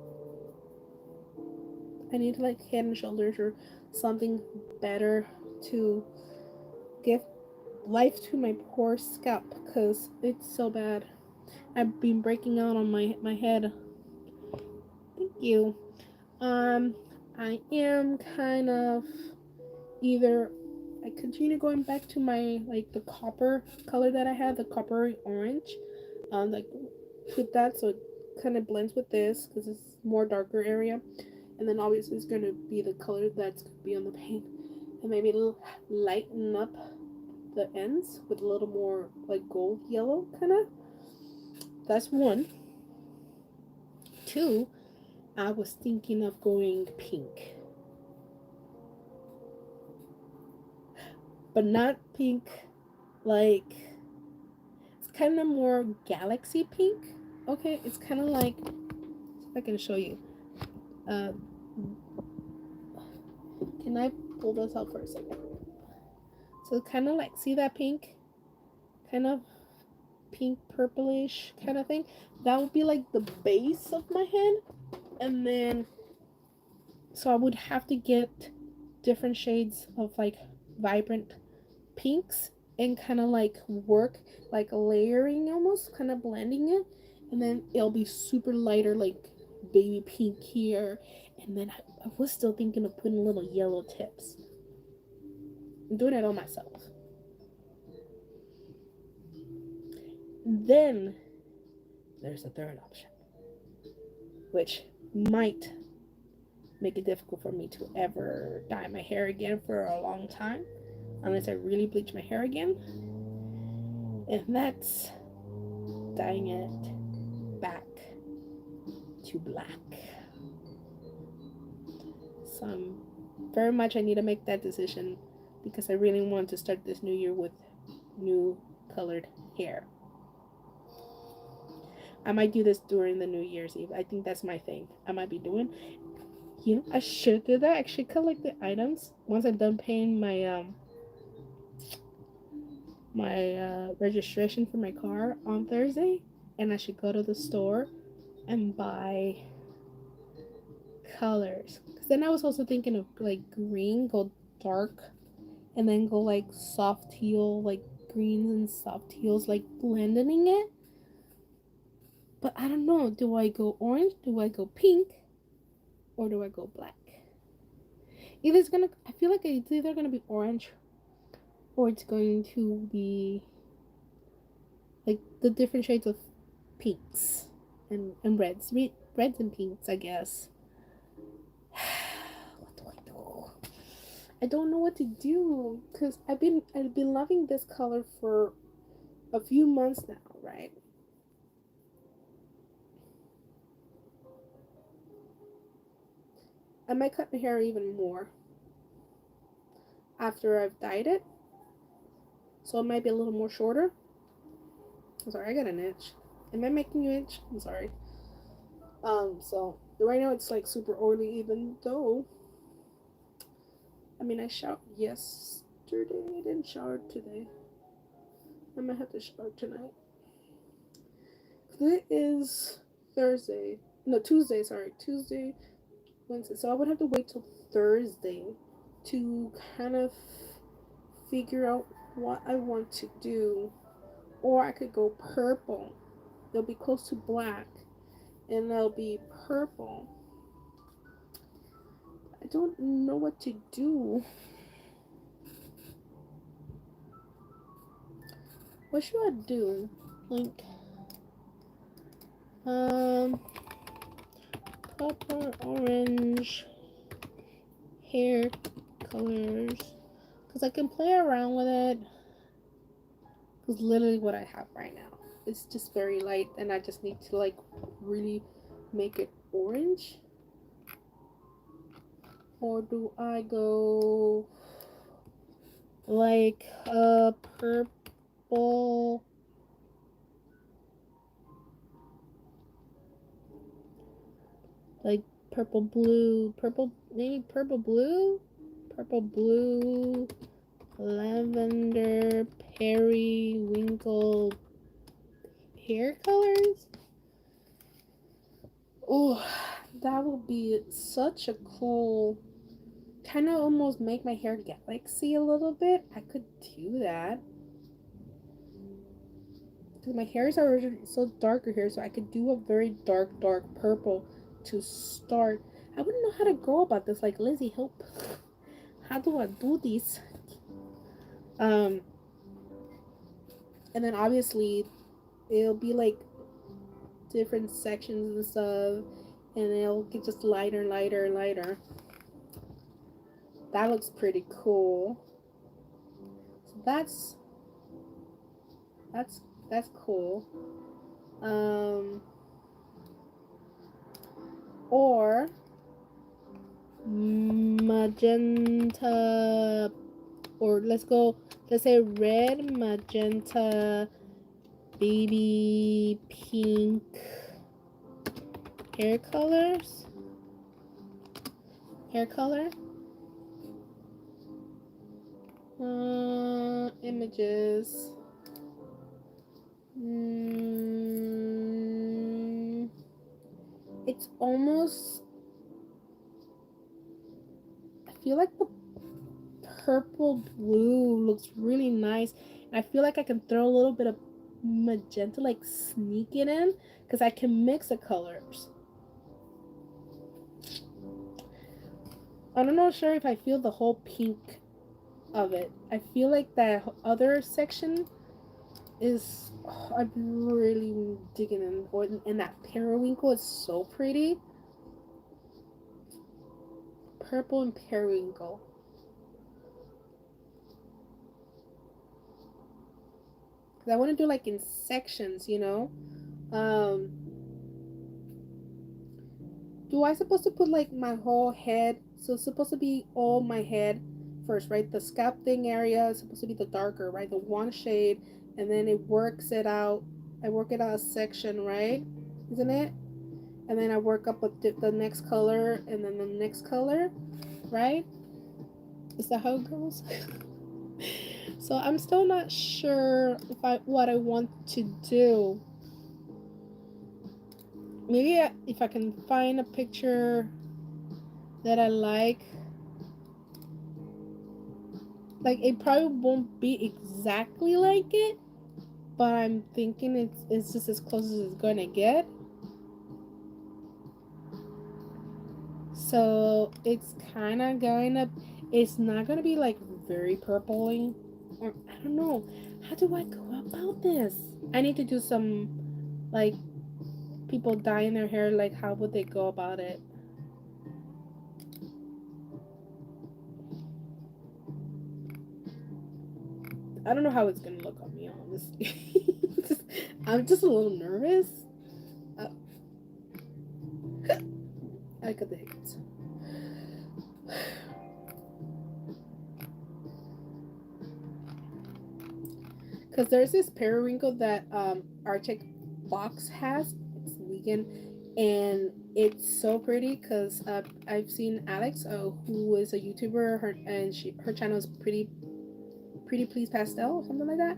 I need like Head and Shoulders or something better to give life to my poor scalp because it's so bad. I've been breaking out on my head. Thank you. I am kind of either I continue going back to my like the copper color that I had, the coppery orange, like with that so it kind of blends with this because it's more darker area, and then obviously it's gonna be the color that's gonna be on the paint, and maybe lighten up the ends with a little more like gold yellow kind of. That's one. Two, I was thinking of going pink. But not pink like it's kind of more galaxy pink. Okay, it's kind of like if I can show you. Uh, can I pull this out for a second? So kind of like see that pink, kind of pink purplish kind of thing. That would be like the base of my head, and then so I would have to get different shades of like vibrant pinks and kind of like work like layering almost kind of blending it, and then it'll be super lighter like baby pink here, and then I was still thinking of putting little yellow tips. I'm doing it all myself. Then there's a third option which might make it difficult for me to ever dye my hair again for a long time unless I really bleach my hair again, and that's dyeing it back to black. So very much I need to make that decision because I really want to start this new year with new colored hair. I might do this during the New Year's Eve. I think that's my thing. I might be doing. You know, I should do that. I should collect the items once I'm done paying my registration for my car on Thursday, and I should go to the store and buy colors. Because then I was also thinking of like green, go dark, and then go like soft teal, like greens and soft teals, like blending it. But I don't know. Do I go orange? Do I go pink? Or do I go black? Either it's gonna. I feel like it's either gonna be orange, or it's going to be like the different shades of pinks and reds, reds and pinks, I guess. What do I do? I don't know what to do because I've been loving this color for a few months now, right? I might cut my hair even more after I've dyed it, so it might be a little more shorter. I'm sorry, I got an itch. Am I making you itch? I'm sorry. So right now it's like super oily, even though I mean I showered yesterday. I didn't shower today. I might have to shower tonight. Today is Thursday. No, Tuesday. Sorry, Tuesday, Wednesday. So I would have to wait till Thursday to kind of figure out what I want to do, or I could go purple. They'll be close to black, and they'll be purple. I don't know what to do. What should I do? Like, copper, orange, hair colors. Because I can play around with it. Because literally what I have right now. It's just very light, and I just need to, like, really make it orange. Or do I go, like, purple? Like purple blue, maybe purple blue, lavender, periwinkle hair colors. Oh, that would be such a cool, kind of almost make my hair galaxy a little bit. I could do that. Because my hair is already so darker here, so I could do a very dark purple to start. I wouldn't know how to go about this. Like, Lizzie, help. How do I do this? And then obviously it'll be like different sections and stuff, and it'll get just lighter. That looks pretty cool. So that's cool. Or magenta, or let's say red, magenta, baby pink hair color. Images. It's almost, I feel like the purple blue looks really nice, and I feel like I can throw a little bit of magenta, like sneak it in, because I can mix the colors. I'm not sure if I feel the whole pink of it. I feel like that other section is, I'm really digging in. And that periwinkle is so pretty. Purple and periwinkle. Because I want to do like in sections, you know. Do I supposed to put like my whole head? So it's supposed to be all my head first, right? The scalp thing area is supposed to be the darker, right? The one shade, and then it works it out. I work it out a section, right? isn't it? And then I work up with the next color and then the next color, right? Is that how it goes? So I'm still not sure what I want to do. Maybe if I can find a picture that I like it probably won't be exactly like it, but I'm thinking it's just as close as it's gonna get. So it's kind of it's not gonna be like very purpley, or I don't know. How do I go about this? I need to do some like people dyeing their hair. Like, how would they go about it? I don't know how it's gonna look on me, honestly. I'm just a little nervous. Uh, I got the hiccups. Because there's this periwinkle that Arctic Fox has. It's vegan, and it's so pretty because I've seen Alex, who is a YouTuber, her channel is pretty please pastel or something like that,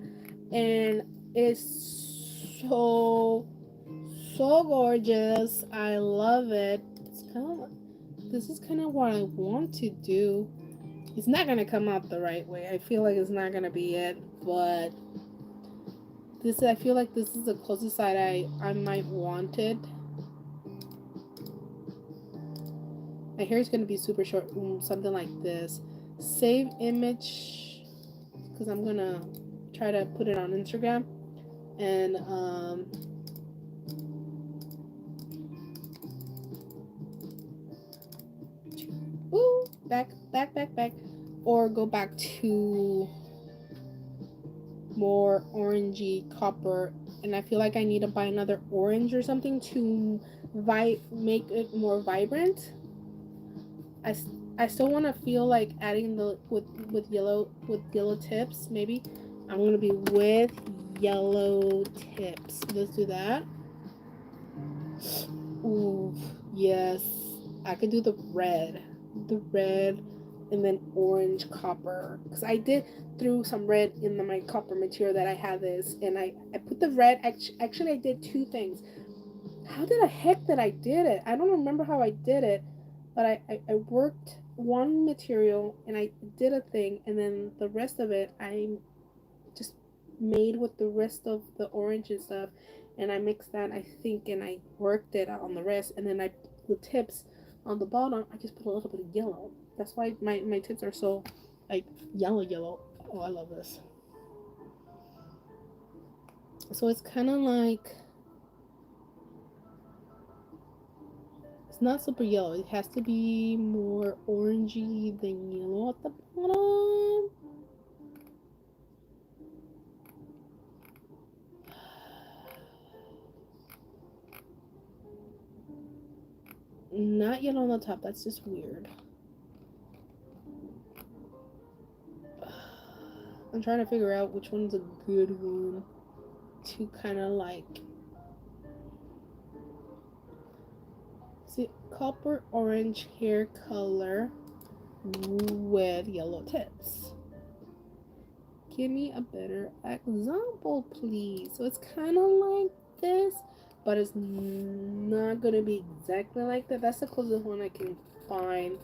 and it's so gorgeous. I love it. It's kind of this is kind of what I want to do. It's not gonna come out the right way. I feel like it's not gonna be it, but I feel like this is the closest side I might want it. My hair is gonna be super short, something like this. Save image, because I'm gonna try to put it on Instagram, and back, or go back to more orangey copper, and I feel like I need to buy another orange or something to make it more vibrant. I still want to feel like adding the with yellow tips. Maybe I'm gonna be with yellow tips. Let's do that. Ooh, yes. I could do the red, and then orange copper. Because I did threw some red in my copper material that I have this, and I put the red. Actually, I did two things. How did the heck that I did it? I don't remember how I did it, but I worked one material and I did a thing, and then the rest of it I just made with the rest of the orange and stuff, and I mixed that, I think, and I worked it on the rest, and then the tips on the bottom I just put a little bit of yellow. That's why my tips are so like yellow. Oh, I love this. So it's kind of like it's not super yellow. It has to be more orangey than yellow at the bottom. Not yellow on the top. That's just weird. I'm trying to figure out which one's a good one to kind of like. See, copper orange hair color with yellow tips. Give me a better example, please. So it's kind of like this, but it's not gonna be exactly like that. That's the closest one I can find.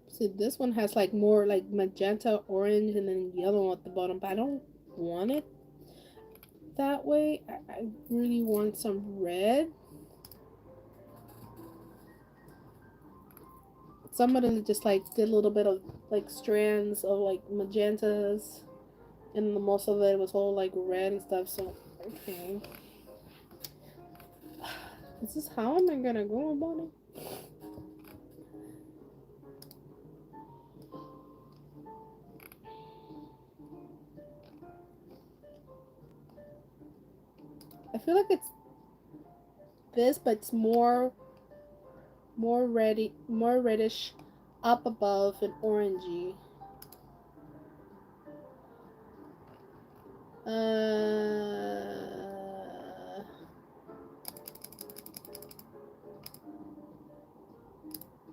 See, this one has like more like magenta, orange, and then yellow at the bottom, but I don't want it that way. I really want some red. Some of them just like did a little bit of like strands of like magentas, and the most of it was all like red and stuff. So okay, this is how am I gonna go about it? I feel like it's this, but it's more more reddish up above and orangey.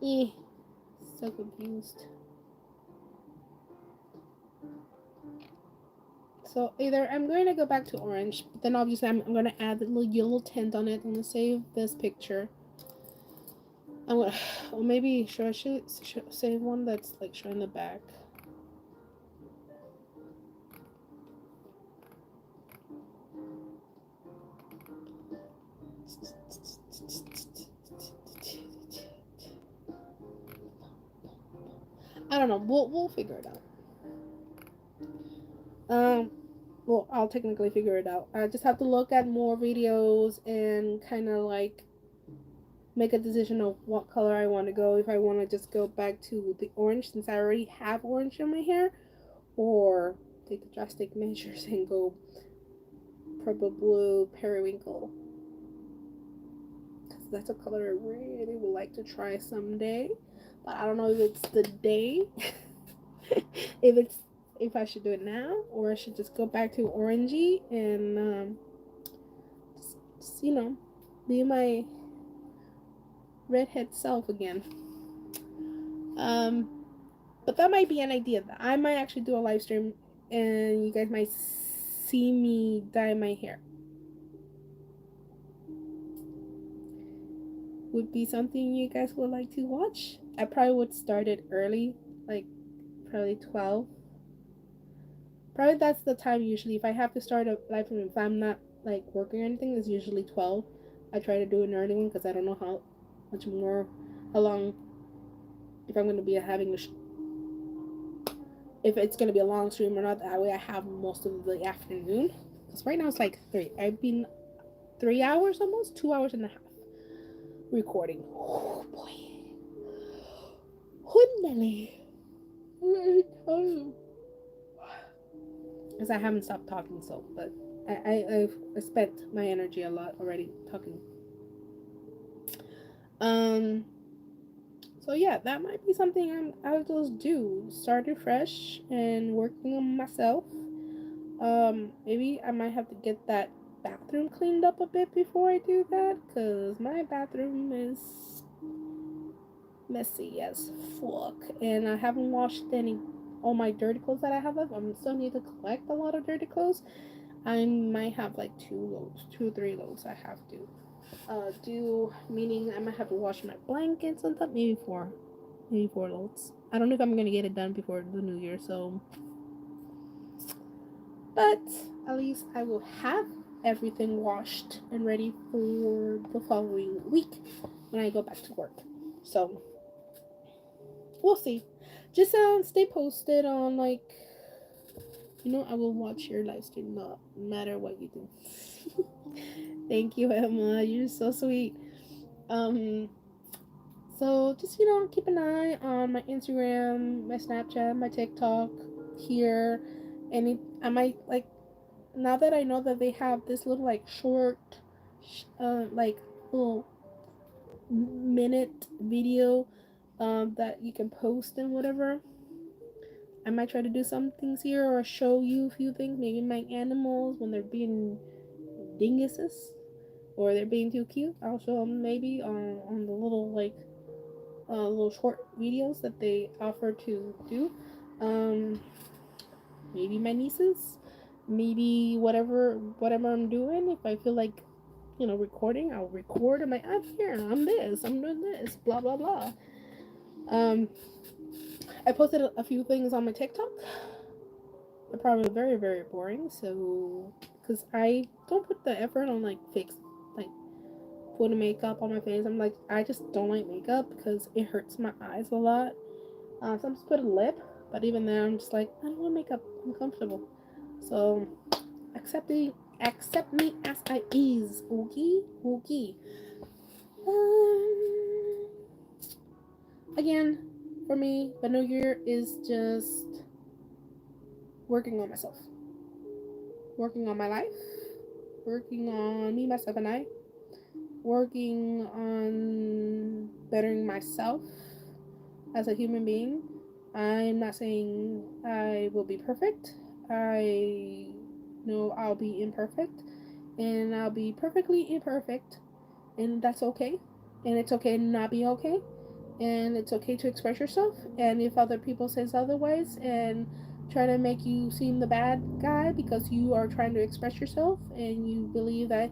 Eh, so confused. So either I'm going to go back to orange, but then obviously I'm going to add a little yellow tint on it. I'm going to save this picture. I'm gonna, or maybe should I save one that's like showing the back? I don't know. We'll figure it out. Well, I'll technically figure it out. I just have to look at more videos and kind of like make a decision of what color I want to go. If I want to just go back to the orange since I already have orange in my hair, or take the drastic measures and go purple blue periwinkle. Because that's a color I really would like to try someday. But I don't know if it's the day. if I should do it now, or I should just go back to orangey and just be my redhead self again. But that might be an idea. That I might actually do a live stream, and you guys might see me dye my hair. Would be something you guys would like to watch. I probably would start it early, like probably 12. Probably that's the time usually. If I have to start a live stream, if I'm not like working or anything, it's usually 12. I try to do an early one because I don't know how long, if I'm going to be having if it's going to be a long stream or not. That way I have most of the afternoon. Because right now it's like 3. I've been 3 hours almost, 2 hours and a half recording. Oh boy. Hundally. Because I haven't stopped talking, so, but I've spent my energy a lot already talking. So yeah, that might be something I'll just do. Start fresh and working on myself. Maybe I might have to get that bathroom cleaned up a bit before I do that, because my bathroom is messy as fuck, and I haven't washed all my dirty clothes that I have left. I still need to collect a lot of dirty clothes. I might have like 3 loads I have to do, meaning I might have to wash my blankets and stuff. Maybe 4 loads. I don't know if I'm gonna get it done before the new year, so, but at least I will have everything washed and ready for the following week when I go back to work. So we'll see. Just stay posted on, like, I will watch your live stream no matter what you do. Thank you, Emma. You're so sweet. So just keep an eye on my Instagram, my Snapchat, my TikTok here, and I might, like, now that I know that they have this little like short, like little minute video, that you can post and whatever. I might try to do some things here or show you a few things. Maybe my animals when they're being dinguses or they're being too cute. I'll show them maybe on the little like little short videos that they offer to do. Maybe my nieces. Maybe whatever I'm doing. If I feel like recording, I'll record. I'm like, I'm here. I'm this. I'm doing this. Blah blah blah. I posted a few things on my TikTok. They're probably very, very boring. So, because I don't put the effort on like putting makeup on my face. I'm like, I just don't like makeup because it hurts my eyes a lot. So I'm just put a lip, but even then, I'm just like, I don't want makeup. I'm comfortable. So, accept me as I is. Okay. Again, for me, the new year is just working on myself, working on my life, working on me, myself, and I. working on bettering myself as a human being. I'm not saying I will be perfect. I know I'll be imperfect, and I'll be perfectly imperfect, and that's okay. And it's okay to not be okay, and it's okay to express yourself. And if other people says otherwise and try to make you seem the bad guy because you are trying to express yourself and you believe that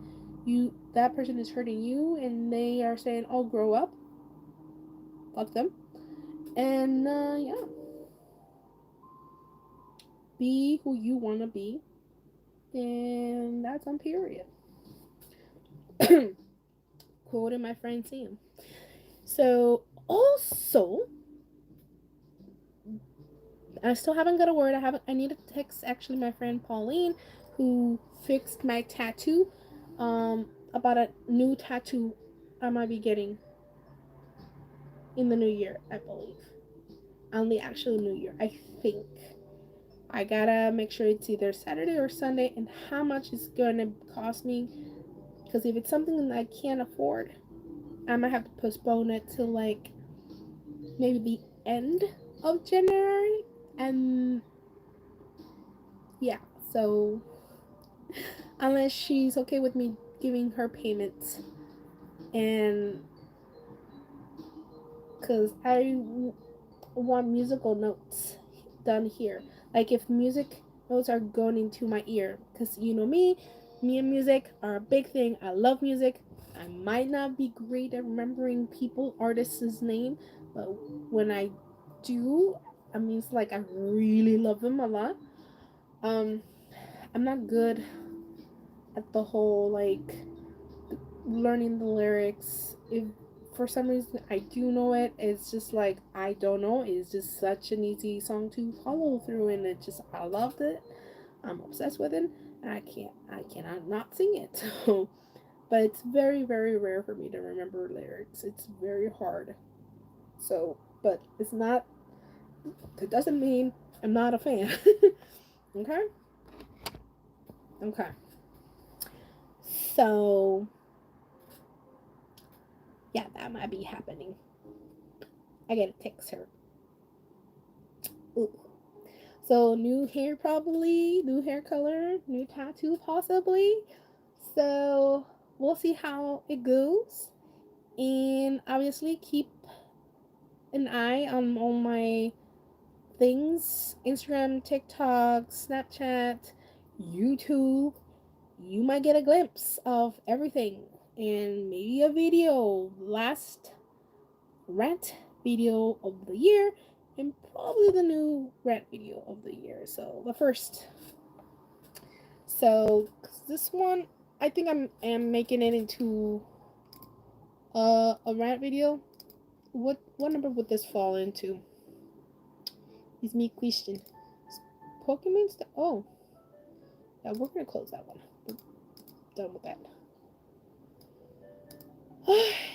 that person is hurting you and they are saying, "Oh, grow up," fuck them. And yeah, be who you want to be, and that's on period. Quoting my friend Sam. So also, I still haven't got a word. I need to text actually my friend Pauline, who fixed my tattoo, about a new tattoo I might be getting in the new year. I believe on the actual new year. I think I gotta make sure it's either Saturday or Sunday, and how much it's gonna cost me. Because if it's something that I can't afford, I might have to postpone it till like maybe the end of January. And yeah, so unless she's okay with me giving her payments, and because want musical notes done here, like if music notes are going into my ear, because you know me and music are a big thing. I love music. I might not be great at remembering people artists' name, but when I do, I mean it's like I really love them a lot. um I'm not good at the whole like learning the lyrics. If for some reason I do know it, it's just like I don't know. It's just such an easy song to follow through, and it just I loved it. I'm obsessed with it, and I cannot not sing it. So, but it's very very rare for me to remember lyrics. It's very hard. So, but it's not. It doesn't mean I'm not a fan. Okay. Okay. So yeah, that might be happening. I gotta text her. Ooh. So new hair probably, new hair color, new tattoo possibly. So we'll see how it goes. And obviously keep an eye on all my things. Instagram, TikTok, Snapchat, YouTube. You might get a glimpse of everything. And maybe a video. Last rant video of the year, and probably the new rant video of the year. So the first. So this one, I think am making it into a rant video. What number would this fall into? Is me question. Pokemon stuff. Oh, yeah, we're gonna close that one. We're done with that.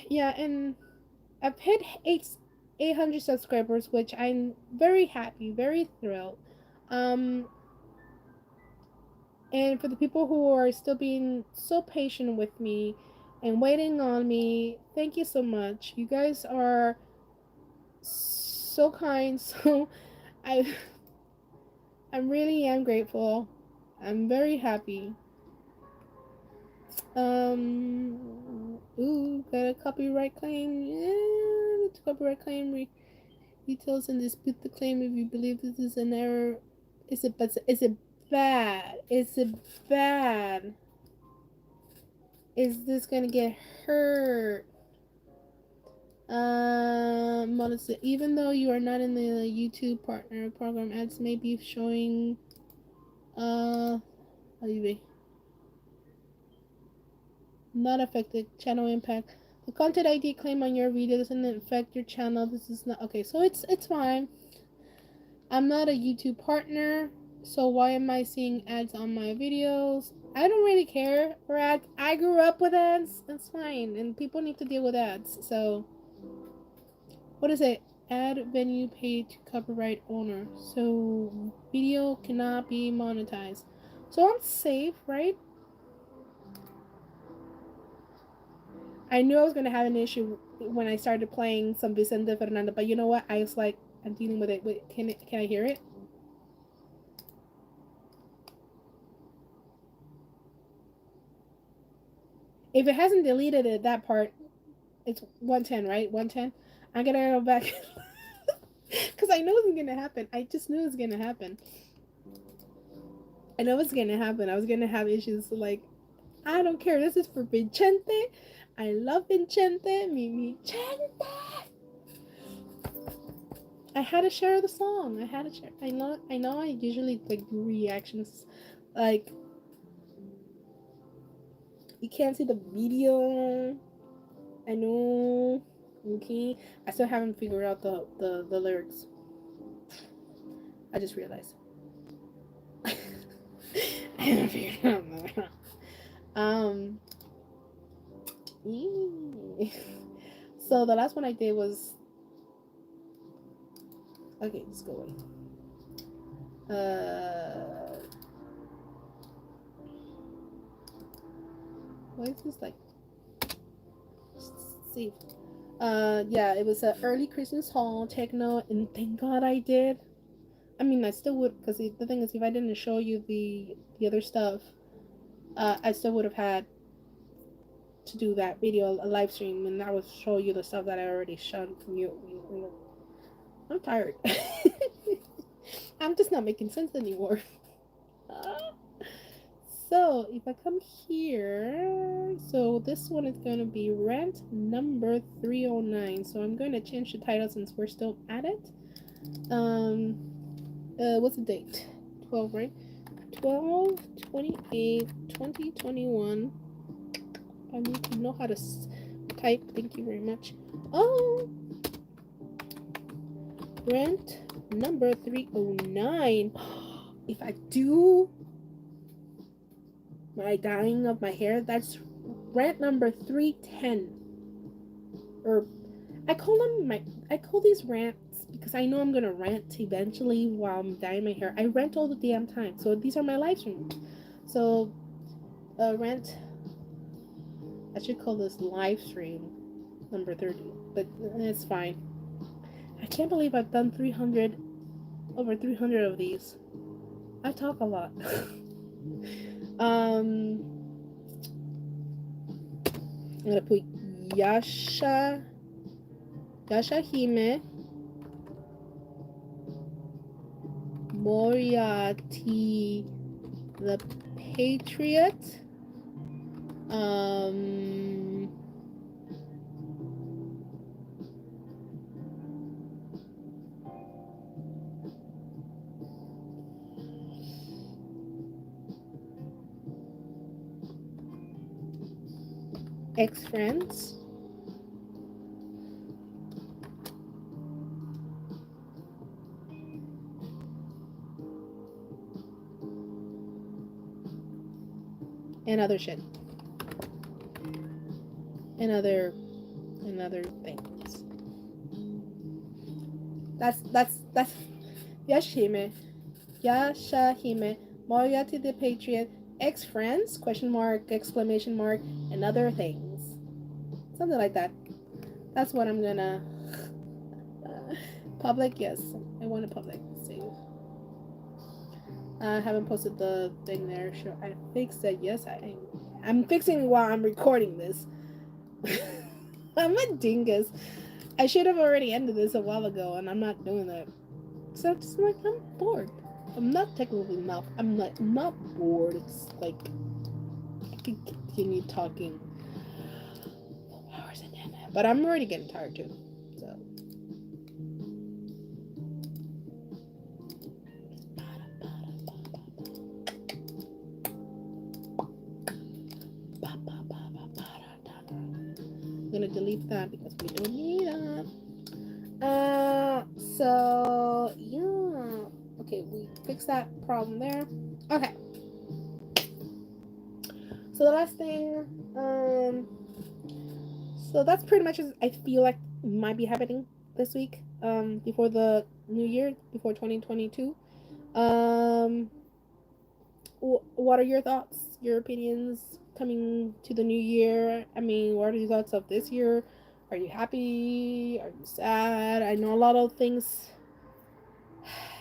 Yeah, and I've hit 800 subscribers, which I'm very happy, very thrilled. Um, and for the people who are still being so patient with me and waiting on me, thank you so much. You guys are so kind. So I I'm really am grateful. I'm very happy. Ooh, got a copyright claim. Yeah, it's copyright claim. Details and dispute the claim if you believe this is an error. Is it bad? Is it bad? Is this gonna get hurt? Modesty. Even though you are not in the YouTube partner program, ads may be showing. How do you be? Not affected. Channel impact. The content ID claim on your video doesn't affect your channel. This is not okay. So it's fine. I'm not a YouTube partner, so why am I seeing ads on my videos? I don't really care for ads. I grew up with ads. That's fine, and people need to deal with ads. So what is it? Ad venue paid to copyright owner. So video cannot be monetized. So I'm safe, right? I knew I was gonna have an issue when I started playing some Vicente Fernandez, but you know what? I was like, I'm dealing with it. Wait, can I hear it? If it hasn't deleted it, that part, it's 110, right? 110. I'm gonna go back because I know it's gonna happen. I just knew it was gonna happen. I know it's gonna happen. I was gonna have issues. So like, I don't care. This is for Vicente. I love Vicente. Mi Vicente. I had to share the song. I had to share. I know. I know. I usually like do reactions, like you can't see the video. I know. Okay. I still haven't figured out the lyrics. I just realized. I haven't figured out the lyrics. Um. So the last one I did was okay. Let's go away. Why is this like safe? Yeah, it was an early Christmas haul, techno, and thank God I did. I mean, I still would, because the thing is, if I didn't show you the other stuff, I still would have had to do that video, a live stream, and I would show you the stuff that I already showed from you. I'm tired. I'm just not making sense anymore. So if I come here, so this one is going to be Rant number 309. So I'm going to change the title since we're still at it. What's the date? 12, right? 12/28/2021. I need to know how to type. Thank you very much. Oh, Rant number 309. If I do my dyeing of my hair, that's Rant number 310. Or I call these rants because I know I'm gonna rant eventually while I'm dyeing my hair. I rant all the damn time. So these are my live streams. So rant, I should call this live stream number 30, but it's fine. I can't believe I've done over 300 of these. I talk a lot. I'm gonna put Yashahime, Moriarty, the Patriot, ex-friends, and other shit, and other things. That's Yashahime, Moriarty the Patriot, ex-friends, question mark, exclamation mark, and other things. Something like that. That's what I'm gonna public. Yes, I want to public save. I haven't posted the thing there. Sure, I fixed it. Yes, I'm fixing it while I'm recording this. I'm a dingus. I should have already ended this a while ago, and I'm not doing that. So it's like I'm bored. I'm not technically not. I'm not bored. It's like I could continue talking for hours and end, but I'm already getting tired too. So. I'm gonna delete that because we don't need that. So yeah. Okay, we fixed that problem there. Okay. So the last thing, so that's pretty much as I feel like might be happening this week, before the new year, before 2022. What are your thoughts? your opinions coming to the new year. I mean, what are your thoughts of this year? Are you happy? Are you sad? I know a lot of things.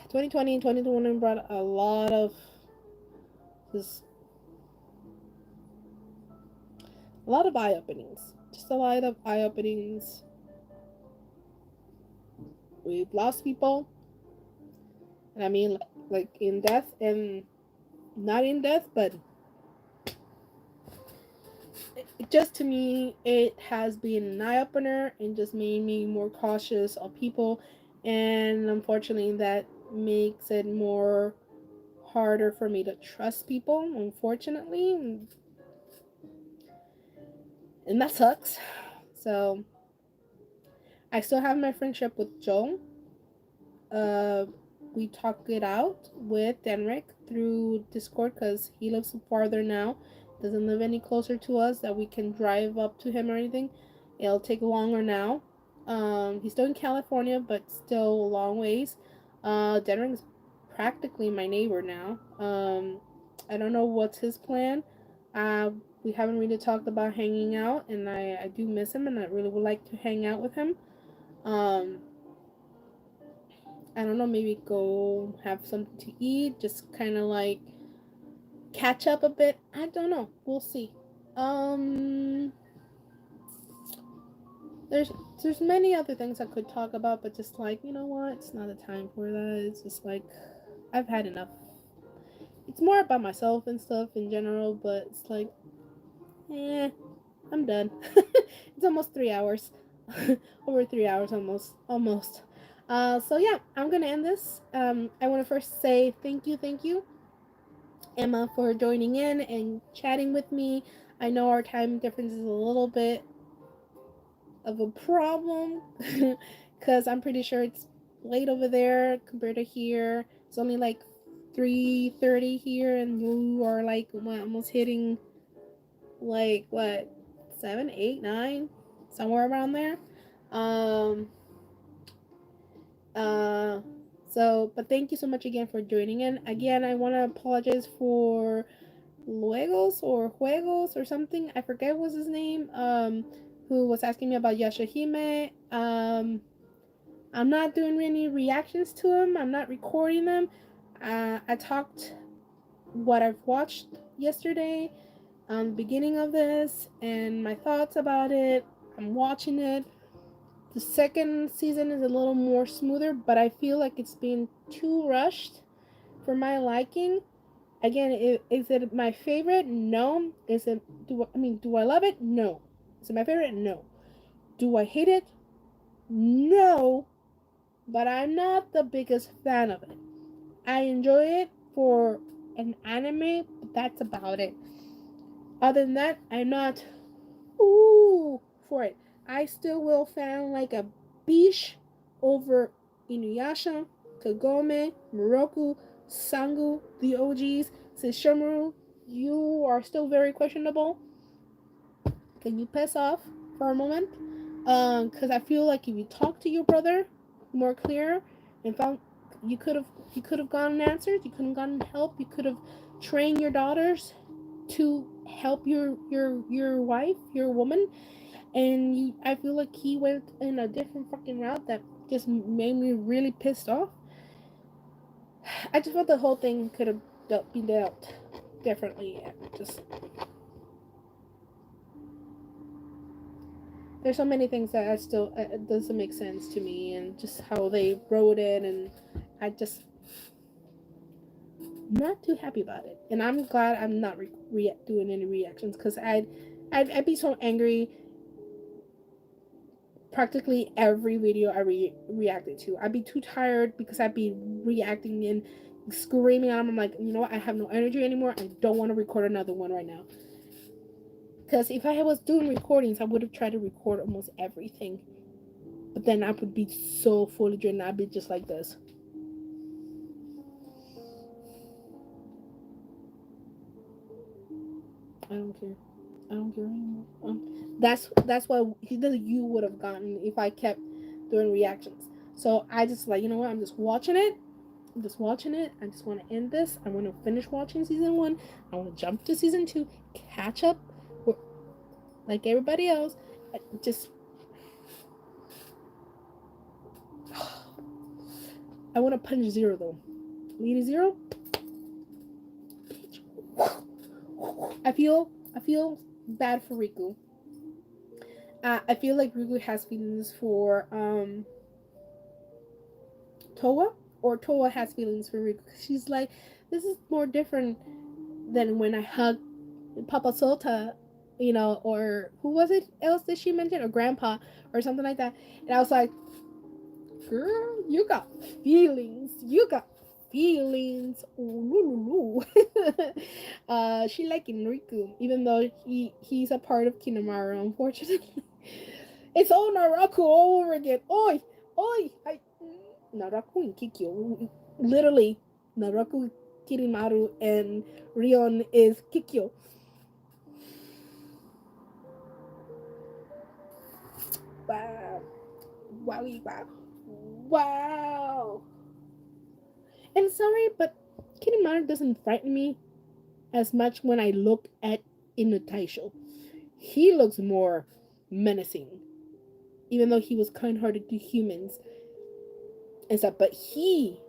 2020 and 2021 brought a lot of just a lot of eye openings. Just a lot of eye openings. We've lost people, and I mean, like in death and not in death, but just to me, it has been an eye opener and just made me more cautious of people, and unfortunately, that makes it more harder for me to trust people. Unfortunately, and that sucks. So I still have my friendship with Joe. Uh, we talk it out with Denrick through Discord because he lives farther now. Doesn't live any closer to us that we can drive up to him or anything. It'll take longer now. He's still in California, but still a long ways. Denrick is practically my neighbor now. I don't know what's his plan. We haven't really talked about hanging out, and I do miss him, and I really would like to hang out with him. Um, I don't know, maybe go have something to eat, just kind of like catch up a bit. I don't know. We'll see. Um, there's there's many other things I could talk about, but just like you know what, it's not the time for that. It's just like I've had enough. It's more about myself and stuff in general, but it's like, eh, I'm done. It's almost 3 hours, over 3 hours almost. So yeah, I'm gonna end this. I want to first say thank you, Emma, for joining in and chatting with me. I know our time difference is a little bit of a problem because I'm pretty sure it's late over there compared to here. It's only like 3:30 here, and you are like what, almost hitting like what 7, 8, 9, somewhere around there. Um. Uh. So, but thank you so much again for joining in. Again, I want to apologize for Juegos or something. I forget what was his name. Who was asking me about Yashahime. I'm not doing any reactions to him. I'm not recording them. I talked what I've watched yesterday, the beginning of this, and my thoughts about it. I'm watching it. The second season is a little more smoother, but I feel like it's been too rushed for my liking. Again, is it my favorite? No. Is it? Do I love it? No. Is it my favorite? No. Do I hate it? No. But I'm not the biggest fan of it. I enjoy it for an anime, but that's about it. Other than that, I'm not ooh for it. I still will fan like a bish over Inuyasha, Kagome, Moroku, Sangu, the OGs, Sesshomaru. You are still very questionable. Can you piss off for a moment? Because I feel like if you talk to your brother more clear and found you could have gotten answers, you could have gotten help, you could have trained your daughters to help your wife, your woman, and I feel like he went in a different fucking route that just made me really pissed off. I just felt the whole thing could have been dealt differently. Just there's so many things that I still it doesn't make sense to me, and just how they wrote it, and I just not too happy about it. And I'm glad I'm not doing any reactions because I'd be so angry practically every video I reacted to. I'd be too tired because I'd be reacting and screaming at them. I'm like, you know what? I have no energy anymore. I don't want to record another one right now. Because if I was doing recordings, I would have tried to record almost everything. But then I would be so fully drained. I'd be just like this. I don't care. I don't care anymore. That's what you would have gotten if I kept doing reactions. So I just like, you know what? I'm just watching it. I'm just watching it. I just want to end this. I want to finish watching season 1. I want to jump to season 2, catch up like everybody else. Just I want to punch Zero though. Lady Zero. I feel bad for Riku. I feel like Riku has feelings for Toa, or Toa has feelings for Riku. She's like, this is more different than when I hugged Papa Sota, or who was it else that she mentioned, or Grandpa, or something like that. And I was like, girl, you got feelings. You got feelings. Ooh, she like Riku, even though he's a part of Kinamaru, unfortunately. It's all Naraku all over again. Oi, oi, Naraku and Kikyo. Literally, Naraku, Kirimaru, and Rion is Kikyo. Wow. Wowie wow. Wow. And sorry, but Kirimaru doesn't frighten me as much when I look at Inutaisho. He looks more menacing, even though he was kind hearted to humans and stuff. But he,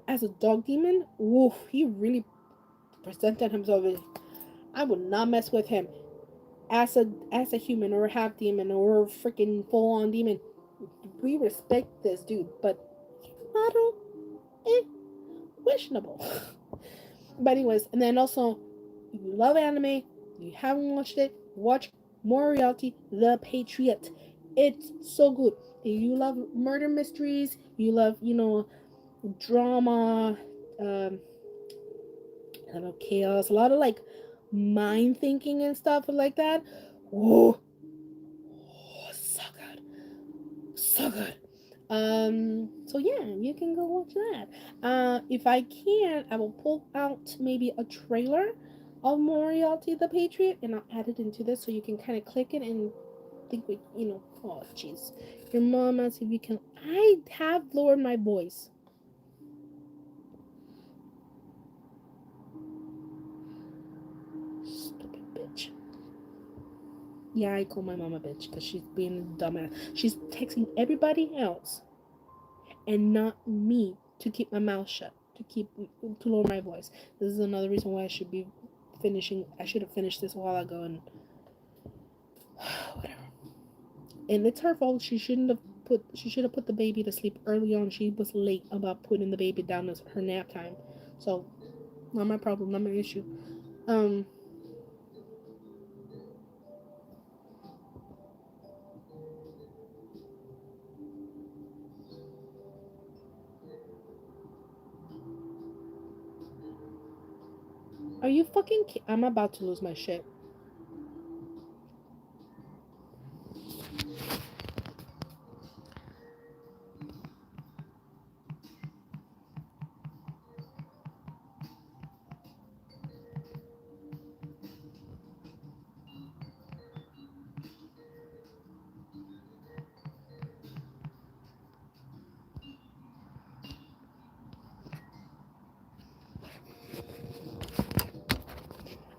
as a dog demon, woof, he really presented himself as, I would not mess with him as a human or a half demon or a freaking full on demon. We respect this dude, but Maru, eh, questionable. But anyways, and then also, if you love anime, you haven't watched it, watch Moriarty the Patriot. It's so good. If you love murder mysteries, you love, drama, um, a lot of chaos, a lot of like mind thinking and stuff like that. Oh, so good. So good. So yeah, you can go watch that. If I can, I will pull out maybe a trailer of Moriarty the Patriot and I'll add it into this so you can kind of click it and think with, oh jeez. Your mom asked if you can. I have lowered my voice. Stupid bitch. Yeah, I call my mom a bitch because she's being a dumbass. She's texting everybody else and not me to keep my mouth shut, to lower my voice. This is another reason why I should be finishing. I should have finished this a while ago, and whatever. And it's her fault. She shouldn't have put. She should have put the baby to sleep early on. She was late about putting the baby down as her nap time. So, not my problem. Not my issue. Um. Are you fucking? I'm about to lose my shit.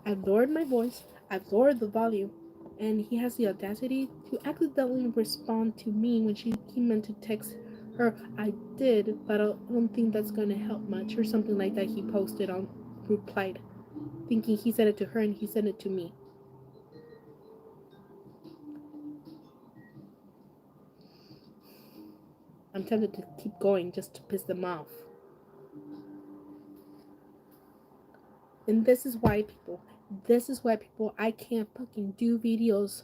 I've lowered my voice. I've lowered the volume. And he has the audacity to accidentally respond to me when he meant to text her. I did, but I don't think that's gonna help much, or something like that. He posted on, replied, thinking he sent it to her and he sent it to me. I'm tempted to keep going just to piss them off. And this is why people, I can't fucking do videos.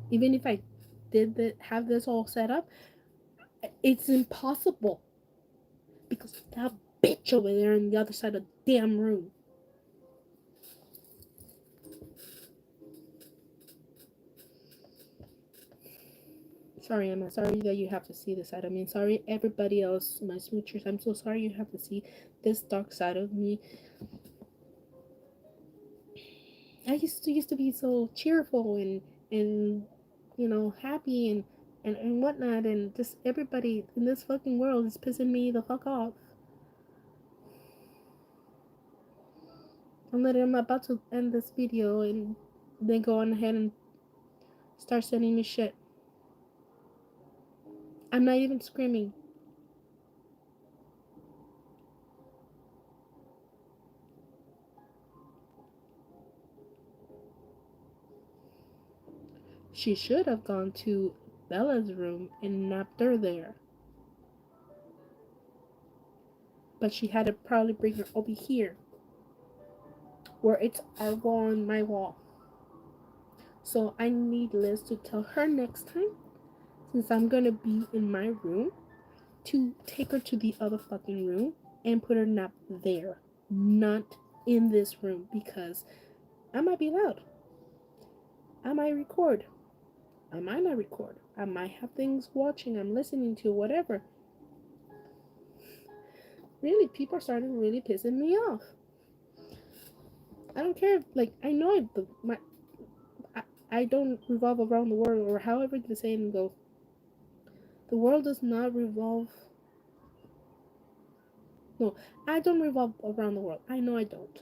Even if I have this all set up, it's impossible because of that bitch over there on the other side of the damn room. Sorry, Emma. Sorry that you have to see this side. I mean, sorry everybody else, my smoochers. I'm so sorry you have to see this dark side of me. I used to be so cheerful and happy, and and whatnot, and just everybody in this fucking world is pissing me the fuck off. I'm about to end this video and then go on ahead and start sending me shit. I'm not even screaming. She should have gone to Bella's room and napped her there. But she had to probably bring her over here, where it's on my wall. So I need Liz to tell her next time, since I'm gonna be in my room, to take her to the other fucking room and put her nap there, not in this room, because I might be loud. I might record. I might not record. I might have things watching, I'm listening to, whatever. Really, people are starting really pissing me off. I don't care. Like, I know I don't revolve around the world, or however the saying goes. The world does not revolve. No, I don't revolve around the world. I know I don't.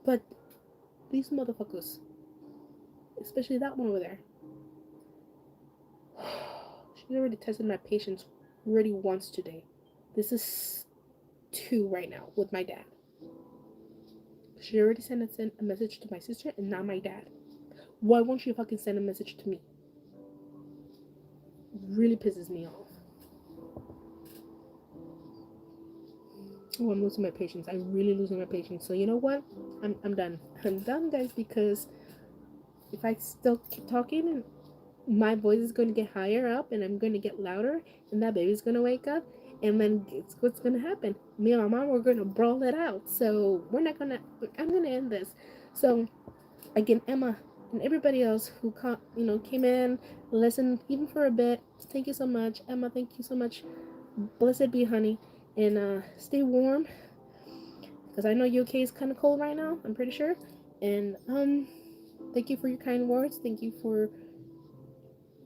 But these motherfuckers, especially that one over there, she already tested my patience already once today. This is 2 right now with my dad. She already sent a message to my sister and not my dad. Why won't she fucking send a message to me? Really pisses me off. Oh, I'm losing my patience. I'm really losing my patience. So you know what? I'm done. I'm done, guys, because if I still keep talking, my voice is going to get higher up and I'm going to get louder, and that baby's going to wake up, and then it's what's going to happen. Me and my mom, we're going to brawl it out. So I'm going to end this. So again, Emma and everybody else who came in, listened even for a bit, thank you so much. Emma, thank you so much. Blessed be, honey. And stay warm, because I know UK is kind of cold right now, I'm pretty sure. And thank you for your kind words. Thank you for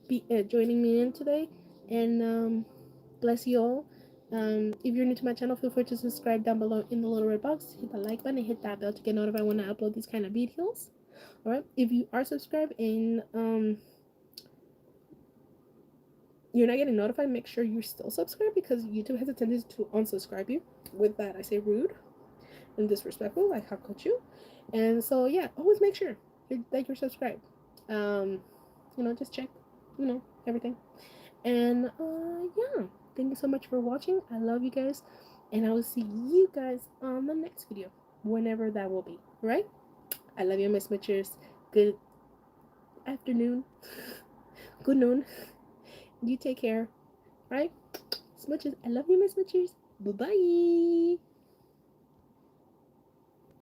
joining me in today. And bless you all. If you're new to my channel, feel free to subscribe down below in the little red box. Hit the like button and hit that bell to get notified when I upload these kind of videos. Alright, if you are subscribed and you're not getting notified, make sure you're still subscribed, because YouTube has a tendency to unsubscribe you. With that, I say rude and disrespectful, like how could you? And so yeah, always make sure that you're subscribed. Just check, everything. And yeah, thank you so much for watching. I love you guys, and I will see you guys on the next video, whenever that will be. Right? I love you, Miss Mitchers. Good afternoon. Good noon. You take care. Right? Smooches. I love you, Miss Mitchers. Bye bye.